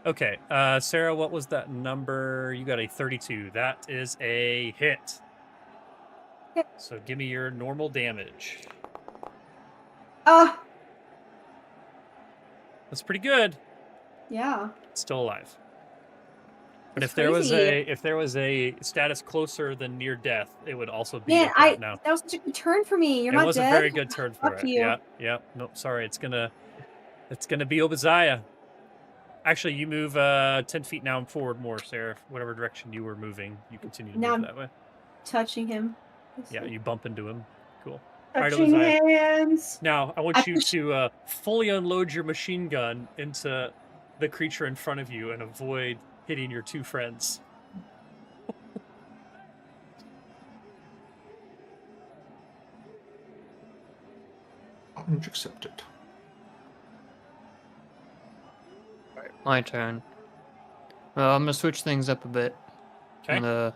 Okay, Sarah, what was that number? You got a 32. That is a hit. So give me your normal damage. That's pretty good. Yeah. It's still alive. But That's if there was crazy. a status closer than near death, it would also be Man, at that now. that was such a good turn for me. You're It not was a dead. very good turn for Fuck it. you. Yeah. Nope, sorry. It's gonna be Obadiah. Actually, you move 10 feet now and forward more, Sarah. Whatever direction you were moving, you continue to Now move I'm that way. touching him. Yeah, you bump into him. Cool. Touching hands. Now, I want I you push- to fully unload your machine gun into the creature in front of you and avoid hitting your two friends. Challenge accepted. Alright, my turn. Well, I'm gonna switch things up a bit. Okay. I'm gonna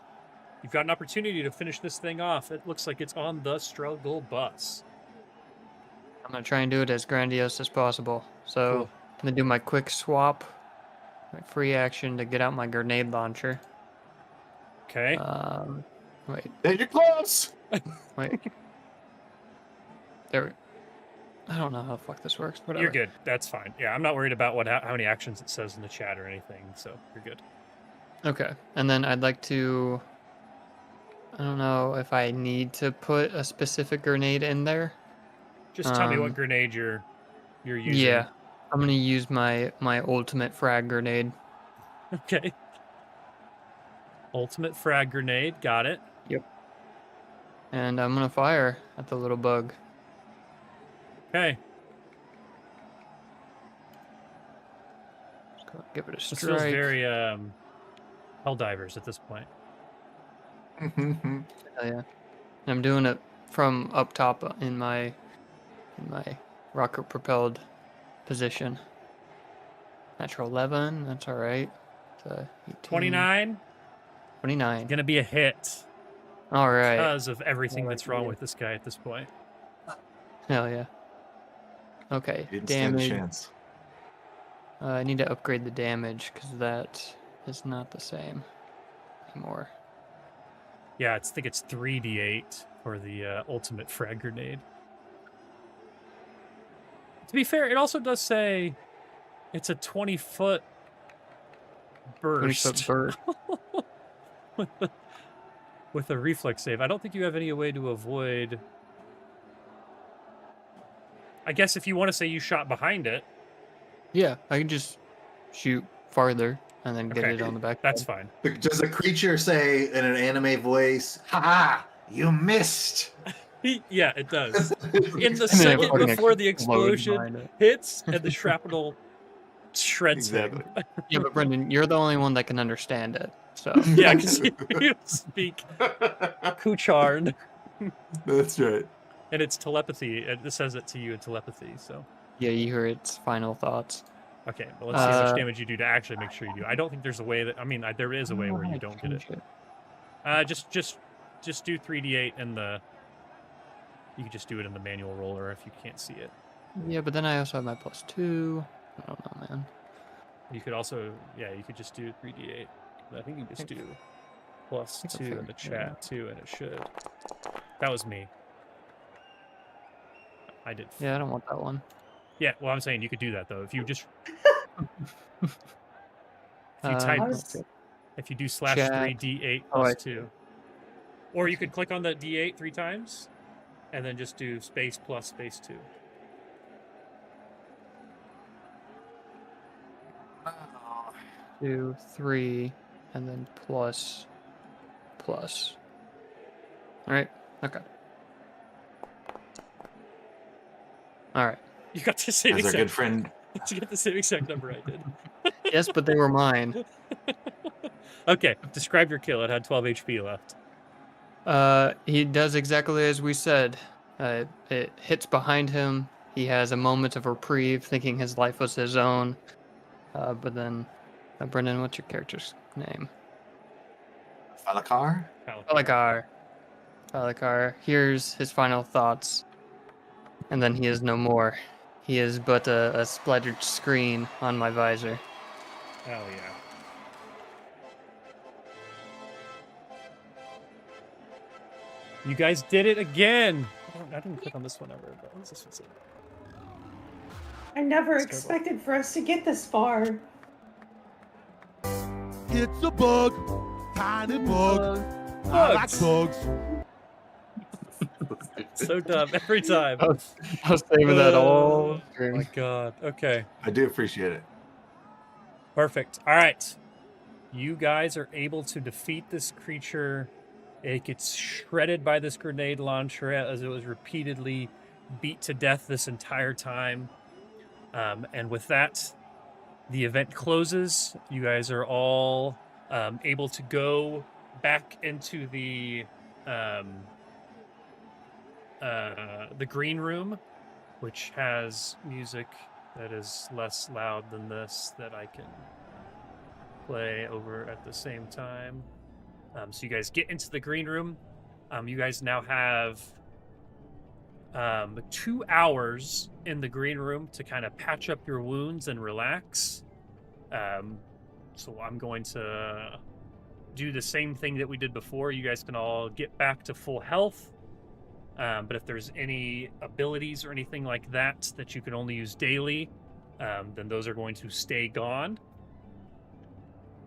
You've got an opportunity to finish this thing off. It looks like it's on the struggle bus. try and do it as grandiose as possible. So Cool. I'm gonna do my quick swap, my free action to get out my grenade launcher. Okay. Wait, Danger close! wait. There. I don't know how the fuck this works. Whatever. You're good. That's fine. Yeah, I'm not worried about how many actions it says in the chat or anything, so you're good. Okay, and then I'd like to. I don't know if I need to put a specific grenade in there. Just tell me what grenade you're using. Yeah, I'm gonna use my ultimate frag grenade. Okay. Ultimate frag grenade. Got it. Yep. And I'm gonna fire at the little bug. Okay. Just gonna give it a This strike. feels very Helldivers at this point. Hell yeah. I'm doing it from up top in my rocket propelled position. Natural 11, that's all right. 29. 29. Gonna be a hit All right. because of everything All right, that's wrong yeah. with this guy at this point. Hell yeah. Okay. Didn't stand a Damage. chance. I need to upgrade the damage because that is not the same anymore. Yeah, I think it's 3d8 for the ultimate frag grenade. To be fair, it also does say it's a 20-foot burst 20-foot burst. with a reflex save. I don't think you have any way to avoid. I guess if you want to say you shot behind it. Yeah, I can just shoot farther and then get Okay, it on the back. That's fine. Does the creature say in an anime voice, "Ha! You missed"? Yeah, it does. In the And then it second fucking before the explodes explosion behind it. hits and the shrapnel shreds Exactly. him. Yeah, but Brendan, you're the only one that can understand it. So Yeah, because you speak Kucharn, That's right. and it's telepathy. It says it to you in telepathy. So yeah, you hear its final thoughts. okay, well, let's see how much damage you do to actually make sure you do. I don't think there's a way that. I mean, there is a way where you don't get it. Just do 3d8 and the. You can just do it in the manual roller if you can't see it. Yeah, but then I also have my +2. I don't know, man. You could also, yeah, you could just do 3d8. I think you just do +2 in the chat too, and it should. That was me. I did. Yeah, I don't want that one. Yeah, well, I'm saying you could do that though. If you just if you Uh, type, okay. if you do Chat. /3d8 Oh, I +2, or you could click on the d8 3 times, and then just do space plus space 2. 2, 3, and then plus. All right. Okay. All right. You got the same As our good exact. friend. You get the same exact number I did. Yes, but they were mine. Okay, describe your kill. It had 12 HP left. He does exactly as we said. It hits behind him. He has a moment of reprieve, thinking his life was his own. But then, Brendan, what's your character's name? Falakar? Falakar hears his final thoughts, and then he is no more. He is but a splattered screen on my visor. Hell yeah. You guys did it again! I didn't click on this one ever, but what does this one say? I never It's terrible. expected for us to get this far. It's a bug. Tiny bug. I like Bugs. bugs. So dumb every time. I was saving that all. Oh my god. Okay. I do appreciate it. Perfect. All right. You guys are able to defeat this creature. It gets shredded by this grenade launcher as it was repeatedly beat to death this entire time. And with that, the event closes. You guys are all able to go back into the green room, which has music that is less loud than this that I can play over at the same time. So you guys get into the green room. You guys now have 2 hours in the green room to kind of patch up your wounds and relax. So I'm going to do the same thing that we did before. You guys can all get back to full health. But if there's any abilities or anything like that that you can only use daily, then those are going to stay gone.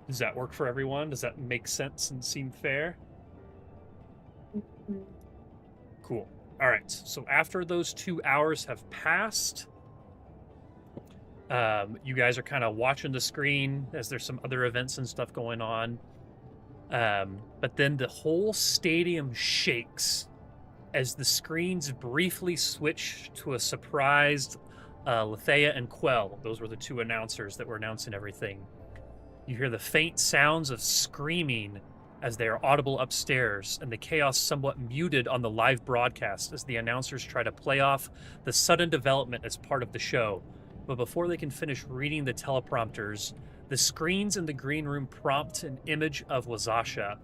Does that work for everyone? Does that make sense and seem fair? Cool. All right. So after those 2 hours have passed, you guys are kind of watching the screen as there's some other events and stuff going on. But then the whole stadium shakes as the screens briefly switch to a surprised Lethea and Quell. Those were the two announcers that were announcing everything. You hear the faint sounds of screaming as they are audible upstairs, and the chaos somewhat muted on the live broadcast as the announcers try to play off the sudden development as part of the show. But before they can finish reading the teleprompters, the screens in the green room prompt an image of Wazasha.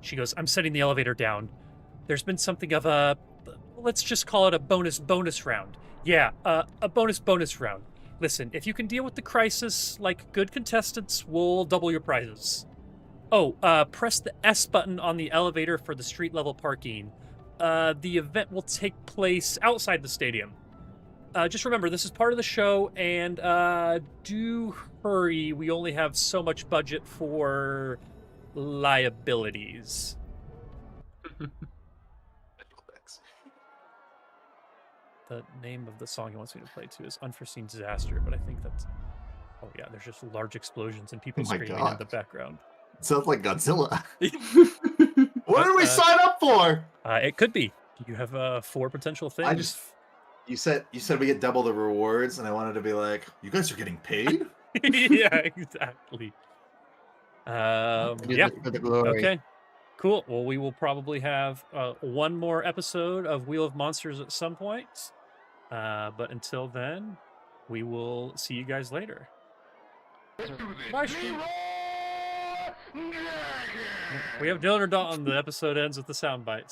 She goes, "I'm setting the elevator down. There's been something of a, let's just call it a bonus round. Yeah, a bonus round. Listen, if you can deal with the crisis like good contestants, we'll double your prizes. Oh, press the S button on the elevator for the street level parking. The event will take place outside the stadium. Just remember, this is part of the show, and do hurry. We only have so much budget for liabilities." The name of the song he wants me to play too is Unforeseen Disaster, but I think that's... Oh yeah, there's just large explosions and people Oh my screaming in God. the background. It sounds like Godzilla. What did we sign up for? It could be. You have 4 potential things. You said we get double the rewards, and I wanted to be like, you guys are getting paid? Yeah, exactly. Do Yeah. this for the glory. Okay. Cool. Well, we will probably have one more episode of Wheel of Monsters at some point. But until then, we will see you guys later. Bye. We have Dylan or Dalton. The episode ends with the sound bites.